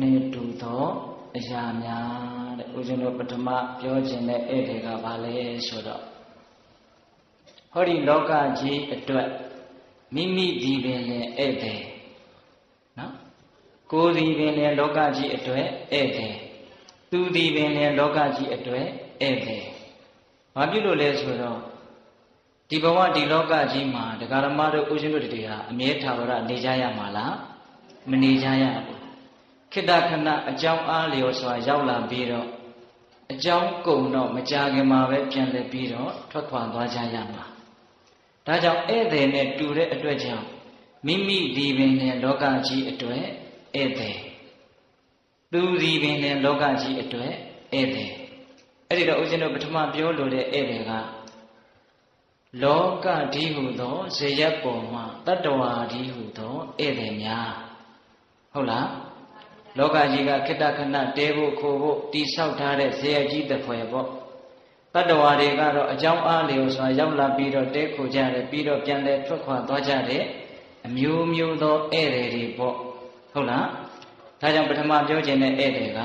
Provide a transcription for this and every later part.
နဲ့တူသောအရာများတဲ့ဦးဇင်းတို့ပထမပြောခြင်းတဲ့ဧည့်သည်ကဘာလဲဆိုတော့ဟောဒီလောကကြီးအတွက်မိမိဒီပင်လည်းဧည့်သည်နော်ကိုယ်ဒီပင်လည်းလောကကြီးအတွက်ဧည့်သည်သူဒီပင်လည်းလောကကြီးအတွက်ဧည့်သည်ဘာဖြစ်လို့လဲဆိုတော့ဒီဘဝဒီလောကကြီးမှာတရားဓမ္မတို့ဦးဇင်းတို့တွေဟာအမြဲထာဝရနေကြရမှာလားမနေကြရဘူးခေတ္တခဏအကြောင်းအားလျော်စွာရောက်လာပြီးတော့အကြောင်းကုန်တော့မကြာခင်မှာပဲပြန်လည်ပြီးတော့ထွက်ခွာသွားကြရမှာဒါကြောင့်ဧည့်သည်နဲ့တူတဲ့အတွက်ကြောင့်မိမိဒီပင်နဲ့လောကကြီးအတွက်ဧည့်သည်သူဒီပင်နဲ့လောကကြီးအတွက်ဧည့်သည်အဲ့ဒီတော့ဦးဇင်းတို့ပထမပြောလိုတဲ့ဧည့်သည်ကလောကဒီဟုသောဇေယျပေါ်မှာတတ္တဝါဒီဟုသောဧည့်သည်များဟုတ်လားလောကကြီးကခေတ္တခဏတဲဖို့ခိုးဖို့တိဆောက်ထားတဲ့ဇေယျကြီးတစ်ဖွဲပေါ့တတ္တဝါတွေကတော့အကြောင်းအားလျော်စွာရောက်လာပြီးတော့တဲခိုကြတယ်ပြီးတော့ပြန်လဲထွက်ခွာသွားကြတဲ့အမျိုးမျိုးသောဧည့်သည်တွေပေါ့ဟုတ်လားဒါကြောင့်ပထမပြောခြင်းတဲ့ဧည့်သည်က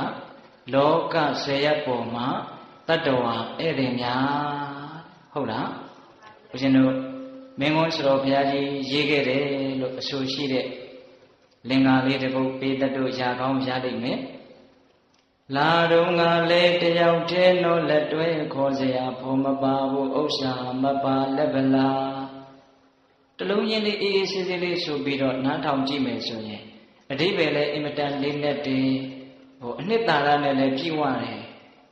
လောကဇေယျပေါ်မှာတတ္တဝါဧည့်သည်များဟုတ်လားဦးဇင်းတို့မင်းကုန်းစတော်ဘုရားကြီးရေးခဲ့တယ်လို့အဆိုရှိတဲ့လင်္ကာလေးတစ်ပုဒ်ပေးတတ်တို့ရာကောင်းရလိမ့်မယ်လာတော့ငါလေတယောက်တည်းတော့လက်တွဲခေါ်เสียဖို့မပါဘူးဥစ္စာမပါလက်ဗလာတလုံးချင်းလေးအေးအေးဆေးဆေးလေးဆိုပြီးတော့နားထောင်ကြည့်မယ်ဆိုရင်အဓိပ္ပာယ်လည်းအင်မတန်လေးနဲ့တည်းအနှစ်သာရနဲ့လည်းပြည့်ဝတယ်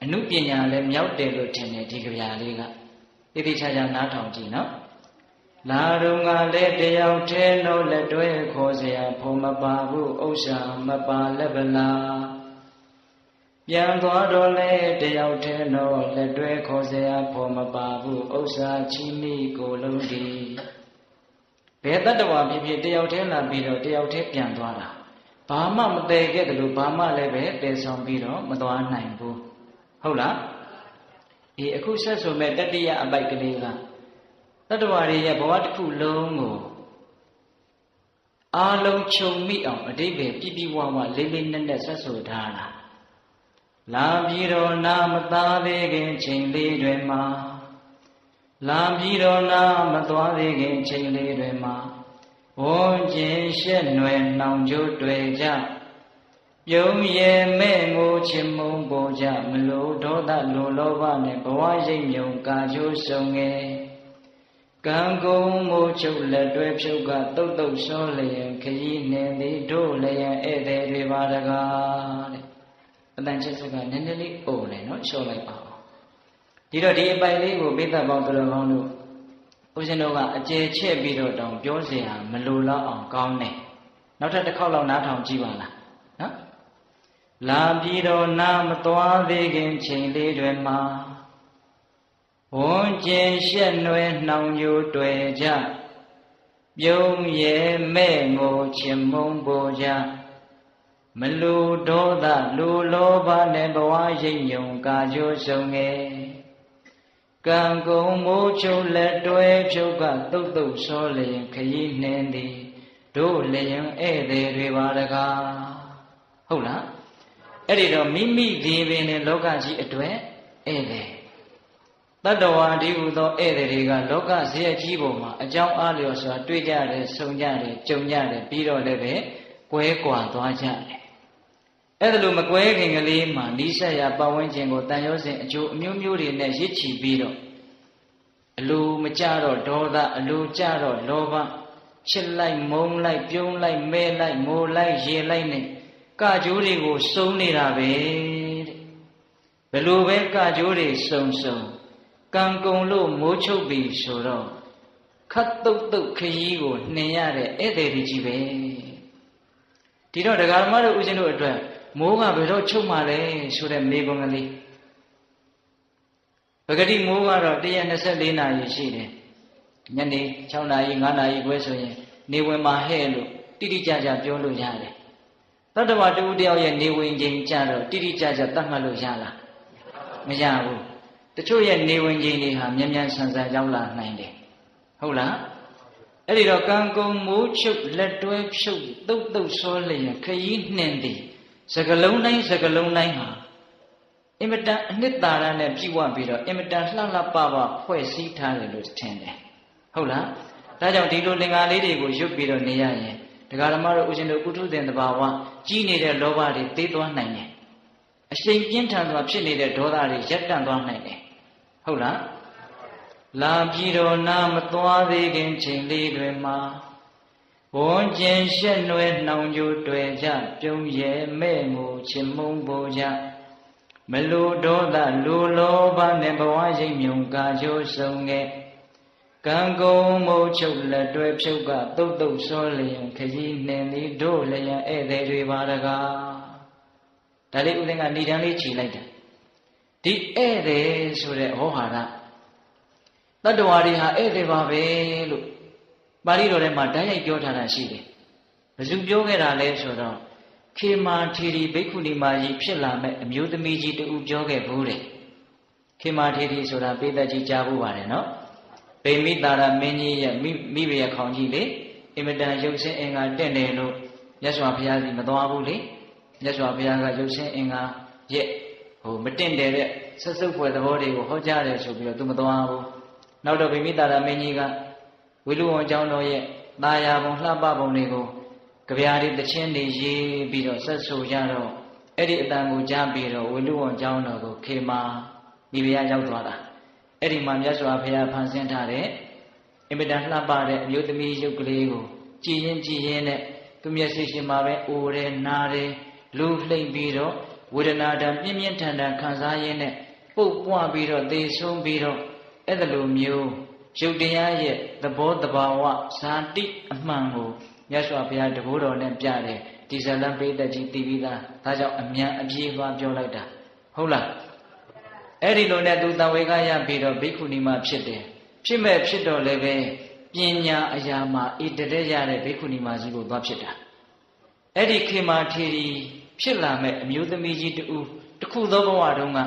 အနုပညာလည်းမြောက်တယ်လို့ထင်တယ်ဒီကြပြလေးကတိတိကျကျနားထောင်ကြည့်နော်လာတော့ငါလေတယောက်တည်းတော့လက်တွဲခေါ်เสียဖို့မပါဘူးဥစ္စာမပါလက်ဗလာပြန်သွားတော့လေတယောက်တည်းတော့လက်တွဲခေါ်เสียဖို့မပါဘူးဥစ္စာချီးမိကိုလုံးဒီဘယ်တတ္တဝါဖြစ်ဖြစ်တယောက်တည်းလာပြီးတော့တယောက်တည်းပြန်သွားတာဘာမှမတည်ခဲ့တယ်လို့ဘာမှလည်းပဲတည်ဆောင်ပြီးတော့မသွားနိုင်ဘူးဟုတ်လားအခုဆက်ဆိုမဲ့တတိယအပိုက်ကလေးကတတ္တဝါတွေရဲ့ဘဝတစ်ခုလုံးကိုအားလုံးခြုံမိအောင်အတိပ္ပယ်ပြည့်ပြည့်ဝဝလေးလေးနက်နက်ဆက်ဆိုထားတာလာပြီးတော့နာမသားသေးခင်ချိန်လေးတွေမှာလာပြီးတော့နာမသွားသေးခင်ချိန်လေးတွေမှာဝန်းကျင်ရှက်နွယ်နှောင်ကြိုးတွေကြပြုံးရဲမဲ့ငိုချင်မုန်းပေါ်ကြမလို့ဒေါသလိုလောဘနဲ့ဘဝရိပ်မြုံကာကျိုးဆုံငယ်ကံကုန်မိုးချုပ်လက်တွဲဖြုတ်ကတုတ်တုတ်ရှောလျင်ခရီးနေသည်တို့လျင်ဧည့်သည်တွေပါတကားတဲ့အတန်ချက်စကနည်းနည်းလေးအိုနေနော်ရှောလိုက်ပါဦးဒီတော့ဒီအပိုင်လေးကိုပိဿပေါင်းသူတော်ကောင်းတို့ဦးဇင်းတို့ကအကျေချဲ့ပြီးတော့တောင်ပြောစရာမလိုတော့အောင်ကောင်းတယ်နောက်ထပ်တစ်ခေါက်လောက်နားထောင်ကြည့်ပါလားနော်လာပြီးတော့နာမသွားသေးခင်ချိန်လေးတွေမှာဝန်းကျင်ရှက်နွယ်နှောင်ကြိုးတွေကြပြုံးရဲမဲ့ငိုချင်မုန်းပေါ်ကြမလူဒေါသလူလောဘနဲ့ဘဝရိပ်ညုံကာကျိုးဆုံငယ်ကံကုန်မိုးချုပ်လက်တွဲဖြုတ်ကတုတ်တုတ်ဆောလျင်ခရီးနှင်းသည်တို့လျင်ဧည့်သည်တွေပါတကားဟုတ်လားအဲ့ဒီတော့မိမိဒီပင်နဲ့လောကကြီးအတွက်ဧည့်သည်တတ္တဝါဒီဟုသောဧည့်သည်တွေကလောကဇေယျကြီးပေါ်မှာအကြောင်းအားလျော်စွာတွေ့ကြတယ်ဆုံကြတယ်ကြုံကြတယ်ပြီးတော့လည်းပဲကွဲကွာသွားကြတယ်အဲ့ဒါလိုမကွဲခင်ကလေးမှာနိစ္စရာပတ်ဝန်းကျင်ကိုတန်ရောစဉ်အကျိုးအမျိုးမျိုးတွေနဲ့ရစ်ချီပြီးတော့အလိုမကြတော့ဒေါသအလိုကြတော့လောဘချစ်လိုက်မုန်းလိုက်ပြုံးလိုက်မဲလိုက်ငိုလိုက်ရေလိုက်နဲ့ကကြိုးတွေကိုစုံနေတာပဲတဲ့ဘယ်လိုပဲကကြိုးတွေစုံကံကုန်လို့မိုးချုပ်ပြီဆိုတော့ခတ်တုတ်တုတ်ခရီးကိုနှင်ရတဲ့ဧည့်သည်ကြီးပဲဒီတော့ဒကာမတို့ဦးဇင်းတို့အတွက်မိုးကဘယ်တော့ချုပ်မှလဲဆိုတဲ့မေးခွန်းကလေးပဂတိမိုးကတော့124နာရီရှိတယ်ညနေ6နာရီ9နာရီခွဲဆိုရင်နေဝင်မှာဟဲ့လို့တိတိကျကျပြောလို့ရတယ်တတ္တဝါတူတယောက်ရဲ့နေဝင်ချိန်ကြတော့တိတိကျကျသတ်မှတ်လို့ရလားမရဘူးတချို့ရဲ့နေဝင်ချိန်တွေဟာမြန်မြန်ဆန်ဆန်ရောက်လာနိုင်တယ်ဟုတ်လား အဲ့ဒီတော့ကံကုန်မိုးချုပ်လက်တွဲဖြုတ်တုတ်တုတ်ဆောလျင်ခရီးနှင်သည်စကလုံးတိုင်းစကလုံးတိုင်းဟာအင်မတန်အနှစ်သာရနဲ့ပြည့်ဝပြီးတော့အင်မတန်လှလှပပဖွဲ့စည်းထားတယ်လို့ထင်တယ်ဟုတ်လားဒါကြောင့်ဒီလိုလင်္ကာလေးတွေကိုရွတ်ပြီးတော့နေရရင်ဒကာဓမ္မတို့ဦးဇင်းတို့ကုထုသင်တဘာဝကြီးနေတဲ့လောဘတွေသိသွားနိုင်တယ်အရှိန်ပြင်းထန်စွာဖြစ်နေတဲ့ဒေါသတွေရပ်တန့်သွားနိုင်တယ်ဟုတ်လားလာပြည်တော်နာမသွားသေးခင်ချိန်လေးတွင်မှာဘွန်ကျင်ရှက်နွယ်နှောင်ကြိုတွေ့ကြပြုံးရဲမဲ့ငိုချင်မုံပေါ်ကြမလိုဒေါသလိုလောဘနဲ့ဘဝရိပ်မြုံကာချိုးဆုံးခဲ့ကံကုန်မိုးချုပ်လက်တွဲဖြုတ်ကတုတ်တုတ်ဆောလျင်ခကြီးနှင်သည်တို့လျင်ဧည့်သည်တွေပါတကားဒါလေးဦးသိန်းကနေတန်းလေးခြေလိုက်တာဒီဧည့်သည်ဆိုတဲ့ဟောဟာရတတ္တဝါတွေဟာဧည့်သည်ပါပဲလို့ပါဠိတော်ထဲမှာဓာတ်ရိုက်ပြောထားတာရှိတယ်ဘယ်သူပြောခဲ့တာလဲဆိုတော့ခေမာထေရီဘိက္ခုနီမကြီးဖြစ်လာမဲ့အမျိုးသမီးကြီးတူပြောခဲ့ဘူးတဲ့ခေမာထေရီဆိုတာပိဋကကြီးကြားဖို့ပါတယ်နော်ဗိမိတာရမင်းကြီးရဲ့မိဘရဲ့ခေါင်းကြီးလေအင်မတန်ရုပ်ဆင်းအင်္ဂါတင့်တယ်လို့မြတ်စွာဘုရားကြီးမသွားဘူးလေမြတ်စွာဘုရားကရုပ်ဆင်းအင်္ဂါရဲ့မတင့်တယ်တဲ့ဆက်စုပ်ဖွယ်သဘောတွေကိုဟောကြားတယ်ဆိုပြီးတော့သူမသွားဘူးနောက်တော့ဗိမိတာရမင်းကြီးကဝိလူဝံကျောင်းတော်ရဲ့တာယာပုံလှပပုံတွေကိုကြပြားတွေတခြင်းတွေရေးပြီးတော့ဆက်ဆိုကြတော့အဲ့ဒီအတန်ကိုကြားပြီးတော့ဝိလူဝံကျောင်းတော်ကိုခေမာမိဖုရားရောက်သွားတာအဲ့ဒီမှာမြတ်စွာဘုရားဖန်ဆင်းထားတဲ့အင်မတန်လှပတဲ့အမျိုးသမီးရုပ်ကလေးကိုကြည်ရင်နဲ့သူမျက်စိရှိမှာပဲအိုတယ်နားတယ်လူလှိမ့်ပြီးတော့ဝေဒနာတံပြင်းပြင်းထန်ထန်ခံစားရင်းနဲ့ပုတ်ပွားပြီးတော့သေဆုံးပြီးတော့အဲ့ဒါလိုမျိုးရုပ်တရားရဲ့သဘောတဘာဝဇာတိအမှန်ကိုမြတ်စွာဘုရားတဘိုးတော်နဲ့ပြတယ်ဒီဇလံပိဋကကြီးသိပြီးသားဒါကြောင့်အမြန်အပြေးသွားပြောလိုက်တာဟုတ်လားအဲ့ဒီလိုနဲ့သူတံဝေကရပြီးတော့ဘိက္ခုနီမဖြစ်တယ်ဖြစ်မဲ့ဖြစ်တော့လည်းပဲပညာအရာမှာဣတတဲ့ရတဲ့ဘိက္ခုနီမကြီးကိုသွားဖြစ်တာအဲ့ဒီခေမာထေရီဖြစ်လာမဲ့အမျိုးသမီးကြီးတူတခုသောဘဝတုန်းက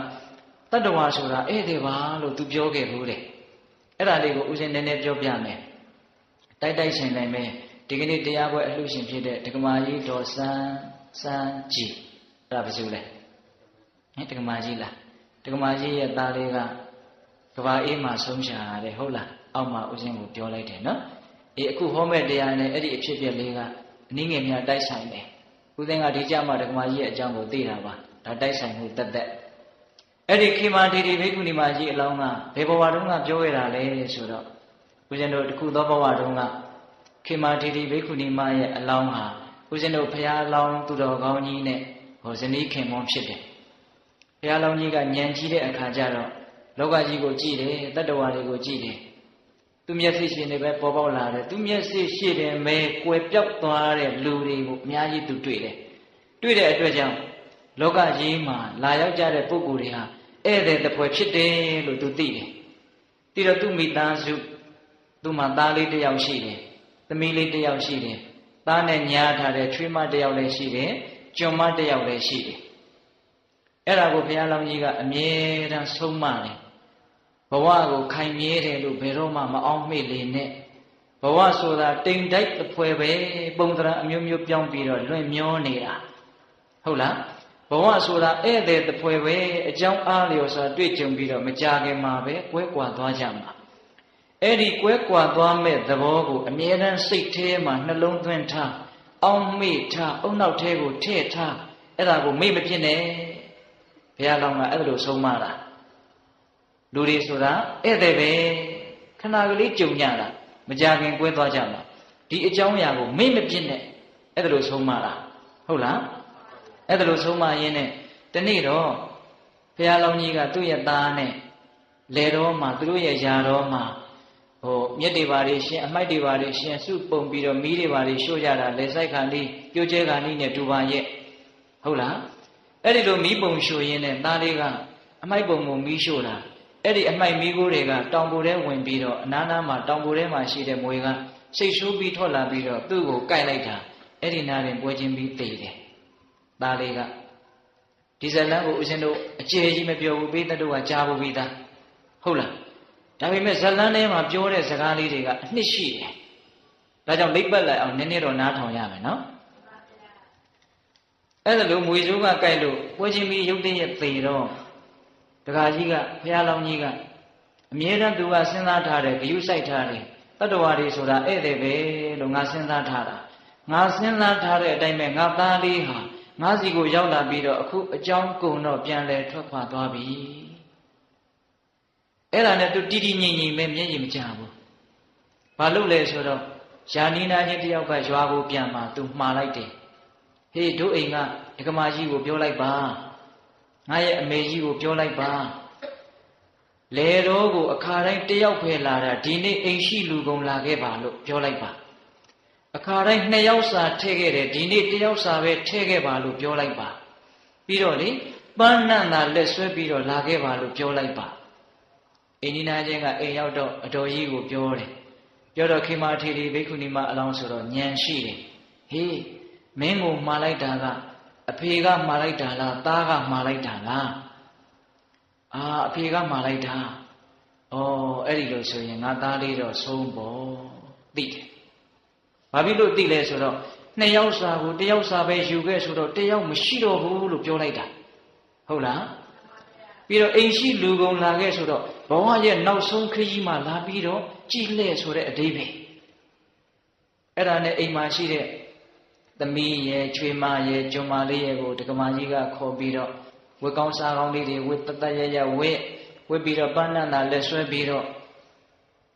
တတ္တဝါဆိုတာဧည့်သည်ပါလို့သူပြောခဲ့ဘူးတဲ့အဲ့ဒါလေးကိုဦးဇင်းနည်းနည်းပြောပြမယ်တိုက်ရှင်နိုင်မယ်ဒီကနေ့တရားပွဲအလှရှင်ဖြစ်တဲ့ဒကမာကြီးတော်စန်းကြီးအဲ့ဒါဘာလို့လဲဒကမာကြီးလားဒကမာကြီးရဲ့သားလေးကကဘာအေးမှာဆုံးရှာတယ်ဟုတ်လားအောက်မှာဦးဇင်းကိုပြောလိုက်တယ်နော်အေးအခုဟောမဲ့တရားနဲ့အဲ့ဒီအဖြစ်ပြက်လေးကအနည်းငယ်များတိုက်ဆိုင်တယ်ဦးဇင်းကဒီကြမှာဒကမာကြီးရဲ့အကြောင်းကိုသိတာပါဒါတိုက်ဆိုင်မှုတက်အဲ့ဒီခေမာထေရီဘိက္ခုနီမကြီးအလောင်းကဘယ်ဘဝတုန်းကပြောခဲ့တာလဲဆိုတော့ဦးဇင်းတို့တခုသောဘဝတုန်းကခေမာထေရီဘိက္ခုနီမရဲ့အလောင်းဟာဦးဇင်းတို့ဘုရားအလောင်းသူတော်ကောင်းကြီးနဲ့ဇနီးခင်မွန်းဖြစ်တယ်ဘုရားလောင်းကြီးကဉာဏ်ကြီးတဲ့အခါကျတော့လောကကြီးကိုကြည့်တယ်တတ္တဝါတွေကိုကြည့်တယ်သူမျက်စိရှိနေပဲပေါ်ပေါက်လာတယ်သူမျက်စိရှိတယ်မဲကွယ်ပြောက်သွားတဲ့လူတွေကိုအများကြီးသူတွေ့တဲ့အတွက်ကြောင့်လောကကြီးမှာလာရောက်ကြတဲ့ပုဂ္ဂိုလ်တွေဟာဧည့်သည်တပွဲဖြစ်တယ်လို့သူသိတယ်။ပြီးတော့သူ့မိသားစုသူ့မှာသားလေးတစ်ယောက်ရှိတယ်။သမီးလေးတစ်ယောက်ရှိတယ်။သားနဲ့ညားထားတဲ့ချွေးမတစ်ယောက်လည်းရှိတယ်။ကျွန်မတစ်ယောက်လည်းရှိတယ်။အဲ့ဒါကိုဘုရားလောင်းကြီးကအမြဲတမ်းဆုံးမတယ်။ဘဝကိုခိုင်မြဲတယ်လို့ဘယ်တော့မှမအောင်မေ့လေနဲ့။ဘဝဆိုတာတိမ်တိုက်တပွဲပဲပုံသဏ္ဍာန်အမျိုးမျိုးပြောင်းပြီးတော့လွင့်မျောနေတာ။ဟုတ်လား။ဘဝဆိုတာဧည့်သည်တပွဲပဲအကြောင်းအားလျော်စွာတွေ့ကြုံပြီးတော့မကြခင်မှာပဲကွဲကွာသွားကြမှာအဲ့ဒီကွဲကွာသွားမဲ့သဘောကိုအမြဲတမ်းစိတ်ထဲမှာနှလုံးသွင်းထားအောင်းမေ့ထားအုံနောက်ထဲကိုထည့်ထားအဲ့ဒါကိုမေ့မဖြစ်နဲ့ဘုရားလောင်းကအဲ့ဒါလိုဆုံးမတာလူတွေဆိုတာဧည့်သည်ပဲခဏကလေးကြုံကြတာမကြခင်ကွဲသွားကြမှာဒီအကြောင်းအရာကိုမေ့မဖြစ်နဲ့အဲ့ဒါလိုဆုံးမတာဟုတ်လားအဲ့ဒါလိုဆုံးမရင်းနဲ့တနေ့တော့ဘုရားလောင်းကြီးကသူ့ရဲ့သားနဲ့လေတော်မှာသူတို့ရဲ့ယာတော်မှာမြက်တွေပါတွေရှင်အမိုက်တွေပါတွေရှင်စုပုံပြီးတော့မီးတွေပါတွေရှို့ကြတာလေဆိုင်ခါလေးပြိုကျဲခါလေးနဲ့တူပါရဲ့ဟုတ်လားအဲ့ဒီလိုမီးပုံရှို့ရင်းနဲ့သားလေးကအမိုက်ပုံကိုမီးရှို့တာအဲ့ဒီအမိုက်မီးကိုတွေကတောင်ပေါ်ထဲဝင်ပြီးတော့အနားနားမှာတောင်ပေါ်ထဲမှာရှိတဲ့မွေကစိတ်ဆိုးပြီးထွက်လာပြီးတော့သူ့ကိုကိုက်လိုက်တာအဲ့ဒီနားရင်ပွဲချင်းပြီးသေတယ်သားလေးကဒီဇလန်းကိုဦးဇင်းတို့အကျေကြီးမပြောဘူးပေးတဲ့တို့ကကြားဖို့ပြီးသားဟုတ်လားဒါပေမဲ့ဇလန်းထဲမှာပြောတဲ့စကားလေးတွေကအနှစ်ရှိတယ် ဒါကြောင့်လိပ်ပတ်လိုက်အောင်နည်းနည်းတော့နားထောင်ရမယ်နော်အဲ့ဒါလို့မွေစိုးကကြိုက်လို့ပွဲချင်းပြီးရုပ်တရက်သေတော့တခါကြီးကဘုရားလောင်းကြီးကအမြဲတမ်းသူကစဉ်းစားထားတယ်ဂယုစိုက်ထားတယ်တတ္တဝါတွေဆိုတာဧည့်သည်ပဲလို့ငါစဉ်းစားထားတာငါစဉ်းစားထားတဲ့အတိုင်းပဲငါသားလေးဟာငါစီကိုရောက်လာပြီးတော့အခုအကြောင်းကုန်တော့ပြန်လဲထွက်ခွာသွားပြီအဲ့ဒါနဲ့သူတီတီငိမ့်ငိမ့်ပဲမျက်ရည်မကျဘူးဘာလို့လဲဆိုတော့ယာနီနာချင်းတယောက်ကရွာကိုပြန်มาသူမှားလိုက်တယ်ဟေးတို့အိမ်ကဒကမာကြီးကိုပြောလိုက်ပါငါရဲ့အမေကြီးကိုပြောလိုက်ပါလေတော်ကိုအခါတိုင်းတယောက်ပဲလာတာဒီနေ့အိမ်ရှိလူကုန်လာခဲ့ပါလို့ပြောလိုက်ပါအခါတိုင်း2ယောက်စာထည့်ခဲ့တယ်ဒီနေ့1ယောက်စာပဲထည့်ခဲ့ပါလို့ပြောလိုက်ပါပြီးတော့လေပန်းနန့်သာလက်ဆွဲပြီးတော့လာခဲ့ပါလို့ပြောလိုက်ပါအိမ်နီနာချင်းကအိမ်ရောက်တော့အတော်ကြီးကိုပြောတယ်ပြောတော့ခေမာထေရီဘိက္ခုနီမအလောင်းဆိုတော့ညံရှိတယ်ဟေးမင်းကိုမှားလိုက်တာကအဖေကမှားလိုက်တာလားသားကမှားလိုက်တာလားအဖေကမှားလိုက်တာဩအဲ့ဒီလိုဆိုရင်ငါသားလေးတော့ဆုံးပေါ့သိတယ်ဘာဖြစ်လို့သိလဲဆိုတော့2ယောက်စာကို1ယောက်စာပဲယူခဲ့ဆိုတော့1ယောက်မရှိတော့ဘူးလို့ပြောလိုက်တာဟုတ်လားပြီးတော့အိမ်ရှိလူကုန်လာခဲ့ဆိုတော့ဘဝရဲ့နောက်ဆုံးခရီးမှလာပြီးတော့ကြည်လှဲ့ဆိုတဲ့အဓိပ္ပာယ်အဲ့ဒါနဲ့အိမ်မှာရှိတဲ့သမီးရဲ့ချွေမရဲ့ကျွန်မလေးရဲ့ကိုဒကမာကြီးကခေါ်ပြီးတော့ဝတ်ကောင်းစားကောင်းလေးတွေဝတ်တတရရဝတ်ပြီးတော့ပန်းနန္တာလက်ဆွဲပြီးတော့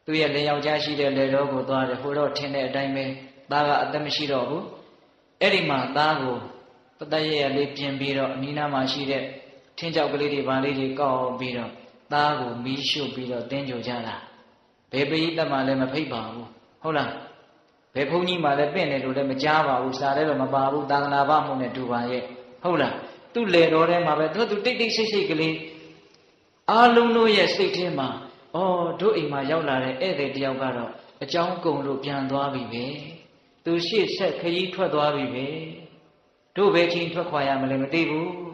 သူ့ရဲ့လင်ယောက်ျားရှိတဲ့လေတော်ကိုသွားတယ်ဟိုတော့ထင်တဲ့အတိုင်းပဲသားကအသက်မရှိတော့ဘူးအဲ့ဒီမှာသားကိုတတရရလေးပြင်ပြီးတော့အနီးနားမှာရှိတဲ့ထင်းကြောက်ကလေးတွေဗာလေးတွေကောက်ပြီးတော့သားကိုမီးရှို့ပြီးတော့တင်းကြိုကြတာဘယ်ပရိသတ်မှလည်းမဖိတ်ပါဘူးဟုတ်လားဘယ်ဘုန်းကြီးမှလည်းပင့်တယ်လို့လည်းမကြားပါဘူးစားလည်းတော့မပါဘူးသာသနာ့ဘမှုနဲ့တူပါရဲ့ဟုတ်လားသူ့လေတော်ထဲမှာပဲသူတိတ်တိတ်ဆိတ်ဆိတ်ကလေးအားလုံးတို့ရဲ့စိတ်ထဲမှာဩတို့အိမ်မှာရောက်လာတဲ့ဧည့်သည်တယောက်ကတော့အကြောင်းကုန်လို့ပြန်သွားပြီပဲသူရှေ့ဆက်ခရီးထွက်သွားပြီပဲတို့ပဲချင်းထွက်ခွာရမလဲမသိဘူး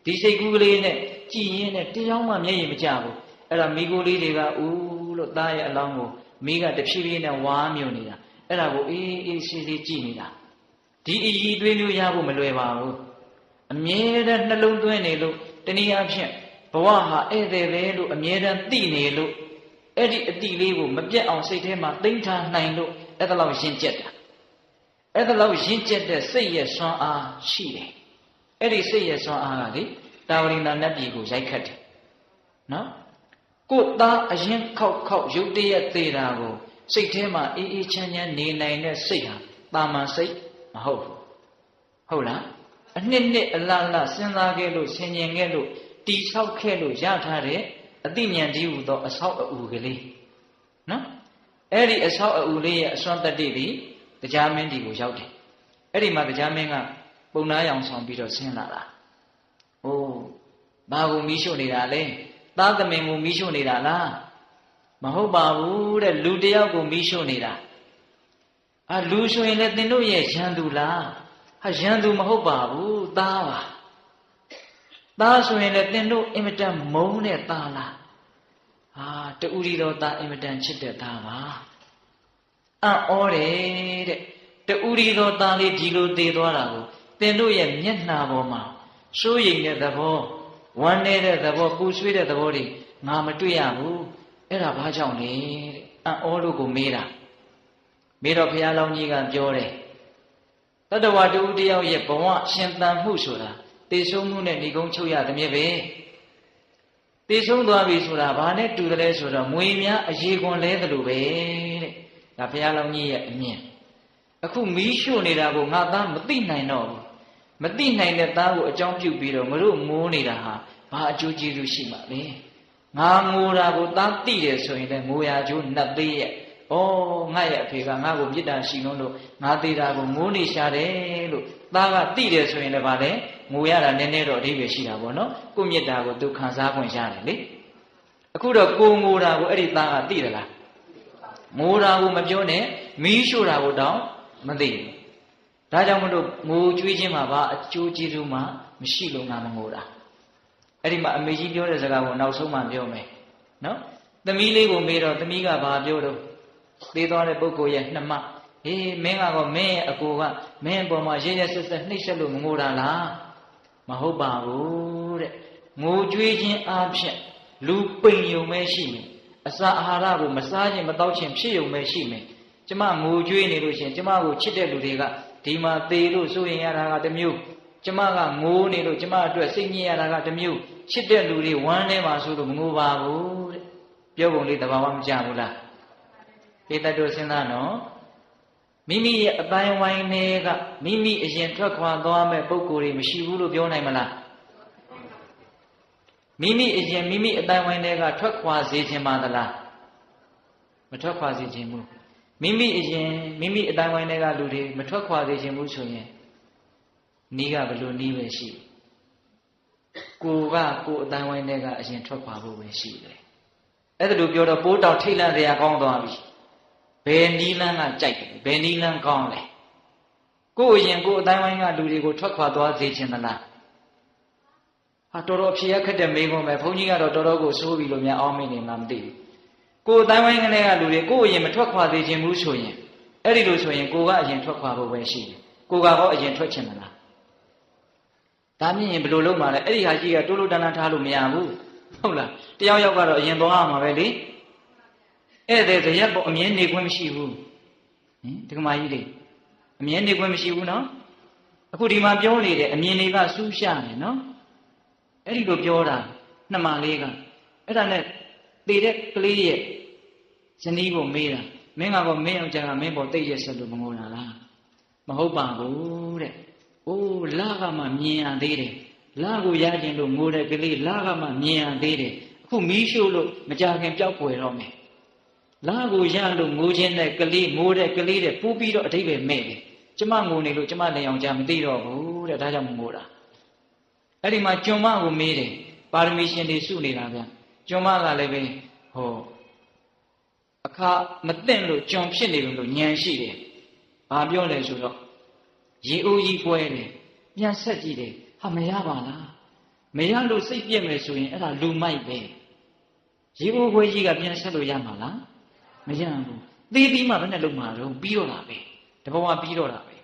ဒီစိတ်ကူးကလေးနဲ့ကြည်ရင်းနဲ့တရားမှမျက်ရည်မကျဘူးအဲ့ဒါမိကိုလေးတွေကဦးလို့သားရဲ့အလောင်းကိုမိကတဖြည်းဖြည်းနဲ့ဝါမြုံနေတာအဲ့ဒါကိုအေးအေးဆေးဆေးကြည်နေတာဒီအည်သွေးမျိုးရဖို့မလွယ်ပါဘူးအမြဲတမ်းနှလုံးသွင်းနေလို့တနည်းအားဖြင့်ဘဝဟာဧည့်သည်ပဲလို့အမြဲတမ်းသိနေလို့အဲ့ဒီအတိလေးကိုမပြတ်အောင်စိတ်ထဲမှာသိမ့်ထားနိုင်လို့အဲ့ဒါလောက်ရင့်ကျက်တာအဲ့ဒါလောက်ရင့်ကျက်တဲ့စိတ်ရဲ့စွမ်းအားရှိတယ်အဲ့ဒီစိတ်ရဲ့စွမ်းအားကလေတာဝရိန္ဒနတ်ပြည်ကိုရိုက်ခတ်တယ်နော်ကိုယ်သားအရင်ခောက်ရုပ်တရက်သေးတာကိုစိတ်ထဲမှာအေးအေးချမ်းချမ်းနေနိုင်တဲ့စိတ်ဟာတာမန်စိတ်မဟုတ်ဘူးဟုတ်လားအနှစ်အလလစဉ်းစားခဲ့လို့ဆင်ញင်ခဲ့လို့တိဆောက်ခဲ့လို့ရထားတဲ့အသိဉာဏ်တည်းဟူသောအဆောက်အဦကလေးနော်အဲ့ဒီအဆောက်အဦလေးရဲ့အစွမ်းတတ္တိသည်တရားမင်းဒီကိုရောက်တယ်အဲ့ဒီမှာတရားမင်းကပုံနာရောင်ဆောင်ပြီးတော့ဆင်းလာတာ။အိုးဘာကိုမီးရှို့နေတာလဲ။သားသမင်ကိုမီးရှို့နေတာလား။မဟုတ်ပါဘူးတဲ့လူတယောက်ကိုမီးရှို့နေတာ။လူဆိုရင်လည်းသင်တို့ရဲ့ရန်သူလား။ဟာရန်သူမဟုတ်ပါဘူးသားပါ။သားဆိုရင်လည်းသင်တို့အင်မတန်မုန်းတဲ့သားလား။တူရီတော်သားအင်မတန်ချစ်တဲ့သားပါ။အံ့ဩတယ်တဲ့။တူရီတော်သားလေးဒီလိုသေသွားတာကိုသင်တို့ရဲ့မျက်နှာပေါ်မှာစိုးရိမ်တဲ့သဘောဝမ်းနေတဲ့သဘောပူဆွေးတဲ့သဘောတွေငါမတွေ့ရဘူးအဲ့ဒါဘာကြောင့်လဲတဲ့အံ့ဩလို့ကိုမေးတာမေးတော့ဘုရားလောင်းကြီးကပြောတယ်တတ္တဝါတူတယောက်ရဲ့ဘဝရှင်သန်မှုဆိုတာတေဆုံးမှုနဲ့ဏိကုံးချုပ်ရသမျှပဲတေဆုံးသွားပြီဆိုတာဘာနဲ့တူတယ်လဲဆိုတော့မွေများအရေခွန်လဲတယ်လို့ပဲတဲ့ဒါဘုရားလောင်းကြီးရဲ့အမြင်အခုမီးရှို့နေတာကိုငါသားမသိနိုင်တော့ဘူးမသိနိုင်တဲ့သားကိုအကြောင်းပြုပြီးတော့ငါတို့ငိုးနေတာဟာဘာအကျိုးကျေးဇူးရှိမှာလဲငါငိုတာကိုသားသိတယ်ဆိုရင်လည်းငိုရကျိုးနှက်သေးရဲ့ဩငါရဲ့အဖေကငါ့ကိုမေတ္တာရှိလို့ငါသေးတာကိုငိုးနေရှာတယ်လို့သားကသိတယ်ဆိုရင်လည်းဗာလဲငိုရတာနည်းနည်းတော့အဓိပ္ပာယ်ရှိတာပေါ့နော်ကိုမေတ္တာကိုသူခံစားခွင့်ရတယ်လေအခုတော့ကိုငိုတာကိုအဲ့ဒီသားကသိတယ်လားငိုတာကိုမပြောနဲ့မီးရှို့တာကိုတောင်မသိဘူးဒါကြောင့်မလို့ငိုကြွေးခြင်းမှာဘာအကျိုးကျေးဇူးမှမရှိလို့ငါမငိုတာအဲ့ဒီမှာအမေကြီးပြောတဲ့စကားကိုနောက်ဆုံးမှပြောမယ်နော်သမီးလေးကိုမေးတော့သမီးကဘာပြောတော့သေသွားတဲ့ပုဂ္ဂိုလ်ရဲ့နှမဟ မင်းကတော့မင်းရဲ့အကိုကမင်းအပေါ်မှာရဲရဲဆက်ဆက်နှိပ်စက်လို့မငိုတာလားမဟုတ်ပါဘူးတဲ့ငိုကြွေးခြင်းအဖြစ်လူပိန်ယုံပဲရှိမယ်အစာအာဟာရကိုမစားခြင်းမတောက်ခြင်းဖြစ်ယုံပဲရှိမယ်ကျမငိုကြွေးနေလို့ရှိရင်ကျမကိုချစ်တဲ့လူတွေကဒီမှာသေလို့စိုးရင်ရတာကတစ်မျိုးကျမကငိုနေလို့ကျမအတွက်စိတ်ညစ်ရတာကတစ်မျိုးချစ်တဲ့လူတွေဝမ်းထဲမှာဆိုလို့မငိုပါဘူးတဲ့ပြောပုံလေးသဘာဝမကျဘူးလားဒီတတ်တို့စဉ်းစားနော်မိမိရဲ့အတိုင်းဝိုင်းတွေကမိမိအရင်ထွက်ခွာသွားမဲ့ပုံကိုယ်တွေမရှိဘူးလို့ပြောနိုင်မလားမိမိအရင်မိမိအတိုင်းဝိုင်းတွေကထွက်ခွာစေခြင်းပါသလားမထွက်ခွာစေခြင်းဘူးမိမိအရင်မိမိအတိုင်းဝိုင်းတွေကလူတွေမထွက်ခွာစေခြင်းဘူးဆိုရင်နီးကဘလို့နီးပဲရှိကိုအတိုင်းဝိုင်းတွေကအရင်ထွက်ခွာဖို့ပဲရှိတယ်အဲ့ဒါလိုပြောတော့ပိုးတောင်ထိတ်လန့်စရာကောင်းသွားပြီဘယ်နီးလန်းကကြိုက်တယ်ဘယ်နီးလန်းကောင်းလဲကိုအရင်အတိုင်းဝိုင်းကလူတွေကိုထွက်ခွာသွားစေခြင်းသလားဟာတော်တော်ဖြေရခက်တဲ့မေးခွန်းပဲဘုန်းကြီးကတော့တော်တော်ကိုစိုးပြီလို့များအောင်းမိနေမှမသိဘူးကိုအတိုင်းဝိုင်းကနေကလူတွေကိုအရင်မထွက်ခွာစေခြင်းဘူးဆိုရင်အဲ့ဒီလိုဆိုရင်ကိုကအရင်ထွက်ခွာဖို့ပဲရှိတယ်ကိုကတော့အရင်ထွက်ခြင်းမလားဒါမြင်ရင်ဘယ်လိုလုပ်မှာလဲအဲ့ဒီဟာကြီးကတိုးလို့တန်းတန်းထားလို့မရဘူးဟုတ်လားတယောက်ယောက်ကတော့အရင်သွားမှာပဲလေဧည့်သည်ရက်ပေါ်အမြဲနေခွင့်မရှိဘူးဒီကမာကြီးတွေအမြဲနေခွင့်မရှိဘူးနော်အခုဒီမှာပြောနေတယ်အမြင်တွေကစူးရှနေနော်အဲ့ဒီလိုပြောတာနှမလေးကအဲ့ဒါနဲ့တည်တဲ့ကလေးရဲ့ဇနီးကိုမေးတာမင်းကတော့မင်းအောင်ကြကမင်းပေါ်တိတ်ရက်ဆက်လို့မငိုတာလားမဟုတ်ပါဘူးတဲ့အိုးလာကမှမြင်ရသေးတယ်လာကိုရခြင်းလို့ငိုတဲ့ကလေးလာကမှမြင်ရသေးတယ်အခုမီးရှို့လို့မကြခင်ပျောက်ပွယ်တော့မယ်လာကိုရလို့ငိုခြင်းတဲ့ကလေးငိုတဲ့ကလေးတဲ့ပူပြီးတော့အတိတ်ပဲမဲ့တယ်ကျမငိုနေလို့ကျမလည်းအောင်ကြမသိတော့ဘူးတဲ့ဒါကြောင့်မငိုတာအဲ့ဒီမှာကျွန်မကိုမေးတယ်ပါရမီရှင်တွေစုနေတာဗျကျွန်မကလည်းပဲဟောအခါမသိလို့ကျွန်ဖြစ်နေလို့ညံရှိတယ်ဘာပြောလဲဆိုတော့ရေအိုးကြီးပွဲတယ်ပြန်ဆက်ကြည့်တယ်ဟာမရပါလားမရလို့စိတ်ပြက်မယ်ဆိုရင်အဲ့ဒါလူမိုက်ပဲရေအိုးပွဲကြီးကပြန်ဆက်လို့ရမှာလားမရဘူးသေးသေးမှဘယ်နဲ့လုံးမှာတော့ပြီးတော့တာပဲတဘောကပြီးတော့တာပဲ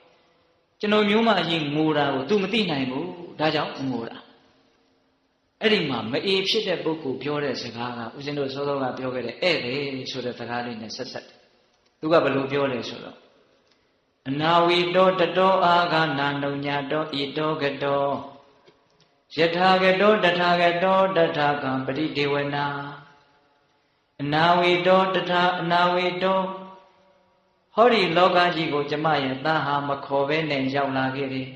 ကျွန်တော်မျိုးမရင်ငိုတာကို तू မသိနိုင်ဘူးဒါကြောင့်ငိုတာအဲ့ဒီမှာမအေးဖြစ်တဲ့ပုဂ္ဂိုလ်ပြောတဲ့စကားကဦးဇင်းတို့စောစောကပြောခဲ့တဲ့ဧည့်သည်ဆိုတဲ့စကားလေးနဲ့ဆက်ဆက်တယ်သူကဘယ်လိုပြောလဲဆိုတော့အနာဝီတောတတောအာဂနာနုညတောဣတောကတောယထာကတောတထာကတောတထာကံပရိဒေဝနာအနာဝီတောတထာအနာဝီတောဟောဒီလောကကြီးကိုကျမရဲ့သားဟာမခေါ်ဘဲနဲ့ရောက်လာခဲ့တယ်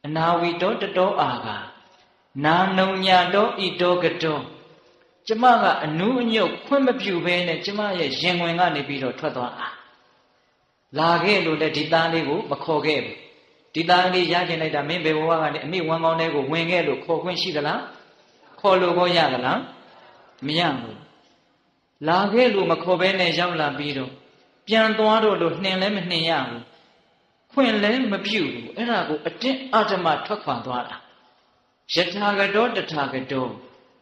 အနာဝီတောတတောအာဂနာနုညတောဣတောကတောကျမကအနုအညုတ်ခွင့်မပြုဘဲနဲ့ကျမရဲ့ရင်ဝင်ကနေပြီးတော့ထွက်သွားတာလာခဲ့လို့လည်းဒီသားလေးကိုမခေါ်ခဲ့ဘူးဒီသားလေးရကျင်လိုက်တာမင်းဘယ်ဘဝကနေအမိဝမ်းကောင်းတဲ့ကိုဝင်ခဲ့လို့ခေါ်ခွင့်ရှိသလားခေါ်လို့ကိုရသလားမရဘူးလာခဲ့လို့မခေါ်ဘဲနဲ့ရောက်လာပြီးတော့ပြန်သွားတော့လို့နှင်လည်းမနှင်ရဘူးခွင့်လည်းမပြုဘူးအဲ့ဒါကိုအတင်းအဓမ္မထွက်ခွာသွားတာယထာကတောတထာကတော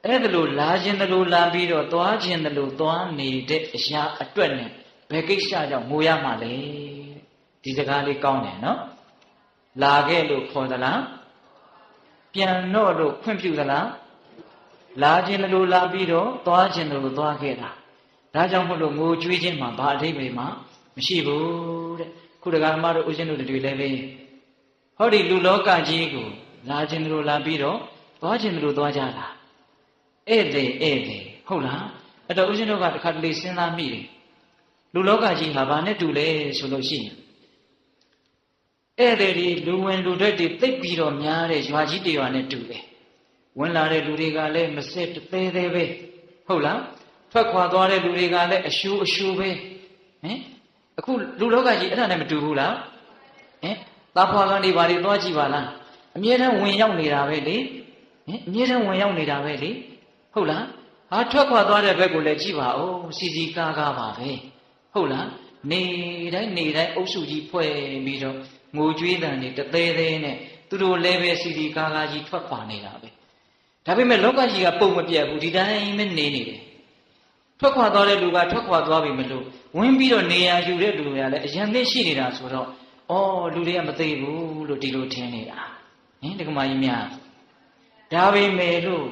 အဲ့ဒါလို့လာခြင်းတလို့လာပြီးတော့သွားခြင်းတလို့သွားနေတဲ့အရာအတွက်နဲ့ဘယ်ကိစ္စကြောင့်ငိုရမှာလဲဒီစကားလေးကောင်းတယ်နော်လာခဲ့လို့ခေါ်သလားပြန်တော့လို့ခွင့်ပြုသလားလာခြင်းလို့လာပြီးတော့သွားခြင်းလို့သွားခဲ့တာဒါကြောင့်မို့လို့ငိုကြွေးခြင်းမှာဘာအဓိပ္ပာယ်မှမရှိဘူးတဲ့ခုတကားမတို့ဦးဇင်းတို့တွေလည်းပဲဟောဒီလူလောကကြီးကိုလာခြင်းလို့လာပြီးတော့သွားခြင်းလို့သွားကြတာဧည့်သည်ဟုတ်လားအဲ့တော့ဦးဇင်းတို့ကတစ်ခါတလေစဉ်းစားမိတယ်လူလောကကြီးဟာဘာနဲ့တူလဲဆိုလို့ရှိရင်ဧည့်သည်တွေလူဝင်လူထွက်တွေသိပ်ပြီးတော့များတဲ့ရွာကြီးတရွာနဲ့တူတယ်ဝင်လာတဲ့လူတွေကလည်းမစစ်သေးသေးပဲဟုတ်လားထွက်ခွာသွားတဲ့လူတွေကလည်းအရှူပဲဟင်အခုလူလောကကြီးအဲ့ဒါနဲ့မတူဘူးလားဟင်သားဖွာကန်တွေဘာတွေသွားကြည့်ပါလားအမြဲတမ်းဝင်ရောက်နေတာပဲလေဟင်အမြဲတမ်းဝင်ရောက်နေတာပဲလေဟုတ်လားဟာထွက်ခွာသွားတဲ့ဘက်ကိုလည်းကြည့်ပါဦးစီစီကားကားပါပဲဟုတ်လားနေတိုင်းအုပ်စုကြီးဖွဲ့ပြီးတော့ငိုကြွေးတန်တွေတသေးသေးနဲ့သူတို့လည်းပဲစီစီကားကားကြီးထွက်ခွာနေတာပဲဒါပေမဲ့လောကကြီးကပုံမပြတ်ဘူးဒီတိုင်းပဲနေတယ် ထွက်ခွာသွားတဲ့လူကထွက်ခွာသွားပြီမလို့ဝင်ပြီးတော့နေရာယူတဲ့လူတွေကလည်းအရင်သိရှိနေတာဆိုတော့ဩလူတွေကမသိဘူးလို့ဒီလိုထင်နေတာဟင်ဒကမာကြီးများဒါပေမဲ့လို့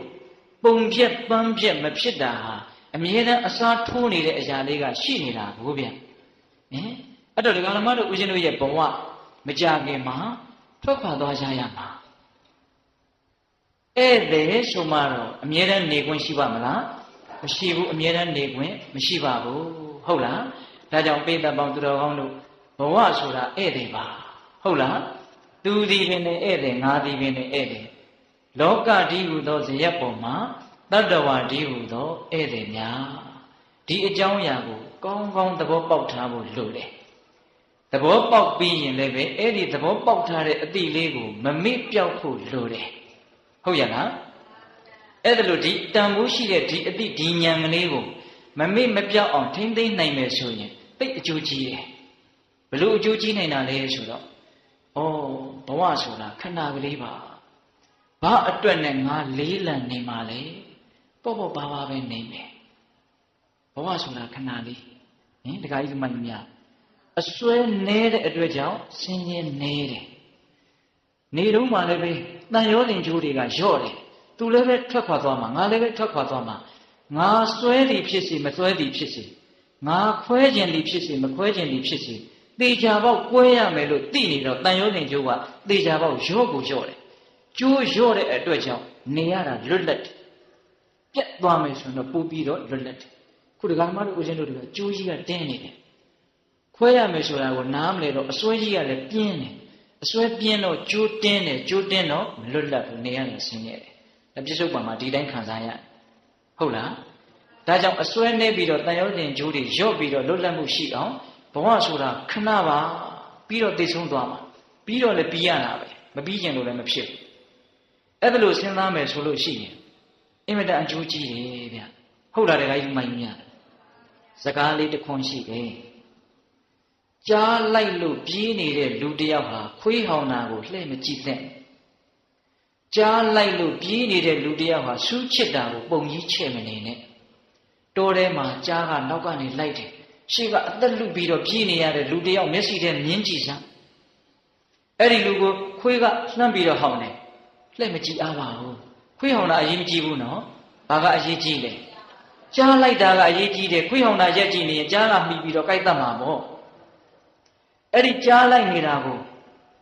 ပုံပြက်ပန်းပြက်မဖြစ်တာဟာအမြဲတမ်းအစားထိုးနေတဲ့အရာလေးကရှိနေတာကိုဗျဟင်အဲ့တော့ဒကာလမတို့ဦးဇင်းတို့ရဲ့ဘဝမကြခင်မှာထွက်ခွာသွားကြရမှာဧည့်သည်ဆိုမှတော့အမြဲတမ်းနေခွင့်ရှိပါမလားမရှိဘူးအမြဲတမ်းနေခွင့်မရှိပါဘူးဟုတ်လားဒါကြောင့်ပိဋကပေါင်းသူတော်ကောင်းတို့ဘဝဆိုတာဧည့်သည်ပါဟုတ်လားသူသည်ပင်ဧည့်သည်ငါသည်ပင်ဧည့်သည်လောကဒီဟုသောဇယက်ပေါ်မှာတတ္တဝါဒီဟုသောဧည့်သည်များဒီအကြောင်းအရာကိုကောင်းကောင်းသဘောပေါက်ထားဖို့လိုတယ်သဘောပေါက်ပြီးရင်လည်းပဲအဲ့ဒီသဘောပေါက်ထားတဲ့အတိလေးကိုမမေ့ပြောက်ဖို့လိုတယ်ဟုတ်ရလားအဲ့ဒါလို့ဒီတန်ဖိုးရှိတဲ့ဒီအတိဒီဉာဏ်ကလေးကိုမမေ့မပြောက်အောင်ထိမ့်သိမ့်နိုင်မယ်ဆိုရင်သိအကျိုးကြီးတယ်ဘလို့အကျိုးကြီးနိုင်တာလဲဆိုတော့ဩဘဝဆိုတာခဏကလေးပါဘာအတွက်နဲ့ငါလေးလံနေမှာလဲပေါ့ပေါ့ပါပါပဲနေမယ်ဘဝဆိုတာခဏလေးဟင်တခါကြီးဒီမှများအစွဲနေတဲ့အတွက်ကြောင့်ဆင်းရဲနေတယ်နေတော့မှလည်းပဲတန်ရောတင်ကျိုးတွေကလျော့တယ်သူလည်းပဲထွက်ခွာသွားမှာငါလည်းပဲထွက်ခွာသွားမှာငါစွဲသည်ဖြစ်စေမစွဲသည်ဖြစ်စေငါခွဲခြင်းသည်ဖြစ်စေမခွဲခြင်းသည်ဖြစ်စေတေချာပေါက်ကွဲရမယ်လို့သိနေတော့တန်ရောတင်ကျိုးကတေချာပေါက်လျော့ကိုလျော့တယ်ကျိုးလျော့တဲ့အတွက်ကြောင့်နေရတာလွတ်လပ်တယ်ပြတ်သွားမယ်ဆိုတော့ပို့ပြီးတော့လွတ်လပ်တယ်ခုဒီကမှတို့ဦးဇင်းတို့တွေကကျိုးကြီးကတင်းနေတယ်ခွဲရမယ်ဆိုတာကိုနားမလဲတော့အစွဲကြီးကလည်းပြင်းတယ်အစွဲပြင်းတော့ကျိုးတင်းတယ်ကျိုးတင်းတော့မလွတ်လပ်ဘူးနေရနေဆင်းရဲတယ်အပြစ္ဆုတ်ပံမှာဒီတိုင်းခံစားရဟုတ်လားဒါကြောင့်အစွဲနေပြီးတော့တန်ရုံးတင်ကျိုးတွေရော့ပြီးတော့လွတ်လပ်မှုရှိအောင်ဘဝဆိုတာခဏပါပြီးတော့သိဆုံးသွားမှာပြီးတော့လည်းပြီးရတာပဲမပြီးကျင်လို့လည်းမဖြစ်ဘူးအဲ့ဒါလို့စဉ်းစားမယ်ဆိုလို့ရှိရင်အင်မတန်အကျိုးကြီးတယ်ဗျဟုတ်လားတခါကြီးမိုင်းများစကားလေးတစ်ခွန်းရှိတယ်ကြားလိုက်လို့ပြေးနေတဲ့လူတစ်ယောက်ဟာခွေးဟောင်တာကိုလှည့်မကြည့်သင့်ကြားလိုက်လို့ပြေးနေတဲ့လူတစ်ယောက်ဟာဆူးချစ်တာကိုပုံကြီးချဲ့မနေနဲ့တောထဲမှာကြားကနောက်ကနေလိုက်တယ်ရှေ့ကအသက်လုပြီးတော့ပြေးနေရတဲ့လူတစ်ယောက်မျက်စိထဲမြင်ကြည့်စမ်းအဲ့ဒီလူကိုခွေးကလှမ်းပြီးတော့ဟောင်တယ်လှည့်မကြည့်အားပါဘူးခွေးဟောင်တာအရေးမကြီးဘူးနော်ဘာကအရေးကြီးလဲကြားလိုက်တာကအရေးကြီးတယ်ခွေးဟောင်တာရက်ကြည့်နေရင်ကြားကမှီပြီးတော့ကြိုက်တတ်မှာပေါ့အဲ့ဒီကြားလိုက်နေတာကို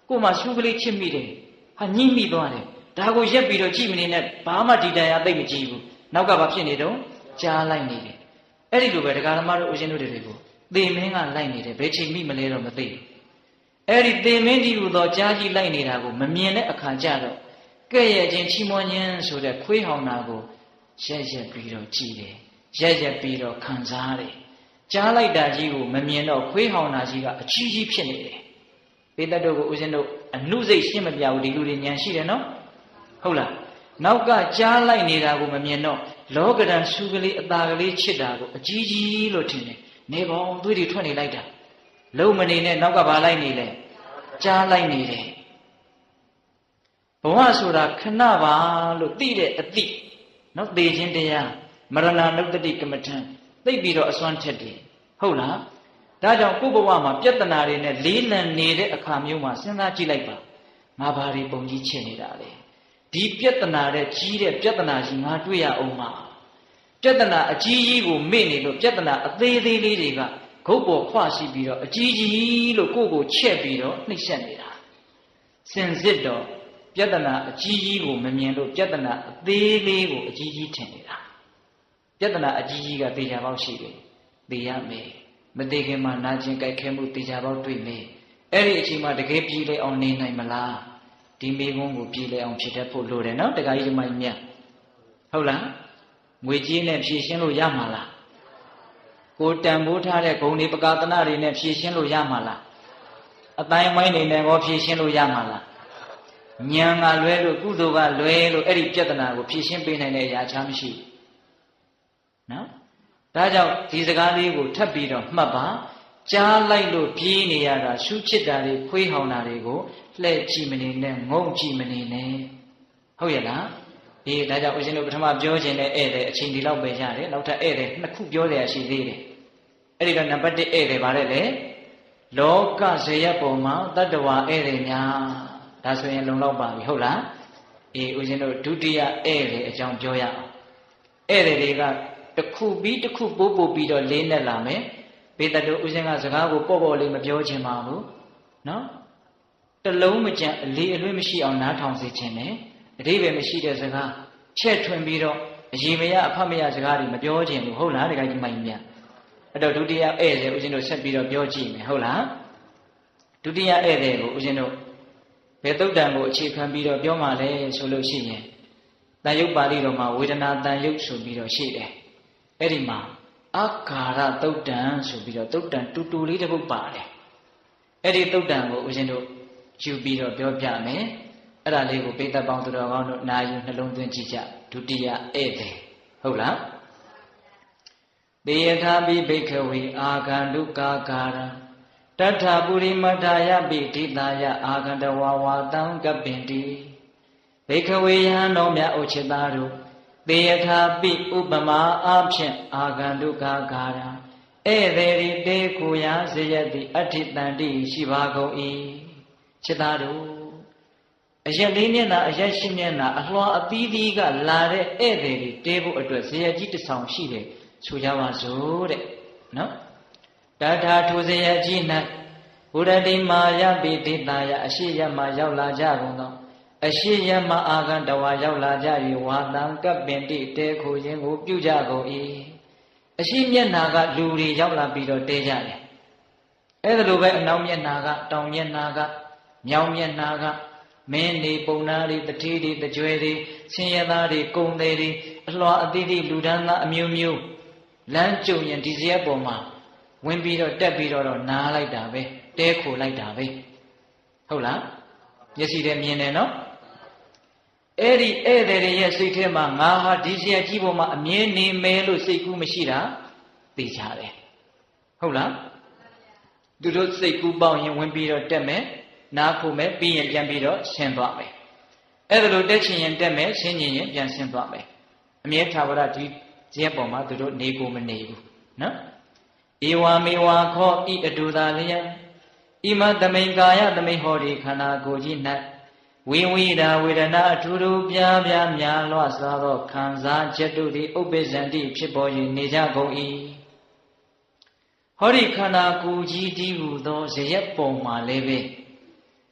ကို့မှာရှုကလေးချစ်မိတယ်ဟာညှိမိသွားတယ်ဒါကိုရက်ပြီးတော့ကြည့်မနေနဲ့ဘာမှဒီတရားသိမကြည့်ဘူးနောက်ကဘာဖြစ်နေတော့ကြားလိုက်နေတယ်အဲ့ဒီလိုပဲဒကာဓမ္မတို့ဦးဇင်းတို့တွေကိုသေမင်းကလိုက်နေတယ်ဘယ်ချိန်မိမလဲတော့မသိဘူးအဲ့ဒီသေမင်းဒီဟူသောကြားကြီးလိုက်နေတာကိုမမြင်တဲ့အခါကျတော့ကဲ့ရဲ့ခြင်းချီးမွမ်းခြင်းဆိုတဲ့ခွေးဟောင်တာကိုရက်ပြီးတော့ကြည်တယ်ရက်ပြီးတော့ခံစားတယ်ကြားလိုက်တာကြီးကိုမမြင်တော့ခွေးဟောင်တာကြီးကအကြီးကြီးဖြစ်နေတယ်ပေတတ်တို့ကိုဦးဇင်းတို့အနုစိတ်ရှင်းမပြဘူးဒီလူတွေဉာဏ်ရှိတယ်နော်ဟုတ်လားနောက်ကကြားလိုက်နေတာကိုမမြင်တော့လောကဓာတ်ရှုကလေးအသာကလေးချစ်တာကိုအကြီးကြီးလို့ထင်တယ်နေပေါင်းသွေးတွေထွက်နေလိုက်တာလုံးမနေနဲ့နောက်ကဘာလိုက်နေလဲကြားလိုက်နေတယ်ဘဝဆိုတာခဏပါလို့သိတဲ့အသိနော်သိခြင်းတရားမရဏနုတ္တိကမ္မထံသိပြီးတော့အစွမ်းထက်တယ်ဟုတ်လားဒါကြောင့်ကိုယ့်ဘဝမှာပြဿနာတွေနဲ့လေးလံနေတဲ့အခါမျိုးမှာစဉ်းစားကြည့်လိုက်ပါငါဘာတွေပုံကြီးချင်နေတာလဲဒီပြဿနာတဲ့ကြီးတဲ့ပြဿနာကြီးငါတွေ့ရအောင်မှာပြဿနာအကြီးကြီးကိုမေ့နေလို့ပြဿနာအသေးသေးလေးတွေကဂုတ်ပေါ်ခွရှိပြီးတော့အကြီးကြီးလို့ကိုယ့်ကိုချဲ့ပြီးတော့နှိမ့်ဆက်နေတာစင်စစ်တော့ပြဿနာအကြီးကြီးကိုမမြင်လို့ပြဿနာအသေးလေးကိုအကြီးကြီးထင်နေတာပြဿနာအကြီးကြီးကသေချာပေါက်ရှိတယ်သိရမယ်မသိခင်မှာနာကျင်ကြိုက်ခဲမှုသေချာပေါက်တွေ့မယ်အဲ့ဒီအချိန်မှာတကယ်ပြေးလဲအောင်နေနိုင်မလားဒီမိကုန်းကိုပြေးလဲအောင်ဖြစ်တတ်ဖို့လိုတယ်နော်တခါကြီးဒီမိုင်းမြတ်ဟုတ်လားငွေကြေးနဲ့ဖြည့်ရှင်းလို့ရမှာလားကိုတန်ဖိုးထားတဲ့ဂုဏ်တွေပကာသနာတွေနဲ့ဖြည့်ရှင်းလို့ရမှာလားအတိုင်းဝိုင်းနေနဲ့ရောဖြည့်ရှင်းလို့ရမှာလားဉာဏ်ကလွဲလို့ကုသိုလ်ကလွဲလို့အဲ့ဒီပြဿနာကိုဖြည့်ရှင်းပေးနိုင်တဲ့အရာချမ်းမရှိနော်ဒါကြောင့်ဒီစကားလေးကိုထပ်ပြီးတော့မှတ်ပါကြားလိုက်လို့ပြေးနေရတာရှုချစ်တာတွေခွေးဟောင်တာတွေကိုလှဲ့ကြည့်မနေနဲ့ငုံကြည့်မနေနဲ့ဟုတ်ရဲ့လား ဒါကြောင့်ဦးဇင်းတို့ပထမပြောခြင်းနဲ့ဧည့်သည်အချိန်ဒီလောက်ပဲရတယ်နောက်ထပ်ဧည့်သည်နှစ်ခုပြောရရှိသေးတယ်အဲ့ဒီတော့နံပါတ်1ဧည့်သည်ဗါတဲ့လေလောကဇေယျပုံမှာတတ္တဝါဧည့်သည်များဒါဆိုရင်လုံလောက်ပါပြီဟုတ်လားဦးဇင်းတို့ဒုတိယဧည့်သည်အကြောင်းပြောရအောင်ဧည့်သည်တွေကတစ်ခုပြီးတစ်ခုပို့ပြီးတော့လေးနဲ့လာမယ်ဘေးတတို့ဦးဇင်းကစကားကိုပေါ့လေးမပြောချင်ပါဘူးနော်တလုံးမကြံအလေးအလွဲမရှိအောင်နားထောင်စေခြင်းနဲ့အဓိပ္ပာယ်မရှိတဲ့စကားချက်ထွင်ပြီးတော့အရေးမရအဖတ်မရစကားတွေမပြောချင်ဘူးဟုတ်လားတခါကြီးမိုင်းမြတ်အဲ့တော့ဒုတိယဧည့်သည်ဦးဇင်းတို့ဆက်ပြီးတော့ပြောကြည့်မယ်ဟုတ်လားဒုတိယဧည့်သည်ကိုဦးဇင်းတို့ဘယ်သုတ်တံကိုအခြေခံပြီးတော့ပြောမှလဲဆိုလို့ရှိရင်တန်ယုတ်ပါဠိတော်မှာဝေဒနာတန်ယုတ်ဆိုပြီးတော့ရှိတယ်အဲ့ဒီမှာအခါရသုတ်တံဆိုပြီးတော့သုတ်တံတူလေးတစ်ပုဒ်ပါတယ်အဲ့ဒီသုတ်တံကိုဦးဇင်းတို့ယူပြီးတော့ပြောပြမယ်အဲ့ဒါလေးကိုပိဋကပေါင်းသူတော်ကောင်းတို့နာယူနှလုံးသွင်းကြည့်ကြဒုတိယဧည့်သည်ဟုတ်လားတေယထာပိဘိက္ခဝေအာဂန္တုကာကာရတထပုရိမတ္ထာယပိဒိတာယအာဂန္တဝါဝါတံကပ္ပင်တိဘိက္ခဝေယဟန်တော်မြတ်ဥချစ်သားတို့တေယထာပိဥပမာအဖြင့်အာဂန္တုကာကာရဧည့်သည်ရိတေကိုရာဇယတိအဋ္ဌိတန္တိရှိပါကုန်၏ချစ်သားတို့အရက်လေးမျက်နှာအရက်ရှိမျက်နှာအလွှာအသီးသီးကလာတဲ့ဧည့်သည်တွေတေးဖို့အတွက်ဇယကြီးတစ်ဆောင်ရှိတယ်ဆိုကြပါစို့တဲ့နော်တထာထိုဇယကြီး၌ဘုရတိမာယပိဒေတာယအရှိယမရောက်လာကြကုန်သောအရှိယမအာဂန္တဝါရောက်လာကြ၍ဝါတံကပ္ပင်တိတဲခိုခြင်းကိုပြုကြကုန်၏အရှိမျက်နှာကလူတွေရောက်လာပြီးတော့တဲကြတယ်အဲ့ဒါလိုပဲအနောက်မျက်နှာကတောင်မျက်နှာကမြောက်မျက်နှာကမင်းနေပုံနာတွေတတိတွေတကြွယ်တွေဆင်းရဲသားတွေကုံသေးတွေအလွှာအသီးသီးလူဒန်းသားအမျိုးမျိုးလမ်းကြုံရင်ဒီဇရက်ပေါ်မှာဝင်ပြီးတော့တက်ပြီးတော့နားလိုက်တာပဲတဲခိုလိုက်တာပဲဟုတ်လားမျက်စိထဲမြင်တယ်နော်အဲ့ဒီဧည့်သည်တွေရဲ့စိတ်ထဲမှာငါဟာဒီဇရက်ကြီးပေါ်မှာအမြဲနေမယ်လို့စိတ်ကူးမရှိတာသိကြတယ်ဟုတ်လားသူတို့စိတ်ကူးပေါက်ရင်ဝင်ပြီးတော့တက်မယ်နားခိုမယ်ပြီးရင်ပြန်ပြီးတော့ဆင်းသွားမယ်အဲ့ဒါလိုတက်ချင်ရင်တက်မယ်ဆင်းချင်ရင်ပြန်ဆင်းသွားမယ်အမြဲထာဝရဒီဇရက်ပေါ်မှာသူတို့နေကိုမနေဘူးနော်ဧဝမေဝါခောဤအတူသာလျံဣမသမိန်ကာယသမိန်ဟောဒီခန္ဓာကိုယ်ကြီး၌ဝိဝိဒာဝေဒနာအထူးထူးပြားပြားများလွှစွာသောခံစားချက်တို့သည်ဥပ္ပဇ္ဇန္တိဖြစ်ပေါ်၍နေကြကုန်၏ဟောဒီခန္ဓာကိုယ်ကြီးတည်ဟူသောဇရက်ပုံမှာလည်းပဲ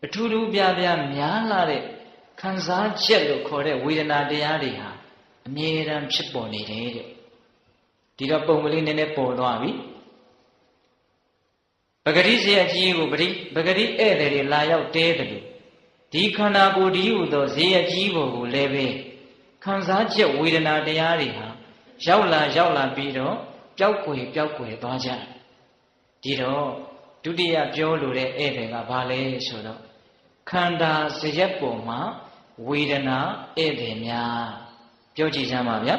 အထူးထူးပြားပြားများလာတဲ့ခံစားချက်လို့ခေါ်တဲ့ဝေဒနာတရားတွေဟာအမြဲတမ်းဖြစ်ပေါ်နေတယ်တဲ့ဒီတော့ပုံကလေးနည်းနည်းပေါ်သွားပြီပဂတိဇယကြီးကိုပဂတိဧည့်သည်တွေလာရောက်တဲတယ်လို့ဒီခန္ဓာကိုယ်ဒီဟူသောဇယကြီးပေါ်ကိုလည်းပဲခံစားချက်ဝေဒနာတရားတွေဟာရောက်လာပြီးတော့ပျောက်ကွယ်သွားကြတယ်ဒီတော့ဒုတိယပြောလိုတဲ့ဧည့်သည်ကဘာလဲဆိုတော့ခန္ဓာဇယပေါ်မှာဝေဒနာဧည့်သည်များပြောကြည့်စမ်းပါဗျာ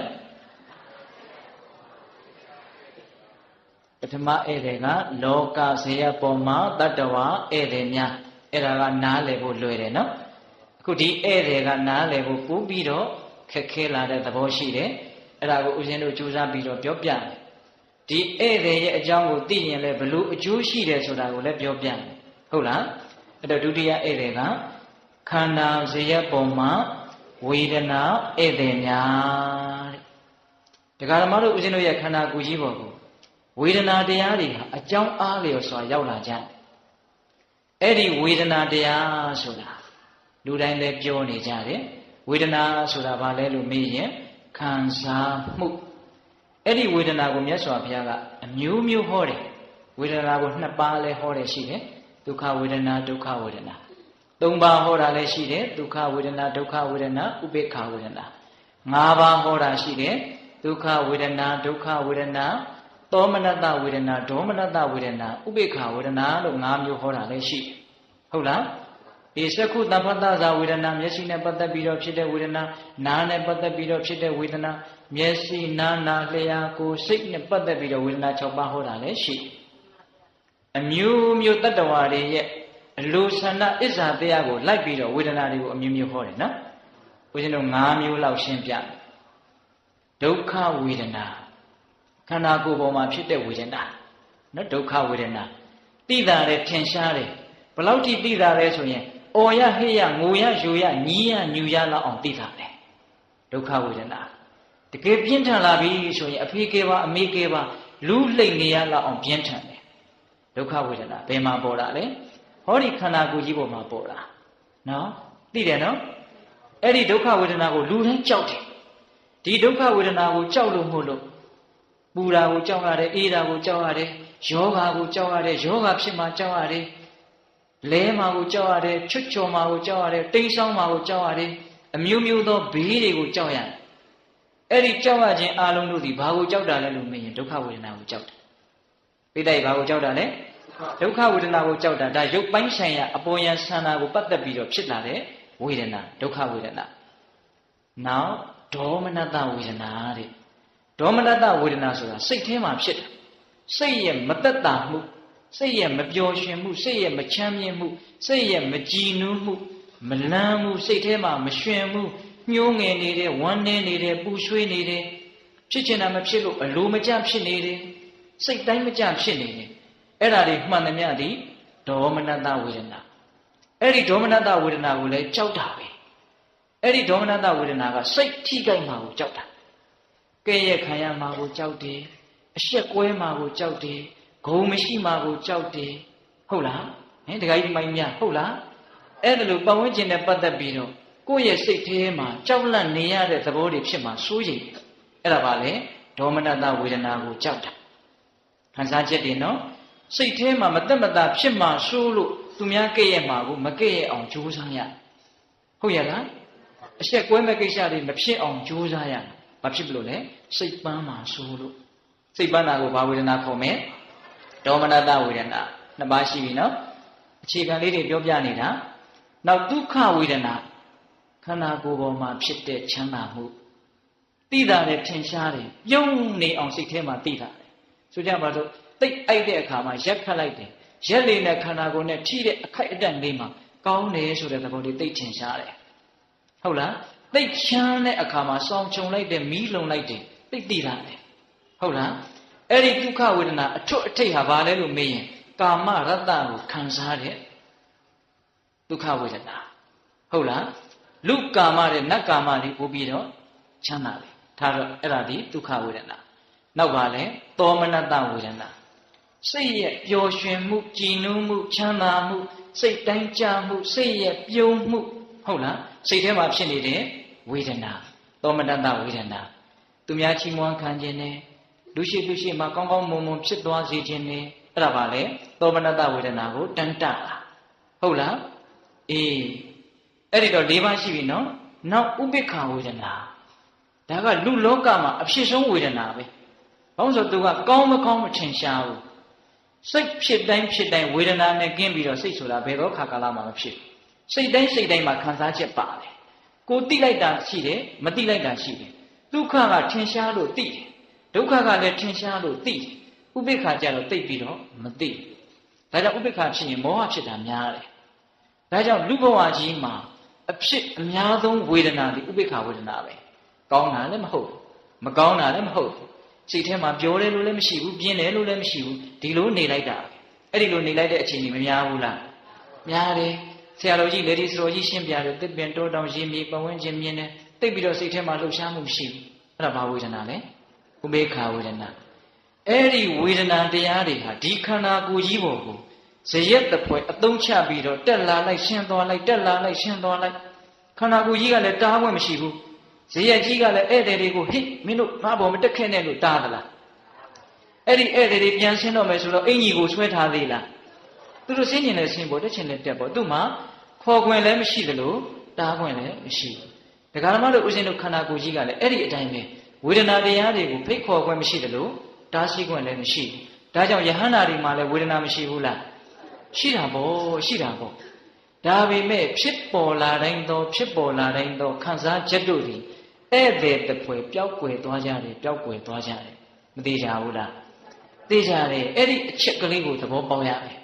ပထမဧည့်သည်ကလောကဇယပေါ်မှာတတ္တဝါဧည့်သည်များအဲ့ဒါကနားလည်ဖို့လွယ်တယ်နော်အခုဒီဧည့်သည်ကနားလည်ဖို့ပို့ပြီးတော့ခက်ခဲလာတဲ့သဘောရှိတယ်အဲ့ဒါကိုဦးဇင်းတို့ကြိုးစားပြီးတော့ပြောပြတယ်ဒီဧည့်သည်ရဲ့အကြောင်းကိုသိရင်လည်းဘလို့အကျိုးရှိတယ်ဆိုတာကိုလည်းပြောပြတယ်ဟုတ်လားအဲ့တော့ဒုတိယဧည့်သည်ကခန္ဓာဇယပေါ်မှာဝေဒနာဧည့်သည်များတဲ့ဒကာဓမ္မတို့ဦးဇင်းတို့ရဲ့ခန္ဓာကိုယ်ကြီးပေါ်ကိုဝေဒနာတရားတွေဟာအကြောင်းအားလျော်စွာရောက်လာကြတယ်အဲ့ဒီဝေဒနာတရားဆိုတာလူတိုင်းလည်းပြောနေကြတယ်ဝေဒနာဆိုတာဘာလဲလို့မေးရင်ခံစားမှုအဲ့ဒီဝေဒနာကိုမြတ်စွာဘုရားကအမျိုးမျိုးဟောတယ်ဝေဒနာကိုနှစ်ပါးလည်းဟောတယ်ရှိတယ်ဒုက္ခဝေဒနာဒုက္ခဝေဒနာသုံးပါးဟောတာလည်းရှိတယ်ဒုက္ခဝေဒနာဒုက္ခဝေဒနာဥပေက္ခဝေဒနာငါးပါးဟောတာရှိတယ်ဒုက္ခဝေဒနာဒုက္ခဝေဒနာသောမနတဝေဒနာဒေါမနတဝေဒနာဥပေက္ခဝေဒနာလို့၅မျိုးဟောတာလည်းရှိဟုတ်လားဒီစက္ခုတပ္ပတ္တဇာဝေဒနာမျက်စိနဲ့ပတ်သက်ပြီးတော့ဖြစ်တဲ့ဝေဒနာနားနဲ့ပတ်သက်ပြီးတော့ဖြစ်တဲ့ဝေဒနာမျက်စိနားနာလျှာကိုယ်စိတ်နဲ့ပတ်သက်ပြီးတော့ဝေဒနာ၆ပါးဟောတာလည်းရှိအမျိုးမျိုးတတ္တဝါတွေရဲ့အလိုဆန္ဒအစ္ဆာတရားကိုလိုက်ပြီးတော့ဝေဒနာတွေကိုအမျိုးမျိုးဟောတယ်နော် ဦးဇင်းတို့5မျိုးလောက်ရှင်းပြဒုက္ခဝေဒနာခန္ဓာကိုယ်ပေါ်မှာဖြစ်တဲ့ဝေဒနာနော်ဒုက္ခဝေဒနာသိတာတယ်ထင်ရှားတယ်ဘလောက်ထိသိတာလဲဆိုရင်အော်ရဟေ့ရငိုရယူရညီးရညူရလောက်အောင်သိတာတယ်ဒုက္ခဝေဒနာတကယ်ပြင်းထန်လာပြီဆိုရင်အဖေကဲပါအမေကဲပါလူလှိမ့်နေရလောက်အောင်ပြင်းထန်တယ်ဒုက္ခဝေဒနာဘယ်မှာပေါ်တာလဲဟောဒီခန္ဓာကိုယ်ကြီးပေါ်မှာပေါ်တာနော်သိတယ်နော်အဲ့ဒီဒုက္ခဝေဒနာကိုလူတိုင်းကြောက်တယ်ဒီဒုက္ခဝေဒနာကိုကြောက်လို့မို့လို့ပူတာကိုကြောက်ရတယ်အေးတာကိုကြောက်ရတယ်ယောဂါကိုကြောက်ရတယ်ယောဂါဖြစ်မှကြောက်ရတယ်လဲမှာကိုကြောက်ရတယ်ချွတ်ချော်မှာကိုကြောက်ရတယ်တိမ်ဆောင်းမှာကိုကြောက်ရတယ်အမျိုးမျိုးသောဘေးတွေကိုကြောက်ရတယ်အဲ့ဒီကြောက်ရခြင်းအလုံးတို့ဒီဘာကိုကြောက်တာလဲလို့မေးရင်ဒုက္ခဝေဒနာကိုကြောက်တယ်ပိဋကဘာကိုကြောက်တာလဲဒုက္ခဝေဒနာကိုကြောက်တာဒါရုပ်ပိုင်းဆိုင်ရာအပေါ်ယံဆန္ဒကိုပတ်သက်ပြီးတော့ဖြစ်လာတဲ့ဝေဒနာဒုက္ခဝေဒနာနောက်ဒေါမနတဝေဒနာတဲ့ဒေါမနတဝေဒနာဆိုတာစိတ်ထဲမှာဖြစ်တယ်စိတ်ရဲ့မသက်သာမှုစိတ်ရဲ့မပျော်ရွှင်မှုစိတ်ရဲ့မချမ်းမြေ့မှုစိတ်ရဲ့မကြည်နူးမှုမလန်းမှုစိတ်ထဲမှာမရွှင်မှုညှိုးငယ်နေတယ်ဝမ်းနည်းနေတယ်ပူဆွေးနေတယ်ဖြစ်ချင်တာမဖြစ်လို့အလိုမကျဖြစ်နေတယ်စိတ်တိုင်းမကျဖြစ်နေတယ်အဲ့ဒါတွေမှန်သမျှသည်ဒေါမနတဝေဒနာအဲ့ဒီဒေါမနတဝေဒနာကိုလည်းကြောက်တာပဲအဲ့ဒီဒေါမနတဝေဒနာကစိတ်ထိခိုက်မှာကိုကြောက်တာကဲ့ရဲ့ခံရမှာကိုကြောက်တယ်အရှက်ကွဲမှာကိုကြောက်တယ်ဂုံမရှိမှာကိုကြောက်တယ်ဟုတ်လားဟင်တခါကြီးဒီမိုင်းများဟုတ်လားအဲ့ဒါလိုပတ်ဝန်းကျင်နဲ့ပတ်သက်ပြီးတော့ကိုယ့်ရဲ့စိတ်ထဲမှာကြောက်လန့်နေရတဲ့သဘောတွေဖြစ်မှာစိုးရိမ်အဲ့ဒါပါလေဒေါမနတဝေဒနာကိုကြောက်တာခံစားချက်တွေနော်စိတ်ထဲမှာမသက်မသာဖြစ်မှာစိုးလို့သူများကဲ့ရဲ့မှာကိုမကဲ့ရဲ့အောင်ကြိုးစားရဟုတ်ရလားအရှက်ကွဲမဲ့ကိစ္စတွေမဖြစ်အောင်ကြိုးစားရဘာဖြစ်လို့လဲစိတ်ပန်းမှာစိုးလို့စိတ်ပန်းတာကိုဘာဝေဒနာခေါ်မယ်ဒေါမနတဝေဒနာနှစ်ပါးရှိပြီနော်အခြေခံလေးတွေပြောပြနေတာနောက်ဒုက္ခဝေဒနာခန္ဓာကိုယ်ပေါ်မှာဖြစ်တဲ့ချမ်းသာမှုသိတာနဲ့ထင်ရှားတယ်ပြုံးနေအောင်စိတ်ထဲမှာသိတာတယ်ဆိုကြပါတော့တိတ်အိုက်တဲ့အခါမှာရက်ခတ်လိုက်တယ်ရက်လေနဲ့ခန္ဓာကိုယ်နဲ့ထိတဲ့အခိုက်အတန့်လေးမှာကောင်းတယ်ဆိုတဲ့သဘောလေးသိထင်ရှားတယ်ဟုတ်လားသိချမ်းတဲ့အခါမှာစောင်းချုံလိုက်တယ်မီးလုံလိုက်တယ်သိသိတာတယ်ဟုတ်လားအဲ့ဒီဒုက္ခဝေဒနာအထွတ်အထိပ်ဟာဘာလဲလို့မေးရင်ကာမရတ္တကိုခံစားတဲ့ဒုက္ခဝေဒနာဟုတ်လားလူကာမတဲ့နတ်ကာမတွေပို့ပြီးတော့ချမ်းသာတယ်ဒါတော့အဲ့ဒါဒီဒုက္ခဝေဒနာနောက်ပါလဲသောမနတဝေဒနာစိတ်ရဲ့ပျော်ရွှင်မှုကြည်နူးမှုချမ်းသာမှုစိတ်တိုင်းကြမှုစိတ်ရဲ့ပြုံးမှုဟုတ်လားစိတ်ထဲမှာဖြစ်နေတဲ့ဝေဒနာသောမနတဝေဒနာသူများချီးမွမ်းခံခြင်းနဲ့လူရှိမှကောင်းကောင်းမွန်မွန်ဖြစ်သွားစေခြင်းနဲ့အဲ့ဒါပါလေသောမနတဝေဒနာကိုတန်တတာဟုတ်လားအေးအဲ့ဒီတော့၄ပါးရှိပြီနော်နောက်ဥပိ္ပခာဝေဒနာဒါကလူလောကမှာအဖြစ်ဆုံးဝေဒနာပဲဘာလို့ဆိုသူကကောင်းမကောင်းမထင်ရှားဘူးစိတ်ဖြစ်တိုင်းဝေဒနာနဲ့ကင်းပြီးတော့စိတ်ဆိုတာဘယ်တော့ခါကာလမှမဖြစ်စိတ်တိုင်းမှာခံစားချက်ပါတယ်ကိုသိလိုက်တာရှိတယ်မသိလိုက်တာရှိတယ်ဒုက္ခကထင်ရှားလို့သိတယ်ဒုက္ခကလည်းထင်ရှားလို့သိတယ်ဥပိ္ပခာကြတော့သိပြီးတော့မသိဒါကြောင့်ဥပိ္ပခာဖြစ်ရင်မောဟဖြစ်တာများတယ်ဒါကြောင့်လူဘဝကြီးမှာအဖြစ်အများဆုံးဝေဒနာဒီဥပိ္ပခာဝေဒနာပဲကောင်းတာလည်းမဟုတ်ဘူးမကောင်းတာလည်းမဟုတ်ဘူးစိတ်ထဲမှာပြောတယ်လို့လည်းမရှိဘူးပြင်းတယ်လို့လည်းမရှိဘူးဒီလိုနေလိုက်တာအဲ့ဒီလိုနေလိုက်တဲ့အချိန်ကြီးမများဘူးလားများတယ်ဆရာတော်ကြီးလေဒီစတော်ကြီးရှင်းပြတယ်တစ်ပင်တောတောင်ရေမြေပဝန်းကျင်မြင်တယ်တိတ်ပြီးတော့စိတ်ထဲမှာလှုပ်ရှားမှုမရှိဘူးအဲ့ဒါဘာဝေဒနာလဲဥပေက္ခဝေဒနာအဲ့ဒီဝေဒနာတရားတွေဟာဒီခန္ဓာကိုယ်ကြီးပေါ်ကိုဇရက်တပွဲအသုံးချပြီးတော့တက်လာလိုက်ရှင်းသွားလိုက်တက်လာလိုက်ရှင်းသွားလိုက်ခန္ဓာကိုယ်ကြီးကလည်းတားခွင့်မရှိဘူးဇရက်ကြီးကလည်းဧည့်သည်တွေကိုဟိမင်းတို့ငါ့ဘော်မတက်ခဲ့နဲ့လို့တားသလားအဲ့ဒီဧည့်သည်တွေပြန်ဆင်းတော့မယ်ဆိုတော့အင်ကြီးကိုဆွဲထားသေးလားသူတို့ဆင်းကျင်လဲဆင်းဖို့တက်ချင်လဲတက်ဖို့သူ့မှာခေါ်ခွင့်လည်းမရှိသလိုတားခွင့်လည်းမရှိဘူးဒကာဓမ္မတို့ဥစဉ်တို့ခန္ဓာကိုယ်ကြီးကလည်းအဲ့ဒီအတိုင်းပဲဝေဒနာတရားတွေကိုဖိတ်ခေါ်ခွင့်မရှိသလိုတားဆီးခွင့်လည်းမရှိဘူးဒါကြောင့်ယဟန္တာတွေမှာလည်းဝေဒနာမရှိဘူးလားရှိတာပေါ့ဒါပေမဲ့ဖြစ်ပေါ်လာတိုင်းသောခံစားချက်တို့သည်ဧည့်သည်တပွဲပျောက်ကွယ်သွားကြတယ်မသေးကြဘူးလားသိကြတယ်အဲ့ဒီအချက်ကလေးကိုသဘောပေါက်ရတယ်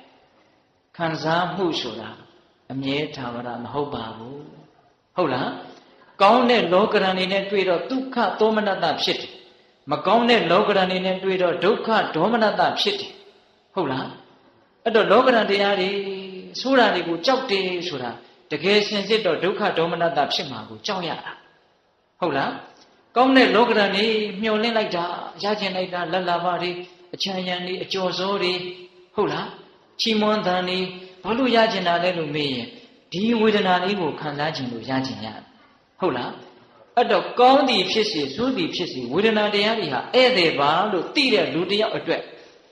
ခံစားမှုဆိုတာအမြဲထာဝရမဟုတ်ပါဘူးဟုတ်လား ကောင်းတဲ့လောကရန်နေနဲ့တွေ့တော့ဒုက္ခသောမနတဖြစ်တယ်မကောင်းတဲ့လောကရန်နေနဲ့တွေ့တော့ဒုက္ခဒေါမနတဖြစ်တယ်ဟုတ်လားအဲ့တော့လောကရန်တရားတွေဆိုတာတွေကိုကြောက်တယ်ဆိုတာတကယ်စင်စစ်တော့ဒုက္ခဒေါမနတဖြစ်မှာကိုကြောက်ရတာဟုတ်လားကောင်းတဲ့လောကရန်နေမျောလင့်လိုက်တာရကျင်လိုက်တာလက်လာပါတွေအချမ်းရံတွေအကျော်စောတွေဟုတ်လားချီးမွမ်းသံတွေဘာလို့ရကျင်တာလဲလို့မေးရင်ဒီဝေဒနာလေးကိုခံစားခြင်းလို့ရကျင်ရတယ်ဟုတ်လားအဲ့တော့ကောင်းသည်ဖြစ်စေဆိုးသည်ဖြစ်စေဝေဒနာတရားတွေဟာဧည့်သည်ပါလို့သိတဲ့လူတစ်ယောက်အတွက်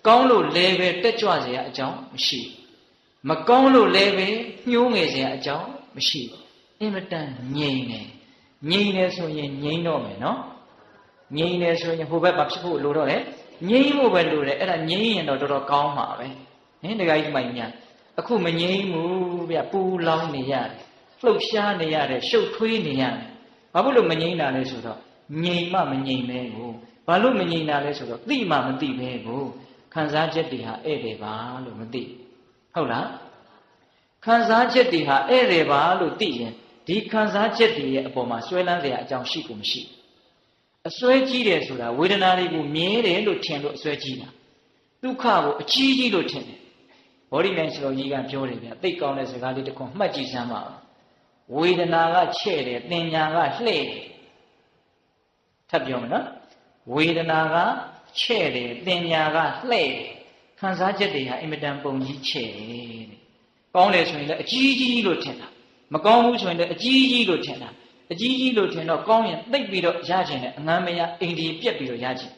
ကောင်းလို့လည်းပဲတက်ကြွเสียအကြောင်းမရှိမကောင်းလို့လည်းပဲညှိုးငယ်เสียအကြောင်းမရှိအင်မတန်ငြိမ်တယ်ဆိုရင်ငြိမ်တော့မယ်နော်ငြိမ်တယ်ဆိုရင်ဟိုဘက်ဘာဖြစ်ဖို့လိုတော့လဲငြိမ်ဖို့ပဲလိုတယ်အဲ့ဒါငြိမ်ရင်တော့တော်တော်ကောင်းမှာပဲနင်းတခါကြီးမှညာအခုမငြိမ်ဘူးဗျပူလောင်နေရတယ်လှုပ်ရှားနေရတယ်ရှုပ်ထွေးနေရတယ်ဘာလို့မငြိမ်တာလဲဆိုတော့ငြိမ်မှမငြိမ်ပဲကိုဘာလို့မငြိမ်တာလဲဆိုတော့သိမှမသိပဲကိုခံစားချက်တွေဟာဧည့်သည်ပါလို့မသိဟုတ်လားခံစားချက်တွေဟာဧည့်သည်ပါလို့သိရင်ဒီခံစားချက်တွေရဲ့အပေါ်မှာဆွဲလန်းစရာအကြောင်းရှိကိုမရှိအစွဲကြီးတယ်ဆိုတာဝေဒနာတွေကိုမြဲတယ်လို့ထင်လို့အစွဲကြီးတာဒုက္ခကိုအကြီးကြီးလို့ထင်တယ်ဘောဓိမြိုင်ဆရာကြီးကပြောတယ်ဗျသိကောင်းတဲ့စကားလေးတစ်ခုမှတ်ကြည့်စမ်းပါဝေဒနာကချဲ့တယ်သင်ညာကလှဲ့တယ်ထပ်ပြောမယ်နော်ဝေဒနာကချဲ့တယ်သင်ညာကလှဲ့တယ်ခံစားချက်တွေဟာအင်မတန်ပုံကြီးချဲ့တယ်တဲ့ကောင်းတယ်ဆိုရင်လည်းအကြီးကြီးလို့ထင်တာမကောင်းဘူးဆိုရင်လည်းအကြီးကြီးလို့ထင်တာအကြီးကြီးလို့ထင်တော့ကောင်းရင်သိပ်ပြီးတော့ရချင်တယ်အငမ်းမရအိန္ဒိယပြက်ပြီးတော့ရချင်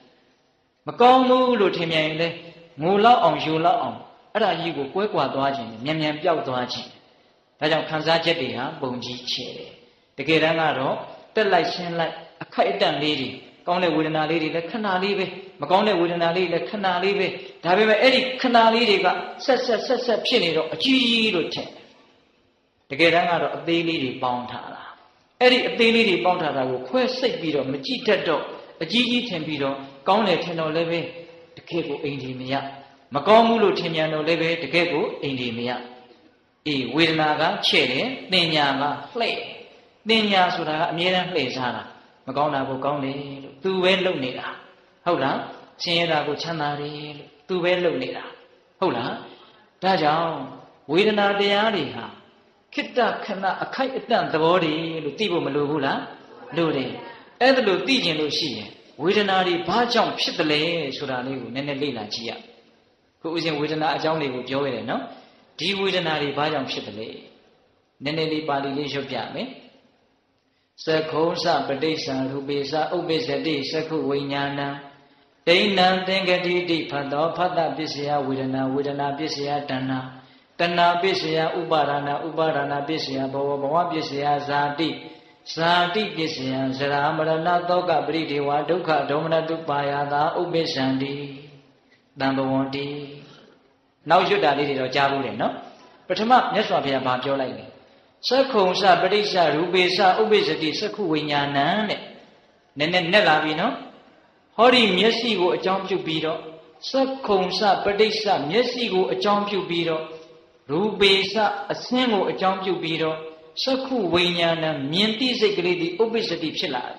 မကောင်းဘူးလို့ထင်မြန်ရင်လည်းငိုလောက်အောင်ယူလောက်အောင်အဲ့ဒါကြီးကိုကွဲကွာသွားခြင်းမြန်မြန်ပျောက်သွားခြင်းဒါကြောင့်ခံစားချက်တွေဟာပုံကြီးချဲ့တယ်တကယ်တမ်းကတော့တက်လိုက်ရှင်းလိုက်အခိုက်အတန့်လေးတွေကောင်းတဲ့ဝေဒနာလေးတွေလည်းခဏလေးပဲမကောင်းတဲ့ဝေဒနာလေးလည်းခဏလေးပဲဒါပေမဲ့အဲ့ဒီခဏလေးတွေကဆက်ဖြစ်နေတော့အကြီးလို့ထင်တယ်တကယ်တမ်းကတော့အသေးလေးတွေပေါင်းထားတာအဲ့ဒီအသေးလေးတွေပေါင်းထားတာကိုခွဲစိတ်ပြီးတော့မကြည့်တတ်တော့အကြီးကြီးထင်ပြီးတော့ကောင်းတယ်ထင်တော့လည်းပဲတကယ်ကိုအိန္ဒိမရမကောင်းဘူးလို့ထင်မြန်တော့လည်းပဲတကယ်ကိုအိန္ဒိမရအေးဝေဒနာကချဲ့တယ်သင်ညာကလှဲ့သင်ညာဆိုတာကအမြဲတမ်းလှည့်စားတာမကောင်းတာကိုကောင်းတယ်လို့သူပဲလုပ်နေတာဟုတ်လားဆင်းရဲတာကိုချမ်းသာတယ်လို့သူပဲလုပ်နေတာဟုတ်လားဒါကြောင့်ဝေဒနာတရားတွေဟာခိတ္တခဏအခိုက်အတန့်သဘောတွေလို့သိဖို့မလိုဘူးလားလိုတယ်အဲ့ဒါလို့သိကျင်လို့ရှိရင်ဝေဒနာတွေဘာကြောင့်ဖြစ်တယ်လဲဆိုတာလေးကိုနည်းနည်းလေ့လာကြည့်ရခုဥစဉ်ဝေဒနာအကြောင်းတွေကိုပြောရတယ်နော်ဒီဝေဒနာတွေဘာကြောင့်ဖြစ်တယ်လဲနည်းနည်းလေးပါဠိလေးရွတ်ပြမယ်သက္ခုံစပဋိစ္ဆာရူပိစဥပ္ပစ္စတိသက္ခုဝိညာဏံဒိဏံသင်္ကတိတိဖတ်သောဖတ်တပစ္စယဝေဒနာဝေဒနာပစ္စယတဏ္ဏတဏ္ဏပစ္စယဥပါဒနာဥပါဒနာပစ္စယဘဝဘဝပစ္စယဇာတိဇာတိပစ္စယဇရာမရဏသောကပရိဒေဝဒုက္ခဒေါမနတုပါယသာဥပ္ပစ္စံတိတံဘဝန္တိနောက်ရွတ်တာလေးတွေတော့ကြားဘူးတယ်နော်ပထမမြတ်စွာဘုရားဗာပြောလိုက်တယ်သက္ခုံစပဋိစ္ဆရူပေစဥပ္ပစ္စတိသက္ခုဝိညာဏံတဲ့နည်းနည်းနဲ့လာပြီနော်ဟောဒီမျက်စိကိုအကြောင်းပြုပြီးတော့သက္ခုံစပဋိစ္ဆမျက်စိကိုအကြောင်းပြုပြီးတော့ရူပေစအဆင်းကိုအကြောင်းပြုပြီးတော့သက္ခုဝိညာဏံမြင်သိစိတ်ကလေးဒီဥပ္ပစ္စတိဖြစ်လာတယ်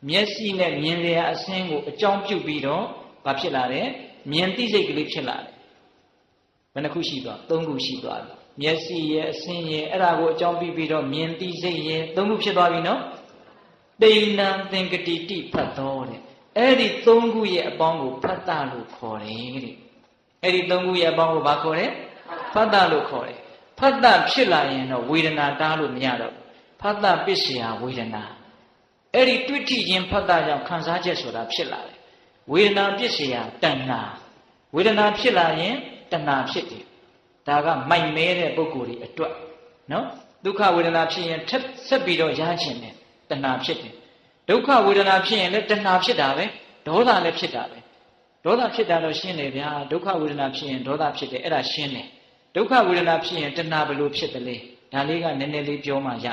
မျက်စိနဲ့မြင်ရအဆင်းကိုအကြောင်းပြုပြီးတော့ဘာဖြစ်လာတယ်မြင်သိစိတ်ကလေးဖြစ်လာတယ်ဘယ်နှခုရှိသွား၃ခုရှိသွားပြီမျက်စိရဲ့အဆင်းရဲ့အဲ့ဒါကိုအကြောင်းပြုပြီးတော့မြင်သိစိတ်ရဲ့၃ခုဖြစ်သွားပြီနော်တိဏံသင်္ကတိတိဖတ်တော်တဲ့အဲ့ဒီ၃ခုရဲ့အပေါင်းကိုဖတ်တာလို့ခေါ်တယ်တဲ့အဲ့ဒီ၃ခုရဲ့အပေါင်းကိုဘာခေါ်လဲဖတ်တာလို့ခေါ်တယ်ဖတ်တာဖြစ်လာရင်တော့ဝေဒနာတားလို့မရတော့ဖတ်တာပစ္စယဝေဒနာအဲ့ဒီတွေ့ထိခြင်းဖတ်တာကြောင့်ခံစားချက်ဆိုတာဖြစ်လာတယ်ဝေဒနာပစ္စယတဏ္ဏဝေဒနာဖြစ်လာရင်တဏှာဖြစ်တယ်ဒါကမိုက်မဲတဲ့ပုဂ္ဂိုလ်တွေအတွက်နော်ဒုက္ခဝေဒနာဖြစ်ရင်ဆက်ပြီးတော့ရချင်တယ်တဏှာဖြစ်တယ်ဒုက္ခဝေဒနာဖြစ်ရင်လည်းတဏှာဖြစ်တာပဲဒေါသလည်းဖြစ်တာပဲဒေါသဖြစ်တာတော့ရှင်းတယ်ဗျာဒုက္ခဝေဒနာဖြစ်ရင်ဒေါသဖြစ်တယ်အဲ့ဒါရှင်းတယ်ဒုက္ခဝေဒနာဖြစ်ရင်တဏှာဘယ်လိုဖြစ်တယ်လဲဒါလေးကနည်းနည်းလေးပြောမှရ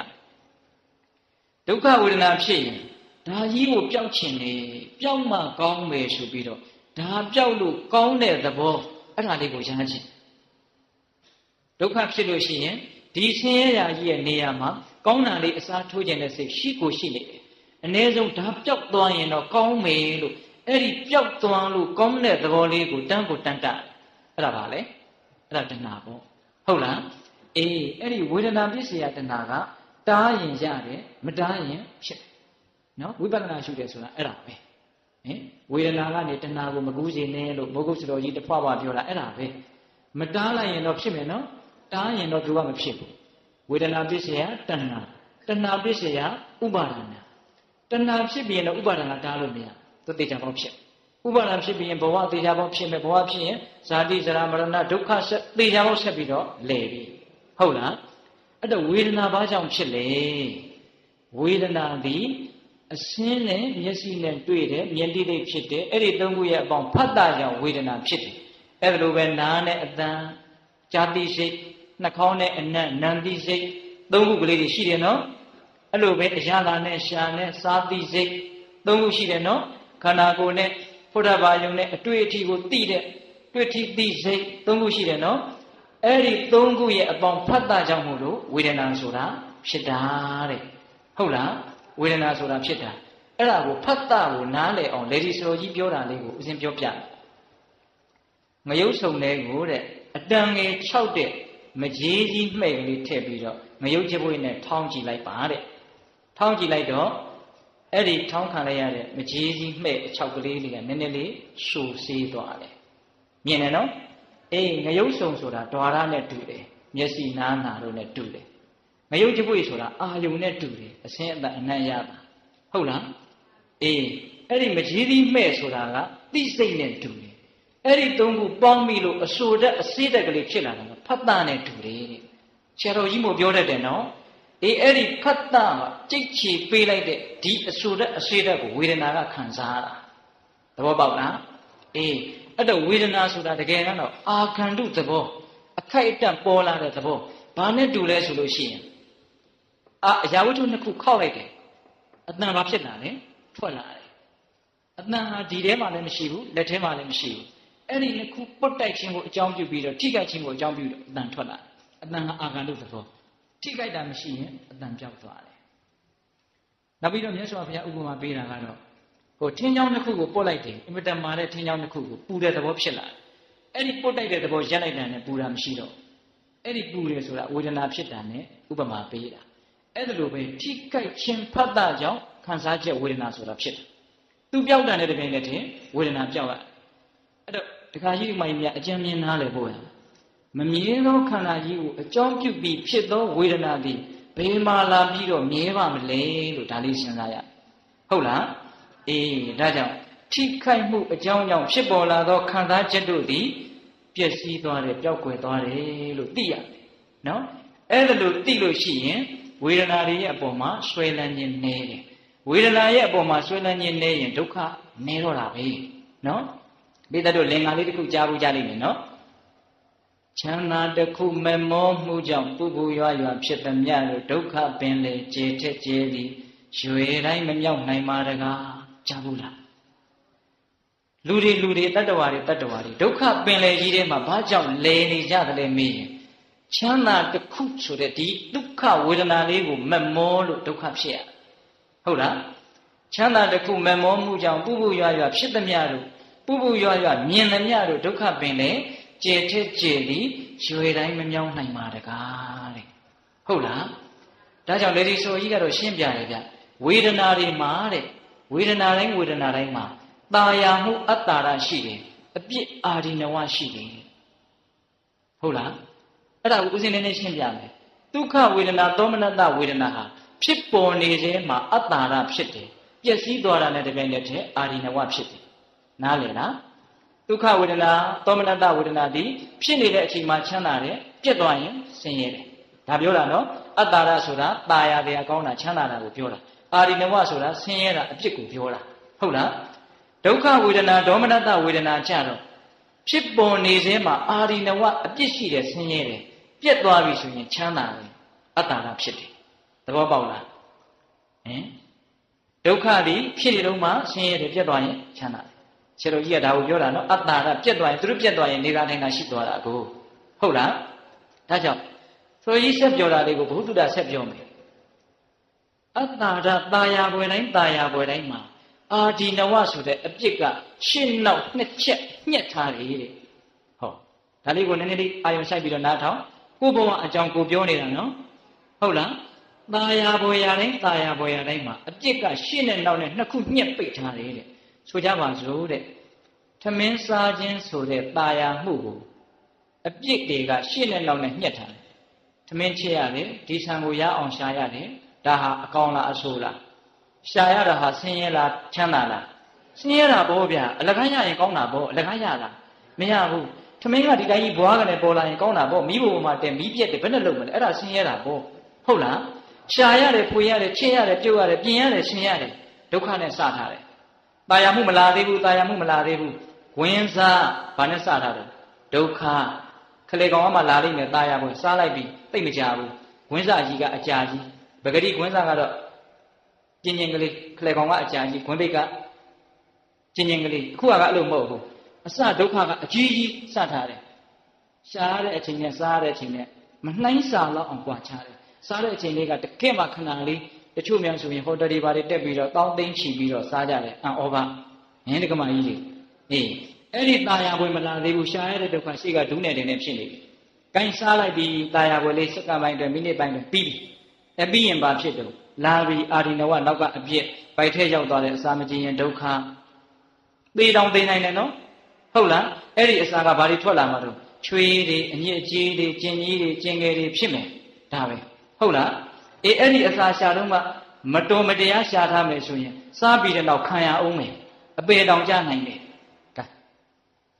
ဒုက္ခဝေဒနာဖြစ်ရင်ဒါကြီးကိုပျောက်ချင်တယ်ပျောက်မှကောင်းမယ်ဆိုပြီးတော့ဒါပျောက်လို့ကောင်းတဲ့သဘောအဲ့ဒါလေးကိုရချင်ဒုက္ခဖြစ်လို့ရှိရင်ဒီဆင်းရဲရာကြီးရဲ့နေရာမှာ ကောင်းတာလေးအစားထိုးခြင်းတဲ့စိတ်ရှိကိုရှိနေတယ်အ ਨੇ ဆုံးဒါပျောက်သွားရင်တော့ကောင်းမယ်လို့အဲ့ဒီပျောက်သွားလို့ကောင်းတဲ့သဘောလေးကိုတန်းကိုတန်းတအဲ့ဒါပါလေအဲ့ဒါတဏှာပေါ့ဟုတ်လားအေးအဲ့ဒီဝေဒနာပစ္စယတဏှာကတားရင်ရတယ်မတားရင်ဖြစ်နော်ဝိပဿနာရှုတယ်ဆိုတာအဲ့ဒါပဲဟင်ဝေဒနာကနေတဏှာကိုမကူးစေနဲ့လို့မိုးကုတ်စတော်ကြီးတဖွာဖွာပြောတာအဲ့ဒါပဲမတားလိုက်ရင်တော့ဖြစ်မယ်နော်တားရင်တော့သူကမဖြစ်ဘူးဝေဒနာပစ္စယတဏှာတဏှာပစ္စယဥပါဒနာတဏှာဖြစ်ပြီးရင်တော့ဥပါဒနာတားလို့မရသူတေချာပေါင်းဖြစ်ဥပါဒနာဖြစ်ပြီးရင်ဘဝတေချာပေါင်းဖြစ်မယ်ဘဝဖြစ်ရင်ဇာတိဇရာမရဏဒုက္ခဆက်တေချာပေါင်းဆက်ပြီးတော့လဲပြီဟုတ်လားအဲ့တော့ဝေဒနာဘာကြောင့်ဖြစ်လဲဝေဒနာသည်အစင်းနဲ့မျက်စိနဲ့တွေ့တယ်မြင်တိတိဖြစ်တယ်အဲ့ဒီသုံးခုရဲ့အပေါင်းဖတ်တာကြောင့်ဝေဒနာဖြစ်တယ်အဲ့လိုပဲနားနဲ့အသံကြာတိစိတ်နှာခေါင်းနဲ့အနံ့နံတိစိတ်သုံးခုကလေးတွေရှိတယ်နော်အဲ့လိုပဲအရာသာနဲ့ရှာနဲ့စားတိစိတ်သုံးခုရှိတယ်နော်ခန္ဓာကိုယ်နဲ့ဖုဒ္ဓဘာယုံနဲ့အတွေ့အထိကိုသိတဲ့တွေ့ထိသိစိတ်သုံးခုရှိတယ်နော်အဲ့ဒီသုံးခုရဲ့အပေါင်းဖတ်တာကြောင့်မို့လို့ဝေဒနာဆိုတာဖြစ်တာတဲ့ဟုတ်လားဝေဒနာဆိုတာဖြစ်တာအဲ့ဒါကိုဖတ်တာကိုနားလည်အောင်လေဒီစတော်ကြီးပြောတာလေးကိုဦးဇင်းပြောပြငရုတ်ဆုံတဲ့ကိုတဲ့အတန်ငယ်6တဲ့မကြီးကြီးမှိတ်ကလေးထည့်ပြီးတော့ငရုတ်ချပွေးနဲ့ထောင်းကြည့်လိုက်ပါတဲ့ထောင်းကြည့်လိုက်တော့အဲ့ဒီထောင်းခံလိုက်ရတဲ့မကြီးကြီးမှိတ်အချောက်ကလေးလေးကနည်းနည်းလေးရှို့စေးသွားတယ်မြင်တယ်နော်အေးငရုတ်ဆုံဆိုတာဓွာရနဲ့တူတယ်မျက်စိနားနာတို့နဲ့တူတယ်ငရုတ်ချပွေးဆိုတာအာယုံနဲ့တူတယ်အစင်းအတန်အနံ့ရတာဟုတ်လားအေးအဲ့ဒီမကြီးကြီးမှဲ့ဆိုတာကသိစိတ်နဲ့တူတယ်အဲ့ဒီသုံးခုပေါင်းပြီးလို့အဆိုတက်အစေးတက်ကလေးဖြစ်လာတာဖတ်တာနဲ့တူတယ်တဲ့ဆရာတော်ကြီးမို့ပြောတတ်တယ်နော်အေးအဲ့ဒီဖတ်တာကြိတ်ချီပေးလိုက်တဲ့ဒီအဆိုတက်အစေးတက်ကိုဝေဒနာကခံစားတာသဘောပေါက်လားအေးအဲ့တော့ဝေဒနာဆိုတာတကယ်ကတော့အာခန္ဓုသဘောအခိုက်အတန့်ပေါ်လာတဲ့သဘောဘာနဲ့တူလဲဆိုလို့ရှိရင်အရာဝတ္ထုနှစ်ခုခောက်လိုက်တယ်အတန်ဘာဖြစ်လာလဲထွက်လာတယ်အတန်ဟာဒီထဲမှာလည်းမရှိဘူးလက်ထဲမှာလည်းမရှိဘူးအဲ့ဒီနှစ်ခုပုတ်တိုက်ခြင်းကိုအကြောင်းပြုပြီးတော့ထိခိုက်ခြင်းကိုအကြောင်းပြုတော့အတန်ထွက်လာအတန်ဟာအာခန္ဓုသဘောထိခိုက်တာမရှိရင်အတန်ပြောက်သွားတယ်နောက်ပြီးတော့မြတ်စွာဘုရားဥပမာပေးတာကတော့ဟိုထင်းချောင်းတစ်ခုကိုပုတ်လိုက်တယ်အင်မတန်မာတဲ့ထင်းချောင်းတစ်ခုကိုပူတဲ့သဘောဖြစ်လာတယ်အဲ့ဒီပုတ်တိုက်တဲ့သဘောရက်လိုက်တာနဲ့ပူတာမရှိတော့အဲ့ဒီပူတယ်ဆိုတာဝေဒနာဖြစ်တာနဲ့ဥပမာပေးတာအဲ့ဒါလိုပဲထိခိုက်ခြင်းဖတ်တာကြောင့်ခံစားချက်ဝေဒနာဆိုတာဖြစ်တယ်သူပြောက်တာနဲ့တပြိုင်တည်းတင်ဝေဒနာပြောက်ရတယ်အဲ့တော့ဒကာကြီးမိုင်းမြတ်အကျဉ်းမြင်နားလေပို့ရမမြဲသောခန္ဓာကြီးကိုအကြောင်းပြုပြီးဖြစ်သောဝေဒနာသည်ဘယ်မှာလာပြီးတော့မြဲပါမလဲလို့ဒါလေးစဉ်းစားရဟုတ်လားအေးဒါကြောင့်ထိခိုက်မှုအကြောင်းကြောင့်ဖြစ်ပေါ်လာသောခံစားချက်တို့သည်ပျက်စီးသွားတယ်ပျောက်ကွယ်သွားတယ်လို့သိရတယ်နော်အဲ့ဒါလို့သိလို့ရှိရင်ဝေဒနာတွေရဲ့အပေါ်မှာဆွဲလန်းခြင်းနည်းတယ်ဝေဒနာရဲ့အပေါ်မှာဆွဲလန်းခြင်းနည်းရင်ဒုက္ခနည်းတော့တာပဲနော်ဒီတို့လင်္ကာလေးတစ်ခုကြားဘူးကြားလိမ့်မယ်နော်ချမ်းသာတစ်ခုမမောမှုကြောင့်ပူပူရွာရွာဖြစ်သည်မြလို့ဒုက္ခပင်လေကျေထက်ကျေသည်ရွေတိုင်းမမြောက်နိုင်ပါတကားကြားဘူးလားလူတွေတတ္တဝါတွေဒုက္ခပင်လေကြီးထဲမှာဘာကြောင့်လဲနေကြသလဲမေးရင်ချမ်းသာတစ်ခုဆိုတဲ့ဒီဒုက္ခဝေဒနာလေးကိုမမောလို့ဒုက္ခဖြစ်ရဟုတ်လားချမ်းသာတစ်ခုမမောမှုကြောင့်ပူပူရွာရွာဖြစ်သည်မြလို့ပူပူရွာရွာမြင်သည်မြလို့ဒုက္ခပင်လေကျေထက်ကျေသည်ရွေတိုင်းမမြောက်နိုင်ပါတကားတဲ့ဟုတ်လားဒါကြောင့်လေဒီဆိုကြီးကတော့ရှင်းပြတယ်ဗျဝေဒနာတွေမှာတဲ့ဝေဒနာတိုင်းမှာตาယာမှုအတ္တရရှိတယ်အပြစ်အာဒီနဝရှိတယ်ဟုတ်လားအဲ့ဒါကိုဦးဇင်းလေးနဲ့ရှင်းပြမယ်ဒုက္ခဝေဒနာသောမနတဝေဒနာဟာဖြစ်ပေါ်နေစေမှာအတ္တရဖြစ်တယ်ပျက်စီးသွားတာနဲ့တပြိုင်တည်းအာဒီနဝဖြစ်တယ်နားလည်လားဒုက္ခဝေဒနာသောမနတဝေဒနာသည်ဖြစ်နေတဲ့အချိန်မှာချမ်းသာတယ်ပြတ်သွားရင်ဆင်းရဲတယ်ဒါပြောတာနော်အတ္တရဆိုတာตาယာတရားကောင်းတာချမ်းသာတာကိုပြောတာအာဒီနဝဆိုတာဆင်းရဲတာအပြစ်ကိုပြောတာဟုတ်လားဒုက္ခဝေဒနာဒေါမနတဝေဒနာကြတော့ဖြစ်ပေါ်နေစေမှာအာဒီနဝအပြစ်ရှိတယ်ဆင်းရဲတယ်ပြတ်သွားပြီဆိုရင်ချမ်းသာတယ်အတ္တရဖြစ်တယ်သဘောပေါက်လားဒုက္ခသည်ဖြစ်နေတော့မှဆင်းရဲတယ်ပြတ်သွားရင်ချမ်းသာတယ်ဆရာတော်ကြီးကဒါကိုပြောတာနော်အတ္တရပြတ်သွားရင်သူတို့ပြတ်သွားရင်နေတာထိုင်တာရှိသွားတာကိုဟုတ်လားဒါကြောင့်ဆိုကြီးဆက်ပြောတာလေးကိုဘုဒ္ဓဆက်ပြောမယ် အတ္တာရตายာပွဲတိုင်းตายာပွဲတိုင်းမှာအာဒီနဝဆိုတဲ့အပြစ်ကရှင်းနောက်နှစ်ချက်ညှက်ထားတယ်တဲ့ဟောဒါလေးကိုနည်းနည်းလေးအာရုံစိုက်ပြီးတော့နားထောင်ကိုဘဝအကြောင်းကိုပြောနေတာနော်ဟုတ်လားตายာပွဲရာတိုင်းตายာပွဲရာတိုင်းမှာအပြစ်ကရှင်းနဲ့နောက်နဲ့နှစ်ခုညှက်ပိတ်ထားတယ်တဲ့ဆိုကြပါစို့တဲ့ထမင်းစားခြင်းဆိုတဲ့ตายာမှုကိုအပြစ်တွေကရှင်းနဲ့နောက်နဲ့ညှက်ထားတယ်ထမင်းချက်ရတယ်ဒီဆံကိုရအောင်ရှာရတယ်ဒါဟာအကောင်လားအဆိုးလားရှာရတာဟာဆင်းရဲလားချမ်းသာလားဆင်းရဲတာပေါ့ဗျာအလကားရရင်ကောင်းတာပေါ့အလကားရလားမရဘူးထမင်းကဒီတိုင်းကြီးဘွားကနေပေါ်လာရင်ကောင်းတာပေါ့မိဘဘုံမှာတက်မီးပြက်တယ်ဘယ်နဲ့လုပ်မလဲအဲ့ဒါဆင်းရဲတာပေါ့ဟုတ်လားရှာရတယ်ဖွေရတယ်ချစ်ရတယ်ပြုတ်ရတယ်ပြင်ရတယ်ဆင်းရတယ်ဒုက္ခနဲ့စထားတယ်ตายာမှုမလာသေးဘူးตายာမှုမလာသေးဘူးဝင်စားဘာနဲ့စထားတယ်ဒုက္ခခလေကောင်ကမှလာလိမ့်မယ်ตายာပွဲစားလိုက်ပြီးသိမ့်မကြဘူးဝင်စားကြီးကအကြာကြီးပဂတိဝင်စားကတော့ကျင်ကျင်ကလေးခလေကောင်ကအကြာကြီးခွင်ပိတ်ကကျင်ကျင်ကလေးအခုကအဲ့လိုမဟုတ်ဘူးအစဒုက္ခကအကြီးကြီးစထားတယ်ရှားတဲ့အချိန်နဲ့စားတဲ့အချိန်နဲ့မနှိုင်းစာလောက်အောင်ကြွားချတယ်စားတဲ့အချိန်လေးကတကယ့်မှခဏလေးတချို့များဆိုရင်ဟိုတယ်တွေဘာတွေတက်ပြီးတော့တောင်းသိမ်းချီပြီးတော့စားကြတယ်အံ့ဩပါဟင်းတက္ကမကြီးတွေအေးအဲ့ဒီตายာပွဲမလာသေးဘူးရှားရတဲ့ဒုက္ခရှိကဒုနဲ့တင်နေဖြစ်နေပြီ။ကိုင်းစားလိုက်ပြီးตายာပွဲလေးစက္ကန့်ပိုင်းတွင်မိနစ်ပိုင်းတွင်ပြီးပြီ။အပြီးရင်ဘာဖြစ်တော့လာပြီးအာရိနဝနောက်ကအပြစ်ပိုက်ထဲရောက်သွားတဲ့အစာမကျင်ရင်ဒုက္ခသေတောင်သိနိုင်တယ်နော်။ဟုတ်လား။အဲ့ဒီအစာကဘာတွေထွက်လာမှာတော့ချွေးတွေအညစ်အကြေးတွေကျင်ကြီးတွေကျင်ငယ်တွေဖြစ်မယ်။ဒါပဲ။ဟုတ်လား။အေးအဲ့ဒီအစာရှာတော့မှမတော်မတရားရှာထားမယ်ဆိုရင်စားပြီးတဲ့နောက်ခံရအောင်မယ်။အပေတောင်ကြနိုင်တယ်။ကဲ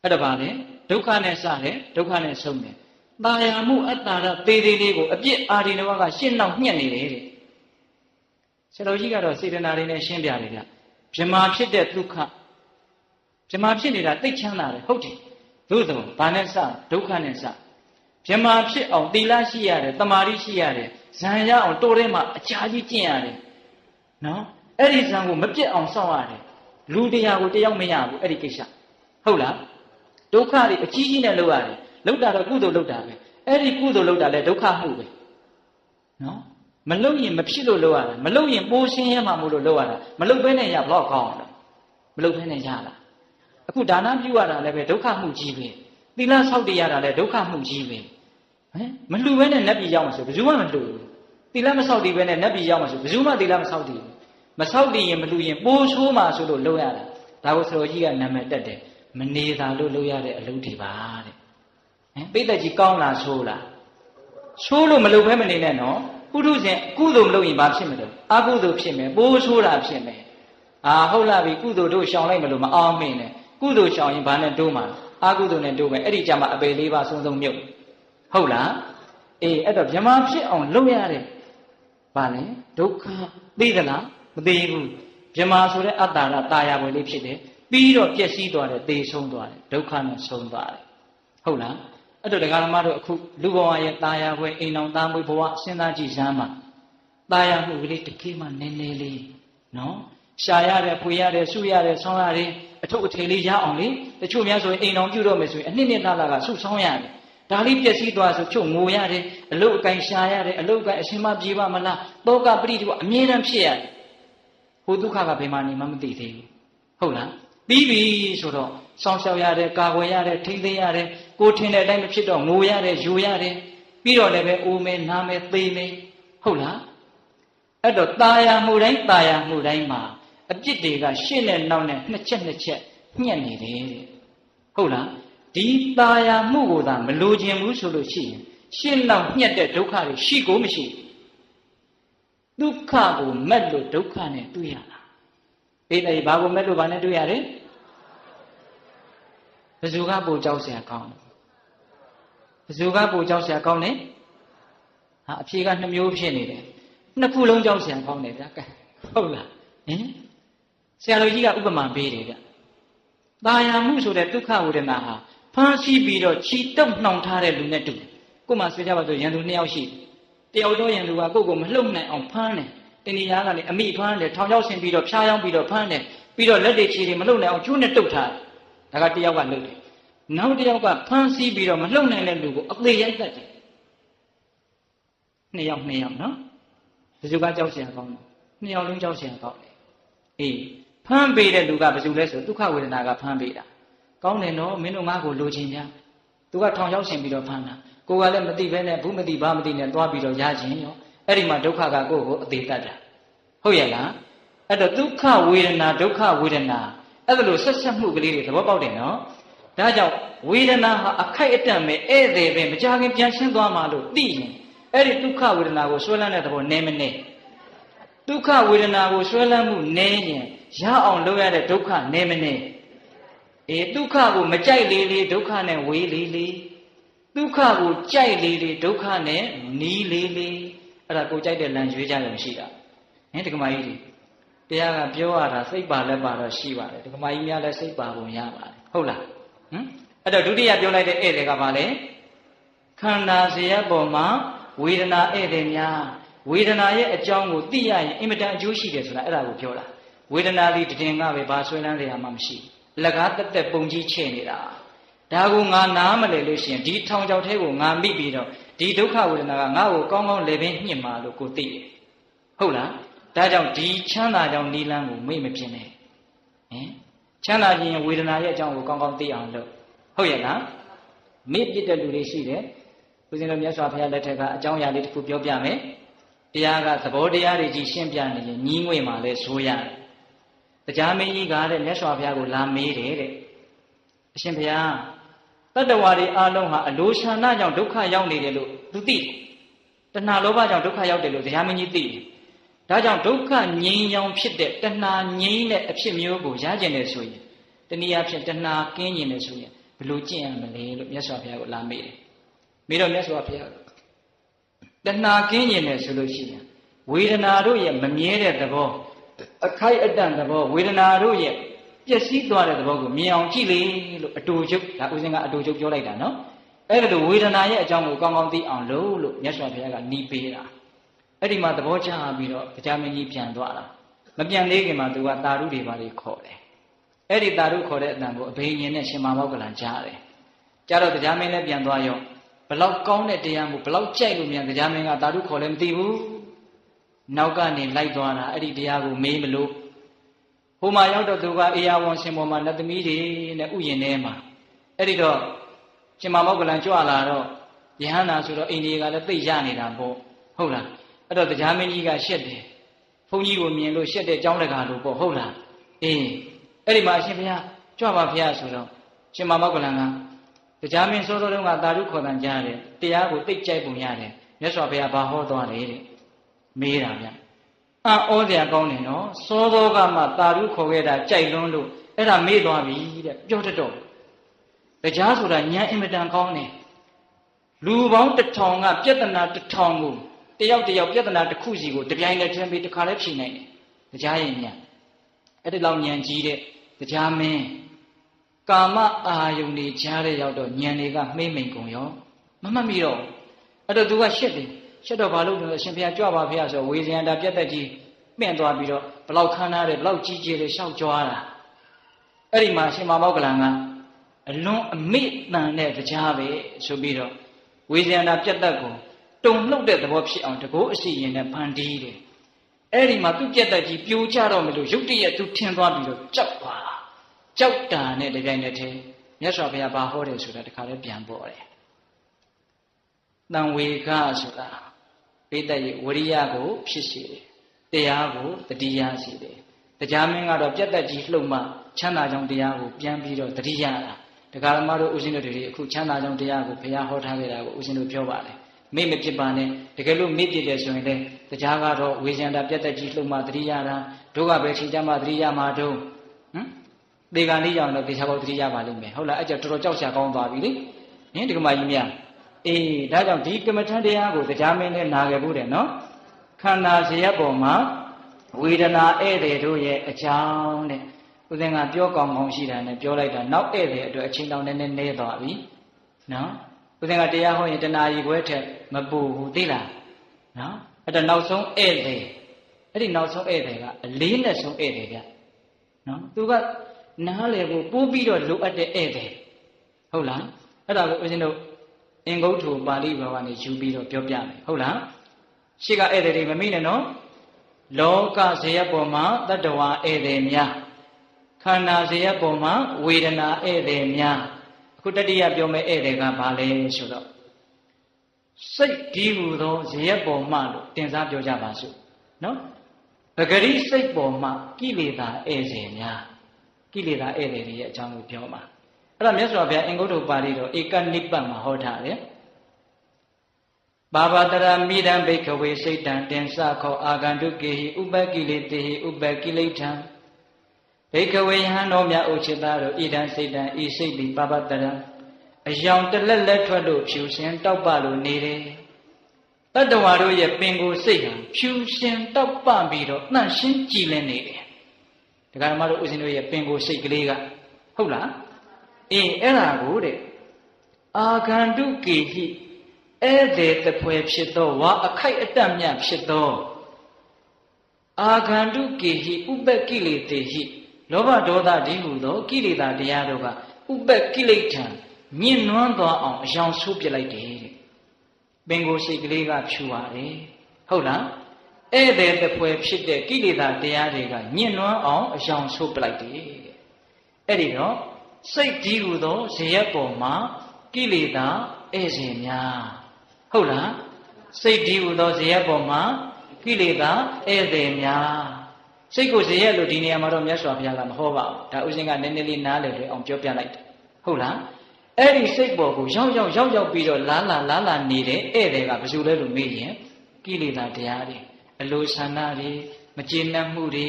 အဲ့ဒါပါလေဒုက္ခနဲ့စတယ်ဒုက္ခနဲ့ဆုံးတယ်ตายာမှုအတ္တာရသေးသေးလေးကိုအပြစ်အာရိနဝကရှင်းနောက်ညှက်နေတယ်တဲ့ဆရာတော်ကြီးကတော့စေတနာလေးနဲ့ရှင်းပြတယ်ဗျဗြဟ္မာဖြစ်တဲ့ဒုက္ခဗြဟ္မာဖြစ်နေတာသိချမ်းသာတယ်ဟုတ်တယ်သို့သောဘာနဲ့စဒုက္ခနဲ့စဗြဟ္မာဖြစ်အောင်သီလရှိရတယ်တမာတိရှိရတယ်ဇံရအောင်တိုးထဲမှာအချာကြီးကျင့်ရတယ်နော်အဲ့ဒီဇံကိုမပြတ်အောင်စောင့်ရတယ်လူတရားကိုတယောက်မရဘူးအဲ့ဒီကိစ္စဟုတ်လားဒုက္ခတွေအကြီးကြီးနဲ့လုပ်ရတယ်လုပ်တာတော့ကုသိုလ်လုပ်တာပဲအဲ့ဒီကုသိုလ်လုပ်တာလဲဒုက္ခမှုပဲနော်မလုပ်ရင်မဖြစ်လို့လုပ်ရတာမလုပ်ရင်ပိုးရှင်းရမှာမို့လို့လုပ်ရတာမလုပ်ဘဲနဲ့ရဘလောက်ကောင်းအောင်လဲမလုပ်ဘဲနဲ့ရလားအခုဒါနပြုရတာလည်းပဲဒုက္ခမှုကြီးပဲသီလဆောက်တည်ရတာလည်းဒုက္ခမှုကြီးပဲဟမ်မလှူဘဲနဲ့နတ်ပြည်ရောက်မှာဆိုဘယ်သူမှမလှူဘူးသီလမဆောက်တည်ဘဲနဲ့နတ်ပြည်ရောက်မှာဆိုဘယ်သူမှသီလမဆောက်တည်ဘူးမဆောက်တည်ရင်မလှူရင်ပိုးဆိုးမှာဆိုလို့လုပ်ရတာဒါကိုဆရာတော်ကြီးကနာမည်တက်တယ်မနေတာလို့လုပ်ရတဲ့အလုပ်တွေပါတဲ့ဟမ်ပိဋကကြီးကောင်းလားဆိုးလားဆိုးလို့မလုပ်ဘဲမနေနဲ့နော်ပုထုဇဉ်ကုသိုလ်မလုပ်ရင်ဘာဖြစ်မလို့အကုသိုလ်ဖြစ်မယ်ပိုးဆိုးတာဖြစ်မယ်ဟုတ်လားပြီကုသိုလ်တို့ရှောင်လိုက်မလို့မအောင်မင်းနဲ့ကုသိုလ်ရှောင်ရင်ဘာနဲ့တိုးမှာအကုသိုလ်နဲ့တိုးမယ်အဲ့ဒီကြမှာအပေလေးပါဆုံးမြုပ်ဟုတ်လားအေးအဲ့တော့ဗြဟ္မာဖြစ်အောင်လုပ်ရတဲ့ဘာလဲဒုက္ခသိသလားမသိဘူးဗြဟ္မာဆိုတဲ့အတ္တရတာယာပွဲလေးဖြစ်တယ်ပြီးတော့ပျက်စီးသွားတယ်သေဆုံးသွားတယ်ဒုက္ခနဲ့ဆုံးသွားတယ်ဟုတ်လားအဲ့တော့ဒကာဓမ္မတို့အခုလူဘဝရဲ့တာယာပွဲအိမ်အောင်သားမွေးဘဝစဉ်းစားကြည့်စမ်းပါတာယာမှုကလေးတစ်ခေတ်မှနည်းနည်းလေးနော်ရှာရတယ်ဖွေရတယ်ဆုရတယ်ဆောင်းရတယ်အထုပ်အထည်လေးရအောင်လေတချို့များဆိုရင်အိမ်အောင်ပြုတော့မယ်ဆိုရင်အနှစ်နှစ်သားကဆုဆောင်းရတယ်ဒါလေးပျက်စီးသွားဆိုချုပ်ငိုရတယ်အလုတ်အကင်ရှာရတယ်အလုတ်ကအရှင်မပြေပါမလားတောကပရိဒီကအမြဲတမ်းဖြစ်ရတယ်ဟိုဒုက္ခကဘယ်မှာနေမှမသိသေးဘူးဟုတ်လားပြီးပြီဆိုတော့စောင့်ရှောက်ရတယ်ကာကွယ်ရတယ်ထိမ့်သိမ်းရတယ်ကိုထင်တဲ့အတိုင်းမဖြစ်တော့ငိုရတယ်ယူရတယ်ပြီးတော့လည်းပဲအိုးမဲနားမဲသေမဲဟုတ်လားအဲ့တော့ตาယာမှုတိုင်းตาယာမှုတိုင်းမှာအပြစ်တွေကရှင်းနဲ့နောက်နဲ့နှစ်ချက်ညှက်နေတယ်ဟုတ်လားဒီตาယာမှုကိုသာမလိုချင်ဘူးဆိုလို့ရှိရင်ရှင်းနောက်ညှက်တဲ့ဒုက္ခတွေရှိကိုမရှိဒုက္ခကိုမက်လို့ဒုက္ခနဲ့တွေ့ရတာအေးတယ်ဘာကိုမက်လို့ဘာနဲ့တွေ့ရတယ်ဘယ်သူကပိုကြောက်เสียကောင်းလဲဘယ်သူကပိုကြောက်เสียကောင်းလဲဟာအဖြေက2မျိုးဖြစ်နေတယ်နှစ်ခုလုံးကြောက်เสียကောင်းတယ်ဗျာဟုတ်လားဟင်ဆရာတော်ကြီးကဥပမာပေးတယ်ဗျตาယာမှုဆိုတဲ့ဒုက္ခဝေဒနာဟာဖမ်းဆီးပြီးတော့ခြိတုပ်နှောင်ထားတဲ့လူနဲ့တူကိုမှဆွေးကြပါဆိုရန်သူ2ယောက်ရှိတယောက်တော့ရန်သူကကိုမလှုပ်နိုင်အောင်ဖမ်းတယ်တင်နေရကနေအမိဖမ်းတယ်ထောင်ချောက်ဆင်ပြီးတော့ဖျားယောင်းပြီးတော့ဖမ်းတယ်ပြီးတော့လက်တွေခြေတွေမလှုပ်နိုင်အောင်ကျိုးနဲ့တုပ်ထားတယ်ဒါကတယောက်ကလှုပ်တယ်နောက်တယောက်ကဖမ်းဆီးပြီးတော့မလှုပ်နိုင်တဲ့လူကိုအသေးရိုက်တတ်တယ်2ယောက်နော်ဘယ်သူကကြောက်เสียကောင်းလဲ နှစ်ယောက်လုံးကြောက်เสียကောင်းတယ်အေးဖမ်းပေးတဲ့လူကဘယ်သူလဲဆိုဒုက္ခဝေဒနာကဖမ်းပေးတာကောင်းတယ်နော်မင်းတို့ငါ့ကိုလိုချင်ကြသူကထောင်ရောက်ရှင်ပြီးတော့ဖမ်းတာကိုကလည်းမသိဘဲနဲ့ဘူးမသိဘာမသိနဲ့သွားပြီးတော့ရခြင်းရောအဲ့ဒီမှာဒုက္ခကကိုယ့်ကိုအသေးတတ်တာဟုတ်ရဲ့လားအဲ့တော့ဒုက္ခဝေဒနာဒုက္ခဝေဒနာအဲ့ဒါလို့ဆက်ဆက်မှုကလေးတွေသဘောပေါက်တယ်နော်ဒါကြောင့်ဝေဒနာဟာအခိုက်အတန့်ပဲဧည့်သည်ပဲမကြခင်ပြန်ရှင်းသွားမှလို့သိရင်အဲ့ဒီဒုက္ခဝေဒနာကိုဆွဲလန်းတဲ့သဘောနည်းမနည်းဒုက္ခဝေဒနာကိုဆွဲလန်းမှုနည်းရင်ရအောင်လုပ်ရတဲ့ဒုက္ခနည်းမနည်းအေးဒုက္ခကိုမကြိုက်လေလေဒုက္ခနဲ့ဝေးလေလေဒုက္ခကိုကြိုက်လေလေဒုက္ခနဲ့နီးလေလေအဲ့ဒါကိုကြိုက်တဲ့လမ်းရွေးကြရမရှိတာဟင်ဒကမာကြီးတွေတရားကပြောရတာစိတ်ပါလက်ပါတော့ရှိပါတယ်ဒကမာကြီးများလည်းစိတ်ပါပုံရပါတယ်ဟုတ်လားဟမ်အဲ့တော့ဒုတိယပြောလိုက်တဲ့ဧည့်သည်ကဘာလဲခန္ဓာဇယပေါ်မှာဝေဒနာဧည့်သည်များဝေဒနာရဲ့အကြောင်းကိုသိရရင်အင်မတန်အကျိုးရှိတယ်ဆိုတာအဲ့ဒါကိုပြောတာဝေဒနာသည်တည်ငါပဲဘာဆွဲလန်းရမှမရှိအလကားတက်တက်ပုံကြီးချဲ့နေတာဒါကိုငါနားမလဲလို့ရှိရင်ဒီထောင်ချောက်ထဲကိုငါမိပြီးတော့ဒီဒုက္ခဝေဒနာကငါ့ကိုကောင်းကောင်းလေပင်ညှစ်မှာလို့ကိုသိတယ်ဟုတ်လားဒါကြောင့်ဒီချမ်းသာကြောင့်နိလန်းကိုမေ့မပြင်းနဲ့ဟင်ချမ်းသာခြင်းဝေဒနာရဲ့အကြောင်းကိုကောင်းကောင်းသိအောင်လုပ်ဟုတ်ရဲ့လားမေ့ပြတဲ့လူတွေရှိတယ်ဦးဇင်းတို့မြတ်စွာဘုရားလက်ထက်ကအကြောင်းအရာလေးတစ်ခုပြောပြမယ်တရားကသဘောတရားတွေကြီးရှင်းပြနေရင်ညီးငွေ့မှာလဲဇိုးရတယ်တရားမင်းကြီးကတဲ့မြတ်စွာဘုရားကိုလာမေးတယ်တဲ့အရှင်ဘုရားတတ္တဝါတွေအားလုံးဟာအလိုရှန္ဒကြောင့်ဒုက္ခရောက်နေတယ်လို့သူသိတယ်တဏှာလောဘကြောင့်ဒုက္ခရောက်တယ်လို့တရားမင်းကြီးသိတယ်ဒါကြောင့်ဒုက္ခငြိမ်းချမ်းဖြစ်တဲ့တဏှာငြိမ်းတဲ့အဖြစ်မျိုးကိုရကျင်တယ်ဆိုရင်တနည်းအားဖြင့်တဏှာကင်းကျင်တယ်ဆိုရင်ဘယ်လိုကျင့်ရမလဲလို့မြတ်စွာဘုရားကိုလာမေးတယ်မေးတော့မြတ်စွာဘုရားတဏှာကင်းကျင်တယ်ဆိုလို့ရှိရင်ဝေဒနာတို့ရဲ့မမြဲတဲ့သဘောအခိုက်အတန့်သဘောဝေဒနာတို့ရဲ့ပျက်စီးသွားတဲ့သဘောကိုမြင်အောင်ကြည့်လေလို့အတူချုပ်ဒါဦးဇင်းကအတူချုပ်ပြောလိုက်တာနော်အဲ့ဒါလိုဝေဒနာရဲ့အကြောင်းကိုကောင်းကောင်းသိအောင်လို့မြတ်စွာဘုရားကနီးပေးတာအဲ့ဒီမှာသဘောကျပြီးတော့တရားမင်းကြီးပြန်သွားတာမပြန်သေးခင်မှာသူကတာရုတွေပါလေခေါ်တယ်အဲ့ဒီတာရုခေါ်တဲ့အတန်ကိုအဘိညာဉ်နဲ့ရှင်မာမောက္ကလန်ကြားတယ်ကြားတော့တရားမင်းလည်းပြန်သွားရောဘလောက်ကောင်းတဲ့တရားမို့ဘလောက်ကြိုက်လို့မြန်တရားမင်းကတာရုခေါ်လည်းမသိဘူးနောက်ကနေလိုက်သွားတာအဲ့ဒီတရားကိုမေးမလို့ဟိုမှာရောက်တော့သူကအေယာဝန်ရှင်ပေါ်မှာလက်သမီးတွေနဲ့ဥယျာဉ်ထဲမှာအဲ့ဒီတော့ရှင်မာမောက္ကလန်ကြွလာတော့ယဟန္တာဆိုတော့အိန္ဒိယကလည်းသိရနေတာပေါ့ဟုတ်လားအဲ့တော့တရားမင်းကြီးကရှက်တယ်ဘုန်းကြီးကိုမြင်လို့ရှက်တဲ့အကြောင်းတကာလို့ပေါ့ဟုတ်လားအေးအဲ့ဒီမှာအရှင်ဘုရားကြွပါဘုရားဆိုတော့ရှင်မာမောက္ကလန်ကတရားမင်းစောစောတုန်းကတာရုခေါ်တန်ကြားတယ်တရားကိုသိကြိုက်ပုံရတယ်မြတ်စွာဘုရားဘာဟောသွားတယ်တဲ့မေးတာဗျအံ့ဩစရာကောင်းတယ်နော်စောစောကမှတာရုခေါ်ခဲ့တာကြိုက်လွန်းလို့အဲ့ဒါမေးသွားပြီတဲ့ပြောတတ်တော့တရားဆိုတာဉာဏ်အင်မတန်ကောင်းတယ်လူပေါင်း1000ကပြဿနာ1000ကိုတယောက်တယောက်ပြဿနာတစ်ခုစီကိုတပြိုင်တည်းထမ်းပြီးတစ်ခါလဲဖြေနိုင်တယ်တရားရင်ဉာဏ်အဲ့ဒီလောက်ဉာဏ်ကြီးတဲ့တရားမင်းကာမအာယုန်တွေကြားတဲ့ရောက်တော့ဉာဏ်တွေကမှိမ့်မိန်ကုန်ရောမမှတ်မိတော့အဲ့တော့သူကရှက်တယ်ရှက်တော့ဘာလို့လဲအရှင်ဘုရားကြွပါဘုရားဆိုဝေဇယန္တာပြတ်သက်ကြီးမှင့်သွားပြီးတော့ဘလောက်ခမ်းနားတယ်ဘလောက်ကြီးကျယ်တယ်ရှောက်ကြွားတာအဲ့ဒီမှာရှင်မာမောက္ကလန်ကအလွန်အမိတန်တဲ့တရားပဲဆိုပြီးတော့ဝေဇယန္တာပြတ်သက်ကိုတုံလှုပ်တဲ့သဘောဖြစ်အောင်တကောအစီရင်နဲ့ဖန်တီးတယ်အဲ့ဒီမှာသူ့ပြတ်သက်ကြီးပြိုကျတော့မလို့ရုတ်တရက်သူထင်သွားပြီးတော့ကြောက်သွားတာကြောက်တာနဲ့တပြိုင်တည်းမြတ်စွာဘုရားဘာဟောတယ်ဆိုတာတခါလဲပြန်ပေါ်တယ်တံဝေကဆိုတာပိဋကရဲ့ဝရိယကိုဖြစ်စေတယ်တရားကိုတတိယစေတယ်တရားမင်းကတော့ပြတ်သက်ကြီးလှုပ်မှချမ်းသာကြောင်းတရားကိုပြန်ပြီးတော့တတိယတာတရားဓမ္မတို့ဦးဇင်းတို့တွေအခုချမ်းသာကြောင်းတရားကိုဘုရားဟောထားခဲ့တာကိုဦးဇင်းတို့ပြောပါတယ်မေ့မဖြစ်ပါနဲ့တကယ်လို့မေ့ပြစ်တယ်ဆိုရင်လည်းတရားကတော့ဝေဇန္တာပြတ်သက်ကြီးလှုပ်မှတတိယတာတို့ကပဲချိန်ကြမှတတိယမှာတော့သေကံလေးကြောင့်တော့တေချာပေါက်တတိယပါလိမ့်မယ်ဟုတ်လားအဲ့ကြောင့်တော်တော်ကြောက်ရှာကောင်းသွားပြီလေဟင်ဒီကမကြီးများအေးဒါကြောင့်ဒီကမ္မထံတရားကိုတရားမင်းနဲ့နာခဲ့ဘူးတယ်နော်ခန္ဓာဇယပေါ်မှာဝေဒနာဧည့်သည်တို့ရဲ့အကြောင်းတဲ့ဦးဇင်းကပြောကောင်းကောင်းရှိတာနဲ့ပြောလိုက်တာနောက်ဧည့်သည်အတွက်အချိန်တောင်နည်းနည်းနေသွားပြီနော်ဦးဇင်းကတရားဟောရင်တဏှာကြီးခွဲထက်မပူဘူးသိလားနော်အဲ့တော့နောက်ဆုံးဧည့်သည်အဲ့ဒီနောက်ဆုံးဧည့်သည်ကအလေးနဲ့ဆုံးဧည့်သည်ဗျနော်သူကနားလေကိုပိုးပြီးတော့လိုအပ်တဲ့ဧည့်သည်ဟုတ်လားအဲ့ဒါကိုဦးဇင်းတို့အင်္ဂုတ္ထုပါဠိဘာဝနဲ့ယူပြီးတော့ပြောပြမယ်ဟုတ်လားရှေ့ကဧည့်သည်တွေမမိနဲ့နော် လောကဇေယပေါ်မှာတတ္တဝါဧည့်သည်များခန္ဓာဇေယပေါ်မှာဝေဒနာဧည့်သည်များအခုတတိယပြောမယ့်ဧည့်သည်ကဘာလဲဆိုတော့စိတ်ဒီဟူသောဇေယပေါ်မှလို့တင်စားပြောကြပါစို့နော်ပဂရိစိတ်ပေါ်မှာကိလေသာဧည့်သည်များကိလေသာဧည့်သည်တွေရဲ့အကြောင်းကိုပြောမှာအဲ့ဒါမြတ်စွာဘုရားအင်္ဂုတ္တပါဠိတော်ဧကနိပတ်မှာဟောထားတယ်ဘာဝတရမိဒံဘိက္ခဝေစိတ်တံတင်္စခောအာဂန္တုကေဟိဥပကိလေတေဟိဥပကိလေထံဘိက္ခဝေယဟန်တော်မြတ်ဥจิตသားတို့ဣဒံစိတ်တံဤစိတ်သည်ဘာဝတရအယောင်တလက်လက်ထွက်လို့ဖြူရှင်တောက်ပလို့နေတယ်တတ္တဝါတို့ရဲ့ပင်ကိုယ်စိတ်ဟာဖြူရှင်တောက်ပပြီးတော့တန့်ရှင်းကြည်လင်နေတယ်ဒကာဓမ္မတို့ဦးဇင်းတို့ရဲ့ပင်ကိုယ်စိတ်ကလေးကဟုတ်လားအေးအဲ့ဒါကိုတဲ့အာဂန္တုကေဟိဧည့်သည်တပွဲဖြစ်သောဝါအခိုက်အတန့်မြတ်ဖြစ်သောအာဂန္တုကေဟိဥပကိလေတေဟိလောဘဒေါသဒီဟုသောကိလေသာတရားတို့ကဥပကိလေထံညှဉ်းနှွမ်းသွားအောင်အယောင်ဆိုးပြလိုက်တယ်တဲ့ပင်ကိုယ်စိတ်ကလေးကဖြူပါတယ်ဟုတ်လားဧည့်သည်တပွဲဖြစ်တဲ့ကိလေသာတရားတွေကညှဉ်းနှွမ်းအောင်အယောင်ဆိုးပြလိုက်တယ်တဲ့အဲ့ဒီတော့စိတ်ဒီဟုသောဇေယျပေါ်မှာကိလေသာဧည့်စဉ်များဟုတ်လားစိတ်ဒီဟုသောဇေယျပေါ်မှာကိလေသာဧည့်သည်များစိတ်ကိုဇေယျလို့ဒီနေရာမှာတော့မြတ်စွာဘုရားကမဟောပါဘူးဒါဥစဉ်ကနည်းနည်းလေးနားလည်လွယ်အောင်ပြောပြလိုက်တယ်ဟုတ်လားအဲ့ဒီစိတ်ပေါ်ကိုရောက်ပြီးတော့လာလာနေတဲ့ဧည့်သည်ကဘယ်သူလဲလို့မေးရင်ကိလေသာတရားတွေအလိုဆန္ဒတွေမကျေနပ်မှုတွေ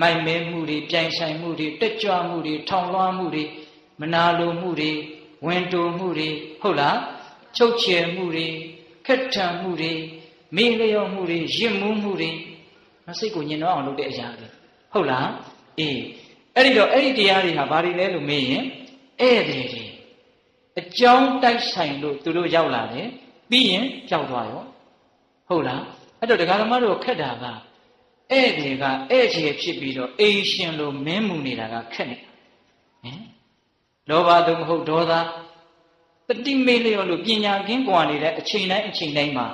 မိုက်မဲမှုတွေပြိုင်ဆိုင်မှုတွေတက်ကြွမှုတွေထောင်လွှားမှုတွေမနာလိုမှုတွေဝင်တူမှုတွေဟုတ်လားချုပ်ချယ်မှုတွေခက်ထန်မှုတွေမေ့လျော့မှုတွေရစ်မှုမှုတွေစိတ်ကိုညှဉ်းနှွမ်းအောင်လုပ်တဲ့အရာတွေဟုတ်လားအေးအဲ့ဒီတော့အဲ့ဒီတရားတွေဟာဘာတွေလဲလို့မေးရင်ဧည့်သည်တွေအကြောင်းတိုက်ဆိုင်လို့သူတို့ရောက်လာတယ်ပြီးရင်ကြောက်သွားရောဟုတ်လားအဲ့တော့ဒကာဓမ္မတို့ခက်တာကဧည့်သည်ကဧည့်ချေဖြစ်ပြီးတော့အိမ်ရှင်လိုမင်းမှုနေတာကခက်နေဟင်လောဘသို့မဟုတ်ဒေါသတတိမေလျော်လို့ပညာကင်းကွာနေတဲ့အချိန်တိုင်းမှာ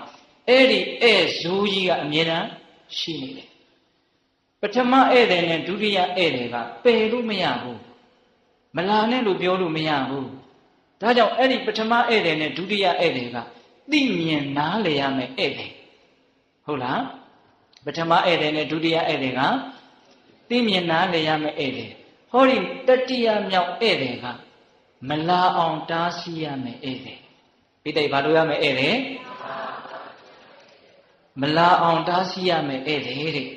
အဲ့ဒီဧည့်ဇိုးကြီးကအမြဲတမ်းရှိနေတယ်ပထမဧည့်သည်နဲ့ဒုတိယဧည့်သည်ကပယ်လို့မရဘူးမလာနဲ့လို့ပြောလို့မရဘူးဒါကြောင့်အဲ့ဒီပထမဧည့်သည်နဲ့ဒုတိယဧည့်သည်ကသိမြင်နားလည်ရမယ်ဧည့်သည်ဟုတ်လားပထမဧည့်သည်နဲ့ဒုတိယဧည့်သည်ကသိမြင်နားလည်ရမယ်ဧည့်သည်ဟောဒီတတိယမြောက်ဧည့်သည်ကမလာအောင်တားဆီးရမယ်ဧည့်သည်ဒီတိတ်ဘာလို့ရမယ်ဧည့်သည်မလာအောင်တားဆီးရမယ်ဧည့်သည်တဲ့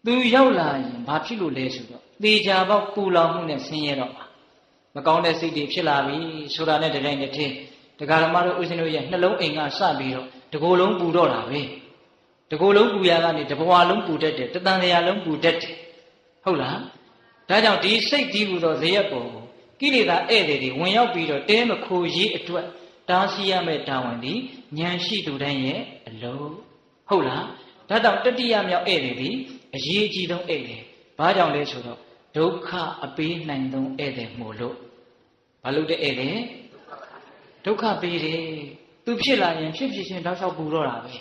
သူရောက်လာရင်ဘာဖြစ်လို့လဲဆိုတော့သေချာပေါက်ပူလောင်မှုနဲ့ဆင်းရဲတော့ပါမကောင်းတဲ့စိတ်တွေဖြစ်လာပြီဆိုတာနဲ့တတိုင်းတစ်ထည်ဒကာဓမ္မတို့ဥစဉ်တို့ရဲ့နှလုံးအိမ်ကစပြီးတော့တကိုယ်လုံးပူတော့တာပဲတကိုယ်လုံးပူရကနေတဘဝလုံးပူတတ်တယ်တသံတရားလုံးပူတတ်တယ်ဟုတ်လားဒါကြောင့်ဒီစိတ်ကြီးဟူသောဇေယျပေါ်ကိုကိလေသာဧည့်သည်တွေဝင်ရောက်ပြီးတော့တဲမခိုရေးအတွက်တားဆီးရမယ့်တာဝန်ဒီဉာဏ်ရှိသူတိုင်းရဲ့အလုံးဟုတ်လားဒါကြောင့်တတိယမြောက်ဧည့်သည်ဒီအရေးကြီးဆုံးဧည့်သည်ဘာကြောင့်လဲဆိုတော့ဒုက္ခအပေးနိုင်သောဧည့်သည်မို့လို့ဘာလို့တဲ့ဧည့်သည်ဒုက္ခပေးတယ်သူဖြစ်လာရင်ဖြစ်ချင်းတောက်လျှောက်ပူတော့တာပဲ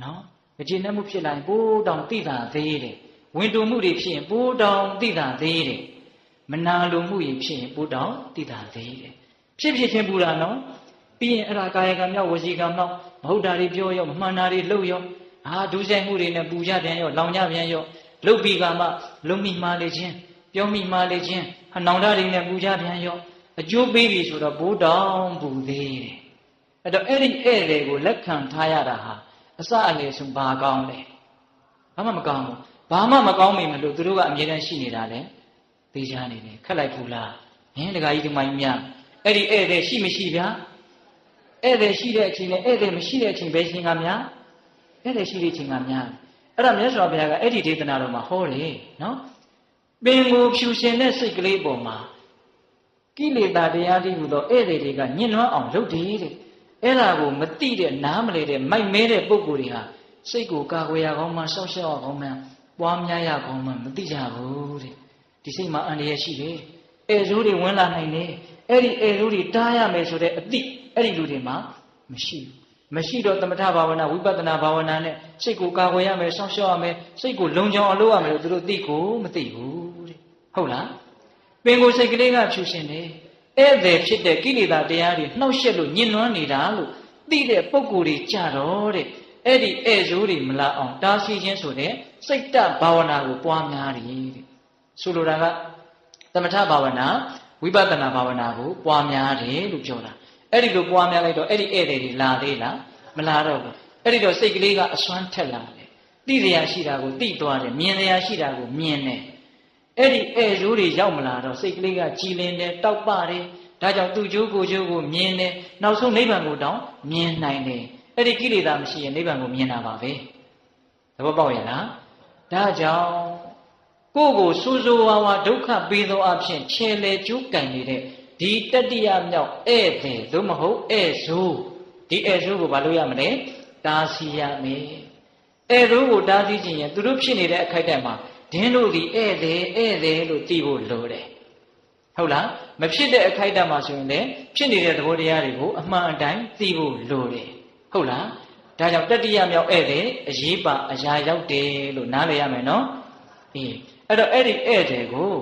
နော်မကျေနပ်မှုဖြစ်လာရင်ပိုးတောင်သိတာသေးတယ်ဝင်တူမှုတွေဖြစ်ရင်ပိုးတောင်သိတာသေးတယ်မနာလိုမှုတွေဖြစ်ရင်ပိုးတောင်သိတာသေးတယ်ဖြစ်ချင်းပူတာနော်ပြီးရင်အဲ့ဒါကာယကံမြောက်ဝစီကံမြောက်မဟုတ်တာတွေပြောရောမမှန်တာတွေလှုပ်ရောဒုစရိုက်မှုတွေနဲ့ပူကြပြန်ရောလောင်ကြပြန်ရောလှုပ်ပြီးကမှလုံမိမှားလေခြင်းပြောမိမှားလေခြင်းနောင်တတွေနဲ့ပူကြပြန်ရောအကျိုးပေးပြီဆိုတော့ဘိုးတောင်ပူသေးတယ်အဲ့တော့အဲ့ဒီဧည့်သည်ကိုလက်ခံထားရတာဟာအစအလယ်ဆုံးဘာကောင်းလဲဘာမှမကောင်းဘူးဘာမှမကောင်းမိမလို့သူတို့ကအမြဲတမ်းရှိနေတာလေသိချာနေတယ်ခက်လိုက်ဘူးလားဟင်ဒကာကြီးဒီမိုင်းများအဲ့ဒီဧည့်သည်ရှိမရှိဗျာဧည့်သည်ရှိတဲ့အချိန်နဲ့ဧည့်သည်မရှိတဲ့အချိန်ပဲရှင်ကများဧည့်သည်ရှိတဲ့အချိန်ကများအဲ့ဒါမြတ်စွာဘုရားကအဲ့ဒီဒေသနာတော်မှာဟောတယ်နော်ပင်ကိုဖြူရှင်တဲ့စိတ်ကလေးပေါ်မှာကိလေသာတရားတွေဟူသောဧည့်သည်တွေကညှဉ်းနှွမ်းအောင်လုပ်တယ်တဲ့အဲ့ဒါကိုမတိတဲ့နားမလဲတဲ့မိုက်မဲတဲ့ပုဂ္ဂိုလ်တွေဟာစိတ်ကိုကာကွယ်ရကောင်းမှရှောက်ရှောက်ကောင်းမှပွားများရကောင်းမှမသိကြဘူးတဲ့ဒီစိတ်မှာအန္တရာယ်ရှိတယ်ဧဇိုးတွေဝင်လာနိုင်တယ်အဲ့ဒီဧဇိုးတွေတားရမယ်ဆိုတဲ့အသည့်အဲ့ဒီလူတွေမှာမရှိဘူး မရှိတော့သမထဘာဝနာဝိပဿနာဘာဝနာနဲ့စိတ်ကိုကာကွယ်ရမယ်စောင့်ရှောက်ရမယ်စိတ်ကိုလုံခြုံအောင်လုပ်ရမယ်လို့သူတို့သိကိုမသိဘူးတဲ့ဟုတ်လားပင်ကိုယ်စိတ်ကလေးကဖြူရှင်တယ်ဧည့်သည်ဖြစ်တဲ့ကိလေသာတရားတွေနှောက်ယှက်လို့ညှဉ်းနှွမ်းနေတာလို့သိတဲ့ပုဂ္ဂိုလ်တွေကြတော့တဲ့အဲ့ဒီဧည့်ဆိုးတွေမလာအောင်တားဆီးခြင်းဆိုတဲ့စိတ်တဘာဝနာကိုပွားများတယ်တဲ့ဆိုလိုတာကသမထဘာဝနာဝိပဿနာဘာဝနာကိုပွားများတယ်လို့ပြောတာအဲ့ဒီလိုပွားများလိုက်တော့အဲ့ဒီဧည့်သည်တွေလာသေးလားမလာတော့ဘူးအဲ့ဒီတော့စိတ်ကလေးကအစွမ်းထက်လာတယ်သိစရာရှိတာကိုသိသွားတယ်မြင်စရာရှိတာကိုမြင်တယ်အဲ့ဒီဧည့်ဆိုးတွေရောက်မလာတော့စိတ်ကလေးကကြည်လင်တယ်တောက်ပတယ်ဒါကြောင့်သူ့ကျိုးကိုကျိုးကိုမြင်တယ်နောက်ဆုံးနိဗ္ဗာန်ကိုတောင်မြင်နိုင်တယ်အဲ့ဒီကိလေသာမရှိရင်နိဗ္ဗာန်ကိုမြင်တာပါပဲသဘောပေါက်ရဲ့လားဒါကြောင့်ကိုယ့်ကိုစိုးစိုးဝါးဝါဒုက္ခပေးသောအဖြစ်ခြေလေကျိုးကန်နေတဲ့ဒီတတိယမြောက်ဧည့်သည်သို့မဟုတ်ဧည့်ဆိုးဒီဧည့်ဆိုးကိုဘာလို့ရမလဲတားဆီးရမယ်ဧည့်ဆိုးကိုတားဆီးခြင်းရင်သူတို့ဖြစ်နေတဲ့အခိုက်အတန့်မှာဒင်းတို့ဒီဧည့်သည်လို့သိဖို့လိုတယ်ဟုတ်လားမဖြစ်တဲ့အခိုက်အတန့်မှာဆိုရင်လည်းဖြစ်နေတဲ့သဘောတရားတွေကိုအမှန်အတိုင်းသိဖို့လိုတယ်ဟုတ်လားဒါကြောင့်တတိယမြောက်ဧည့်သည်အရေးပါအရာရောက်တယ်လို့နားလည်ရမယ်နော်အေးအဲ့တော့အဲ့ဒီဧည့်သည်ကို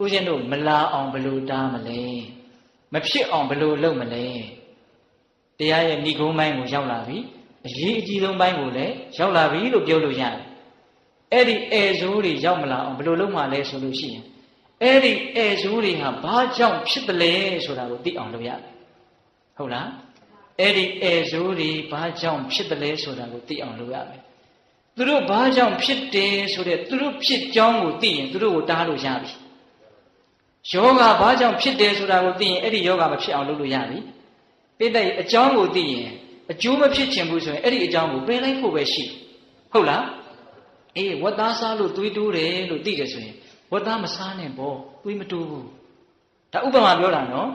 ဦးဇင်းတို့မလာအောင်ဘယ်လိုတားမလဲမဖြစ်အောင်ဘယ်လိုလုပ်မလဲတရားရဲ့ဏိဂုံးပိုင်းကိုရောက်လာပြီအရေးအကြီးဆုံးပိုင်းကိုလည်းရောက်လာပြီလို့ပြောလို့ရတယ်အဲ့ဒီဧည့်ဆိုးတွေရောက်မလာအောင်ဘယ်လိုလုပ်မှလဲဆိုလို့ရှိရင်အဲ့ဒီဧည့်ဆိုးတွေဟာဘာကြောင့်ဖြစ်တယ်လဲဆိုတာကိုသိအောင်လုပ်ရတယ်ဟုတ်လားအဲ့ဒီဧည့်ဆိုးတွေဘာကြောင့်ဖြစ်တယ်လဲဆိုတာကိုသိအောင်လုပ်ရမယ်သူတို့ဘာကြောင့်ဖြစ်တယ်ဆိုတဲ့သူတို့ဖြစ်ကြောင်းကိုသိရင်သူတို့ကိုတားလို့ရပြီယောဂဘာကြောင့်ဖြစ်တယ်ဆိုတာကိုသိရင်အဲ့ဒီယောဂမဖြစ်အောင်လုပ်လို့ရပြီပိဋကအကြောင်းကိုသိရင်အကျိုးမဖြစ်ချင်ဘူးဆိုရင်အဲ့ဒီအကြောင်းကိုပယ်လိုက်ဖို့ပဲရှိဟုတ်လားအေးဝတ်သားစားလို့သွေးတိုးတယ်လို့သိတယ်ဆိုရင်ဝတ်သားမစားနဲ့ပေါ့သွေးမတိုးဘူးဒါဥပမာပြောတာနော်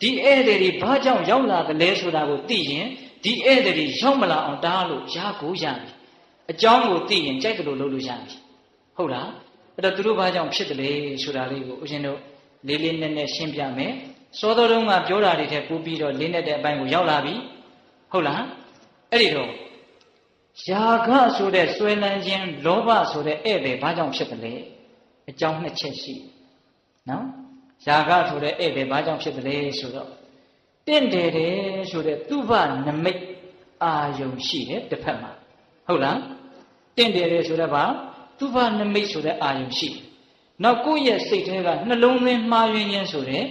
ဒီဧည့်သည်တွေဘာကြောင့်ရောက်လာတယ်လဲဆိုတာကိုသိရင်ဒီဧည့်သည်တွေရောက်မလာအောင်တားလို့ရကိုရပြီအကြောင်းကိုသိရင်ကြိုက်တယ်လို့လုပ်လို့ရပြီဟုတ်လားအဲ့တော့သူတို့ဘာကြောင့်ဖြစ်တယ်လဲဆိုတာလေးကိုဦးဇင်းတို့လေးလေးနက်နက်ရှင်းပြမယ်စောတော်တုန်းကပြောတာတွေထက်ပိုပြီးတော့လေးနက်တဲ့အပိုင်းကိုရောက်လာပြီဟုတ်လားအဲ့ဒီတော့ယာဂဆိုတဲ့ဆွဲလန်းခြင်းလောဘဆိုတဲ့ဧည့်သည်ဘာကြောင့်ဖြစ်တယ်လဲအကြောင်းနှစ်ချက်ရှိနော်ယာဂဆိုတဲ့ဧည့်သည်ဘာကြောင့်ဖြစ်တယ်လဲဆိုတော့တင့်တယ်တယ်ဆိုတဲ့သူဘနမိတ်အာယုံရှိတယ်တစ်ဖက်မှာဟုတ်လားတင့်တယ်တယ်ဆိုတော့ဘာသူဘနမိတ်ဆိုတဲ့အာယုံရှိတယ်နောက်ကိုယ့်ရဲ့စိတ်ထဲကနှလုံးသွင်းမှားယွင်းခြင်းဆိုတဲ့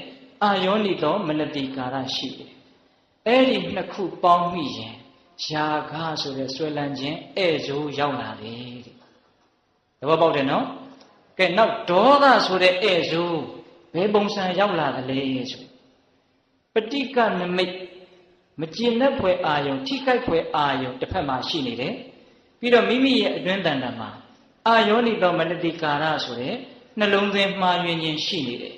အာယောနိသောမနတိကာရရှိတယ်အဲ့ဒီနှစ်ခုပေါင်းမိရင်ယာဂဆိုတဲ့ဆွဲလန်းခြင်းဧည့်ဆိုးရောက်လာတယ်တဲ့သဘောပေါက်တယ်နော်ကဲနောက်ဒေါသဆိုတဲ့ဧည့်ဆိုးဘယ်ပုံစံရောက်လာသလဲဆိုပဋိကနမိတ်မကျင်တဲ့ဖွယ်အာယုံထိခိုက်ဖွယ်အာယုံတစ်ဖက်မှာရှိနေတယ်ပြီးတော့မိမိရဲ့အတွင်းတန်တမှာအာယောနိသောမနတိကာရဆိုတဲ့နှလုံးသွင်းမှားယွင်းခြင်းရှိနေတယ်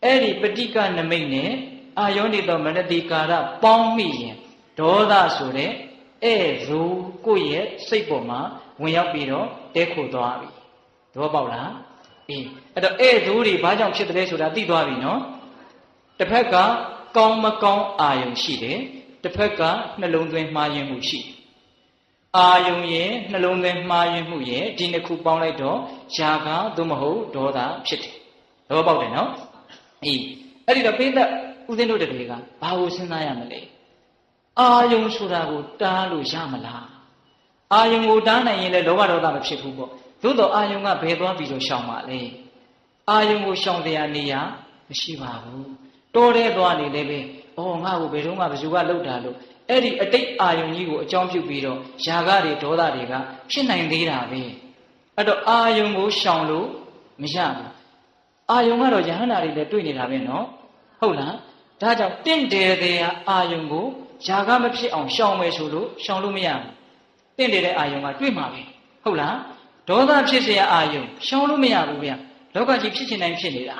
အဲ့ဒီပဋိကနမိတ်နဲ့အာယောနိသောမနတိကာရပေါင်းမိရင်ဒေါသဆိုတဲ့ဧည့်ဆိုးကိုယ့်ရဲ့စိတ်ပေါ်မှာဝင်ရောက်ပြီးတော့တဲခိုသွားပြီသဘောပေါက်လားအေးအဲ့တော့ဧည့်ဆိုးတွေဘာကြောင့်ဖြစ်တယ်လဲဆိုတာသိသွားပြီနော်တစ်ဖက်ကကောင်းမကောင်းအာယုံရှိတယ်တစ်ဖက်ကနှလုံးသွင်းမှားယွင်းမှုရှိတယ်အာယုံရဲ့နှလုံးသွင်းမှားယွင်းမှုရဲ့ဒီနှစ်ခုပေါင်းလိုက်တော့ယာဂသို့မဟုတ်ဒေါသဖြစ်တယ်သဘောပေါက်တယ်နော်အေးအဲ့ဒီတော့ပိဋကဦးဇင်းတို့တွေကဘာကိုစဉ်းစားရမလဲအာယုံဆိုတာကိုတားလို့ရမလားအာယုံကိုတားနိုင်ရင်လည်းလောဘဒေါသမဖြစ်ဘူးပေါ့သို့တော့အာယုံကဘယ်သွားပြီးတော့ရှောင်ပါလဲအာယုံကိုရှောင်တရားနေရမရှိပါဘူးတောထဲသွားနေလည်းပဲဩငါ့ကိုဘယ်တော့မှဘယ်သူကလှုပ်တာလို့အဲ့ဒီအတိတ်အာယုံကြီးကိုအကြောင်းပြုပြီးတော့ယာဂတွေဒေါသတွေကဖြစ်နိုင်သေးတာပဲအဲ့တော့အာယုံကိုရှောင်လို့မရဘူးအာယုံကတော့ယဟန္တာတွေလည်းတွေ့နေတာပဲနော်ဟုတ်လားဒါကြောင့်တင့်တယ်တဲ့အာယုံကိုယာဂမဖြစ်အောင်ရှောင်မယ်ဆိုလို့ရှောင်လို့မရဘူးတင့်တယ်တဲ့အာယုံကတွေ့မှာပဲဟုတ်လားဒေါသဖြစ်เสียအာယုံရှောင်လို့မရဘူးဗျလောကကြီးဖြစ်ချင်တိုင်းဖြစ်နေတာ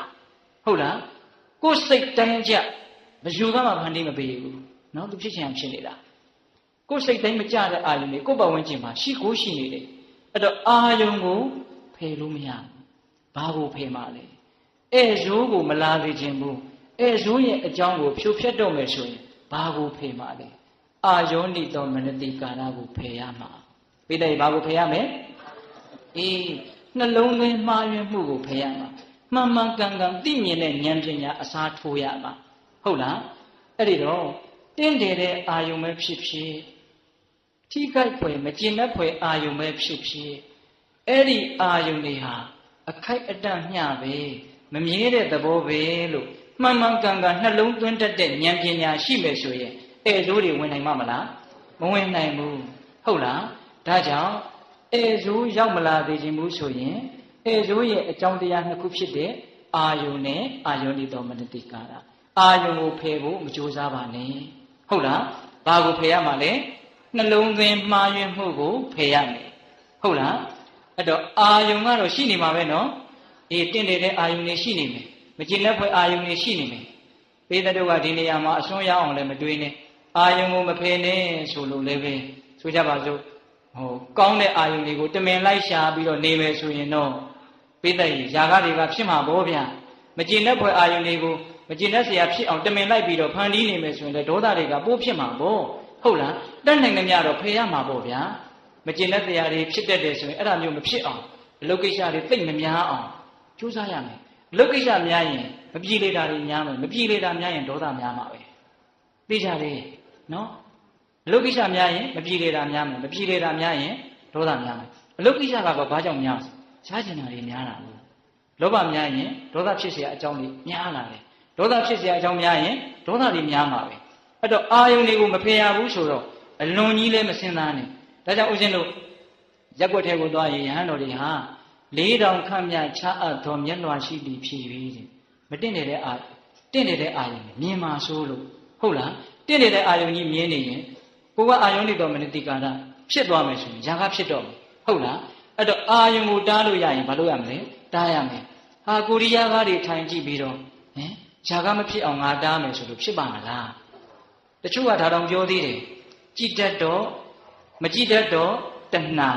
ဟုတ်လားကိုယ်စိတ်တိုင်းကြမယူကမှဖန်တီးမပေးဘူးနော်သူဖြစ်ချင်ဖြစ်နေတာကိုယ်စိတ်တိုင်းမကြတဲ့အာယုံတွေကိုယ်ပတ်ဝန်းကျင်မှာရှိကိုရှိနေတယ်အဲ့တော့အာယုံကိုဖယ်လို့မရဘူးဘာကိုဖယ်မှာလဲဧည့်ဆိုးကိုမလာစေခြင်းဘူးဧည့်ဆိုးရဲ့အကြောင်းကိုဖြိုဖျက်တော့မယ်ဆိုရင်ဘာကိုဖယ်မှာလဲ အာယောနိသောမနတိကာရကိုဖယ်ရမှာပိဋကဘာကိုဖယ်ရမလဲအေးနှလုံးသွင်းမှားယွင်းမှုကိုဖယ်ရမှာမှန်မှန်ကန်ကန်သိမြင်တဲ့ဉာဏ်ပညာအစားထိုးရမှာဟုတ်လားအဲ့ဒီတော့တင့်တယ်တဲ့အာယုံပဲဖြစ်ဖြစ်ထိခိုက်ဖွယ်မကျင်မဲ့ဖွယ်အာယုံပဲဖြစ်ဖြစ်အဲ့ဒီအာယုံတွေဟာအခိုက်အတန့်မျှပဲမမြဲတဲ့သဘောပဲလို့မှန်မှန်ကန်ကန်နှလုံးသွင်းတတ်တဲ့ဉာဏ်ပညာရှိမယ်ဆိုရင်အဲဆိုးတွေဝင်နိုင်မှာမလားမဝင်နိုင်ဘူးဟုတ်လားဒါကြောင့်အဲဆိုးရောက်မလာသေးခြင်းဘူးဆိုရင်အဲဆိုးရဲ့အကြောင်းတရားနှစ်ခုဖြစ်တဲ့အာယုန်နဲ့အာယောနိသောမနတိကာရအာယုန်ကိုဖယ်ဖို့မကြိုးစားပါနဲ့ဟုတ်လားဘာကိုဖယ်ရမှာလဲနှလုံးသွင်းမှားယွင်းမှုကိုဖယ်ရမယ်ဟုတ်လားအဲ့တော့အာယုန်ကတော့ရှိနေမှာပဲနော်အေးတင့်တယ်တဲ့အာယုန်တွေရှိနေမယ်မကျင်တဲ့ဖွယ်အာယုန်တွေရှိနေမယ်ပေတတို့ကဒီနေရာမှာအစွန်းရအောင်လည်းမတွေးနဲ့အာယုံကိုမဖယ်နဲ့ဆိုလို့လည်းပဲဆိုကြပါစို့ကောင်းတဲ့အာယုံတွေကိုတမင်လိုက်ရှာပြီးတော့နေမယ်ဆိုရင်တော့ပိဋကကြီးຢာကတွေကဖြစ်မှာပေါ့ဗျာမကျင်တဲ့ဖွယ်အာယုံတွေကိုမကျင်တဲ့ဆရာဖြစ်အောင်တမင်လိုက်ပြီးတော့ဖန်တီးနေမယ်ဆိုရင်လည်းဒေါသတွေကပိုးဖြစ်မှာပေါ့ဟုတ်လားတက်နိုင်ကြတော့ဖယ်ရမှာပေါ့ဗျာမကျင်တဲ့တရားတွေဖြစ်တတ်တယ်ဆိုရင်အဲ့ဒါမျိုးမဖြစ်အောင်အလုတ်ကိစ္စတွေသိမ့်မများအောင်ကြိုးစားရမယ်အလုတ်ကိစ္စများရင်မပြေလေတာတွေများမယ်မပြေလေတာများရင်ဒေါသများမှာပဲသိကြလေနော်အလုတ်ကိစ္စများရင်မပြေလေတာများမယ်မပြေလေတာများရင်ဒေါသများမယ်အလုတ်ကိစ္စကတော့ဘာကြောင့်များရှားကျင်တာတွေများတာဘူးလောဘများရင်ဒေါသဖြစ်เสียအကြောင်းတွေများလာတယ်ဒေါသဖြစ်เสียအကြောင်းများရင်ဒေါသတွေများမှာပဲအဲ့တော့အာယုန်တွေကိုမဖယ်ရဘူးဆိုတော့အလွန်ကြီးလည်းမစင်သားနဲ့ဒါကြောင့်ဦးဇင်းတို့ရက်ွက်ထဲကိုသွားရင်ယဟန်တော်တွေဟာ4000ခန့်မြချအပ်သောမျက်လွှာရှိသည်ဖြစ်၍မတင့်နေတဲ့အာတင့်နေတဲ့အာယုန်မြင်မှာဆိုလို့ဟုတ်လားတင့်နေတဲ့အာယုန်ကြီးမြင်နေရင်ကိုကအာယုန်တွေတော့မနတိကာရဖြစ်သွားမယ်ဆိုရင်ຢာကဖြစ်တော့မယ်ဟုတ်လားအဲ့တော့အာယုန်ကိုတားလို့ရရင်ဘာလို့ရမလဲတားရမယ်ဟာကိုရိယာကားတွေထိုင်ကြည့်ပြီးတော့ຢာကမဖြစ်အောင်ငါတားမယ်ဆိုလို့ဖြစ်ပါမလားတချို့ကဒါတောင်ပြောသေးတယ်ကြည်တတ်တော့မကြည်တတ်တော့တဏှာ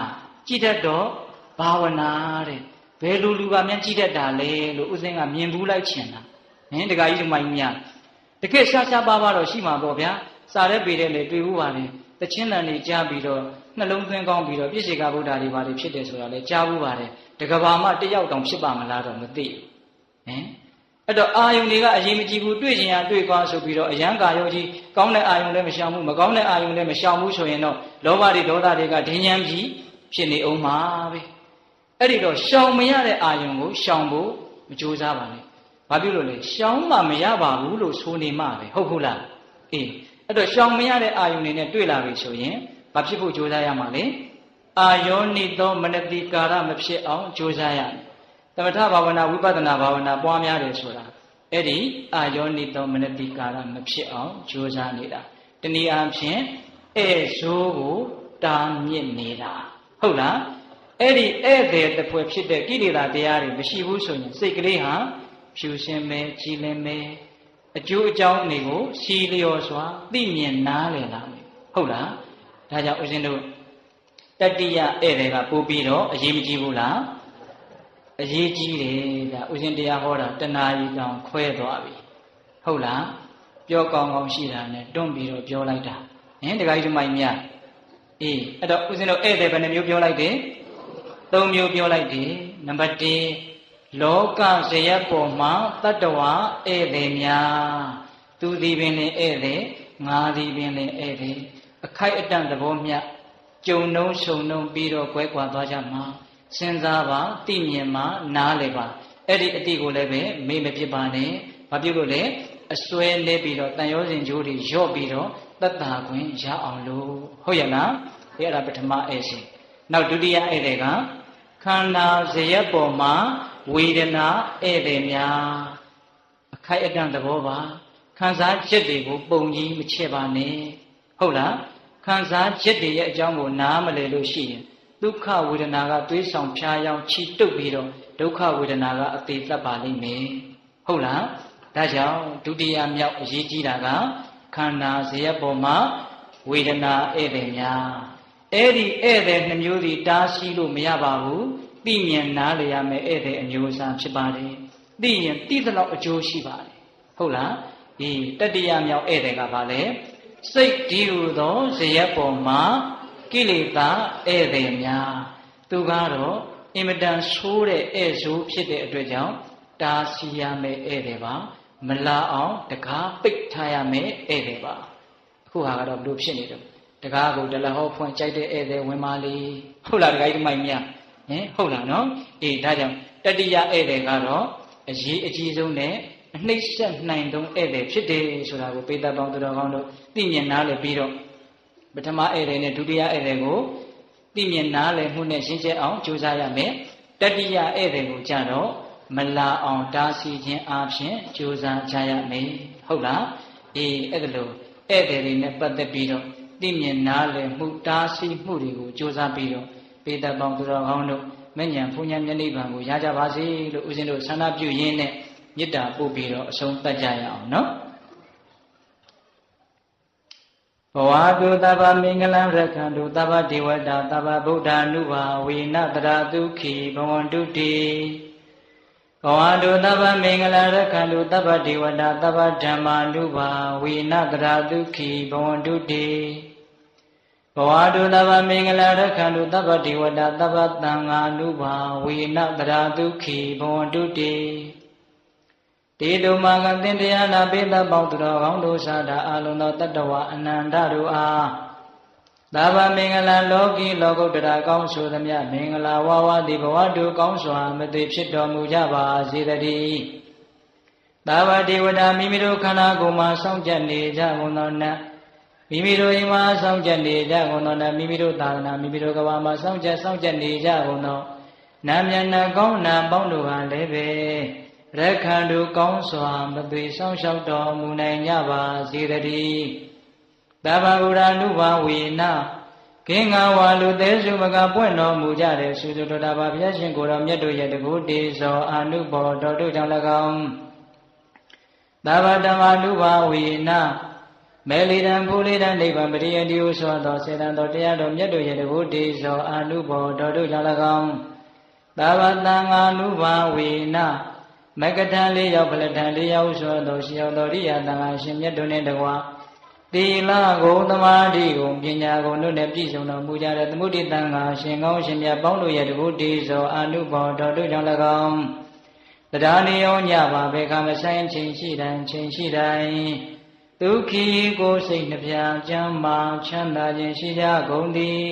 ကြည်တတ်တော့ဘာဝနာတဲ့ဘယ်လူကမြန်ကြည်တတ်တာလဲလို့ဥစဉ်ကမြင်ဘူးလိုက်ချင်တာတခါကြီးဒီမိုင်းများတကယ်ရှားရှားပါးပါးတော့ရှိမှာပေါ့ဗျာစားတဲ့ပေတဲ့လေတွေ့ဘူးပါလေတချင်းတန်တွေကြားပြီးတော့နှလုံးသွင်းကောင်းပြီးတော့ပြည့်စေကဗုဒ္ဓတွေပါလေဖြစ်တယ်ဆိုတာလေကြားဘူးပါတယ်တကဘာမှတယောက်တောင်ဖြစ်ပါမလားတော့မသိဘူးအဲ့တော့အာယုန်တွေကအရင်မကြည့်ဘူးတွေ့ချင်ရတွေ့သွားဆိုပြီးတော့အယံကာယောကြီးကောင်းတဲ့အာယုန်လည်းမရှောင်ဘူးမကောင်းတဲ့အာယုန်လည်းမရှောင်ဘူးဆိုရင်တော့လောဘတွေဒေါသတွေကဒင်းညမ်းပြီးဖြစ်နေအောင်ပါပဲအဲ့ဒီတော့ရှောင်မရတဲ့အာယုန်ကိုရှောင်ဖို့မကြိုးစားပါနဲ့ဘာဖြစ်လို့လဲရှောင်မှမရပါဘူးလို့ဆိုနေမှပဲဟုတ်ခုလားအေးအဲ့တော့ရှောင်မရတဲ့အာယုန်တွေနဲ့တွေ့လာပြီဆိုရင်ဘာဖြစ်ဖို့ကြိုးစားရမှာလဲအာယောနိသောမနတိကာရမဖြစ်အောင်ကြိုးစားရမယ်သမထဘာဝနာဝိပဿနာဘာဝနာပွားများတယ်ဆိုတာအဲ့ဒီအာယောနိသောမနတိကာရမဖြစ်အောင်ကြိုးစားနေတာတနည်းအားဖြင့်ဧဆိုးကိုတားမြစ်နေတာဟုတ်လားအဲ့ဒီဧည့်သည်တစ်ဖွဲ့ဖြစ်တဲ့ကိလေသာတရားတွေမရှိဘူးဆိုရင်စိတ်ကလေးဟာဖြူစင်မဲကြည်လင်မဲအကျိုးအကြောင်းတွေကိုစီလျော်စွာသိမြင်နားလည်လာမယ်ဟုတ်လားဒါကြောင့်ဦးဇင်းတို့တတိယဧည့်သည်ကပို့ပြီးတော့အရေးမကြီးဘူးလားအရေးကြီးတယ်ဒါဦးဇင်းတရားဟောတာတဏှာကြီးတောင်ခွဲသွားပြီဟုတ်လားပြောကောင်းကောင်းရှိတာနဲ့တွန်းပြီးတော့ပြောလိုက်တာတခါကြီးဒီမိုင်းများအေးအဲ့တော့ဦးဇင်းတို့ဧည့်သည်ဘယ်နှမျိုးပြောလိုက်တယ်3မျိုးပြောလိုက်တယ်နံပါတ်1လောကဇယက်ပေါ်မှာတတ္တဝါဧည့်သည်များသူသည်ပင်လည်းဧည့်သည်ငါသည်ပင်လည်းဧည့်သည်အခိုက်အတန့်သဘောမျှကြုံနှုံးဆုံနှုံးပြီးတော့ကွဲကွာသွားကြမှာစဉ်းစားပါသိမြင်ပါနားလည်ပါအဲ့ဒီအတိကိုလည်းပဲမေ့မဖြစ်ပါနဲ့ဘာဖြစ်လို့လဲအစွဲလဲပြီးတော့တန်ရောစဉ်ကြိုးတွေရော့ပြီးတော့တတ်တာခွင့်ရအောင်လို့ဟုတ်ရဲ့လားဒီအဲ့ဒါပထမဧည့်ရှင်နောက်ဒုတိယဧည့်သည်ကခန္ဓာဇယက်ပေါ်မှာဝေဒနာဧည့်သည်များအခိုက်အတန့်သဘောပါခံစားချက်တွေကိုပုံကြီးမချက်ပါနဲ့ဟုတ်လားခံစားချက်တွေရဲ့အကြောင်းကိုနားမလည်လို့ရှိရင်ဒုက္ခဝေဒနာကသွေးဆောင်ဖြားယောင်းချီတုပ်ပြီးတော့ဒုက္ခဝေဒနာကအသေးသက်ပါလိမ့်မယ်ဟုတ်လားဒါကြောင့်ဒုတိယမြောက်အရေးကြီးတာကခန္ဓာဇယက်ပေါ်မှာဝေဒနာဧည့်သည်များအဲ့ဒီဧည့်သည်နှမျိုးစီတားဆီးလို့မရပါဘူးသိမြင်နားလည်ရမယ်ဧည့်သည်အမျိုးအစားဖြစ်ပါတယ်သိရင်သိသလောက်အကျိုးရှိပါတယ်ဟုတ်လားဒီတတိယမြောက်ဧည့်သည်ကဘာလဲ စိတ်ဒီဟုသောဇယက်ပေါ်မှာကိလေသာဧည့်သည်များသူကတော့အင်မတန်ဆိုးတဲ့ဧည့်ဆိုးဖြစ်တဲ့အတွက်ကြောင့်တားဆီးရမယ်ဧည့်သည်ပါမလာအောင်တကားပိတ်ထားရမယ်ဧည့်သည်ပါအခုဟာကတော့ဘလို့ဖြစ်နေတော့တကားကိုတလဟောဖွင့်ကြိုက်တဲ့ဧည့်သည်ဝင်ပါလေဟုတ်လားတကားကြီးမိုက်မြဟုတ်လားနော်အေးဒါကြောင့်တတိယဧည့်သည်ကတော့အရေးအကြီးဆုံးနဲ့အနှိမ့်ဆက်နိုင်သောဧည့်သည်ဖြစ်တယ်ဆိုတာကိုပေတပေါင်းသူတော်ကောင်းတို့သိမြင်နားလည်ပြီးတော့ပထမဧည့်သည်နဲ့ဒုတိယဧည့်သည်ကိုသိမြင်နားလည်မှုနဲ့ရှင်းကျက်အောင်ကြိုးစားရမယ်တတိယဧည့်သည်ကိုကြတော့မလာအောင်တားဆီးခြင်းအပြင်ကြိုးစားကြရမယ်ဟုတ်လားအေးအဲ့ဒါလို့ဧည့်သည်တွေနဲ့ပတ်သက်ပြီးတော့သိမြင်နားလည်မှုတားဆီးမှုတွေကိုကြိုးစားပြီးတော့ပေတပေါင်းသူတော်ကောင်းတို့မဉ္ဇဉ်ဘုံညာမျက်နှိဗ္ဗာန်ကိုရကြပါစေလို့ဦးဇင်းတို့ဆန္ဒပြုရင်းနဲ့မေတ္တာပို့ပြီးတော့အဆုံးသတ်ကြရအောင်နော်ဘဝတုသဗ္ဗမင်္ဂလံရက္ခန္တုသဗ္ဗဒေဝတာသဗ္ဗဗုဒ္ဓ ानु ဘာဝေနတရာဒုက္ခိဘဝန္တုတိဘဝတုသဗ္ဗမင်္ဂလံရက္ခန္တုသဗ္ဗဒေဝတာသဗ္ဗဓမ္မာ ानु ဘာဝေနတရာဒုက္ခိဘဝန္တုတိဘဝတုသဗ္ဗမင်္ဂလံရက္ခန္တုသဗ္ဗဒေဝတာသဗ္ဗသံဃာ ानु ဘာဝေနတရာဒုက္ခိဘဝန္တုတိတေတုမာကသင်တရားနာပိသပေါင်းသူတော်ကောင်းတို့သာတာအလုံးသောတတ္တဝအနန္တတို့အားသဗ္ဗမင်္ဂလာလောကီလောကုတ္တရာကောင်းဆိုသမျှမင်္ဂလာဝါဝတိဘဝတုကောင်းစွာမသိဖြစ်တော်မူကြပါစေတည်းသဗ္ဗဒေဝတာမိမိတို့ခန္ဓာကိုယ်မှာစောင့်ကြနေကြကုန်သောနတ်မိမိတို့အိမ်မှာစောင့်ကြနေကြကုန်သောနတ်မိမိတို့သာသနာမိမိတို့ကဘာမှာစောင့်ကြနေကြကုန်သောနာမျက်နှာကောင်းနာပေါင်းတို့ဟာလည်းပဲရက္ခန္တုကောင်းစွာမသွေဆောင်လျှောက်တော်မူနိုင်ကြပါစေတည်းသဗ္ဗဗုဒ္ဓ ानु ဘာဝေနကင်္ဂဝါလူသေးစုမကပွင့်တော်မူကြတဲ့သုတတော်တာဘုရားရှင်ကိုယ်တော်မြတ်တို့ရဲ့တကုတေဇောအာနုဘောတော်တို့ကြောင့်၎င်းသဗ္ဗဓမ္မာ ानु ဘာဝေနမေလီတံဖူလီတံနိဗ္ဗာန်ပရိယတိဟုဆိုသောစေတံတော်တရားတော်မြတ်တို့ရဲ့တကုတေဇောအာနုဘောတော်တို့ကြောင့်၎င်းသဗ္ဗသံဃာ ानु ဘာဝေနမကထံ၄ယောက်ဖလထံ၄ယောက်ဆိုသောရှိရောက်သောရိယာတန်ခါရှင်မြတ်တို့နှင့်တကွာသီလကိုသမာဓိကိုပညာကိုတို့နှင့်ပြည့်စုံတော်မူကြတဲ့သမုဒိတန်ခါရှင်ကောင်းရှင်မြတ်ပေါင်းတို့ရဲ့တကုတေဇောအာနုဘောတော်တို့ကြောင့်၎င်းတရားနေရောညပါဘေခမဆိုင်ချိန်ရှိတိုင်းဒုက္ခိကိုစိတ်နှပြချမ်းမာချမ်းသာခြင်းရှိကြကုန်သည်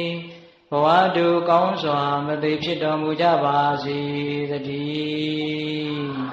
ဘဝတုကောင်းစွာမသိဖြစ်တော်မူကြပါစေတည်း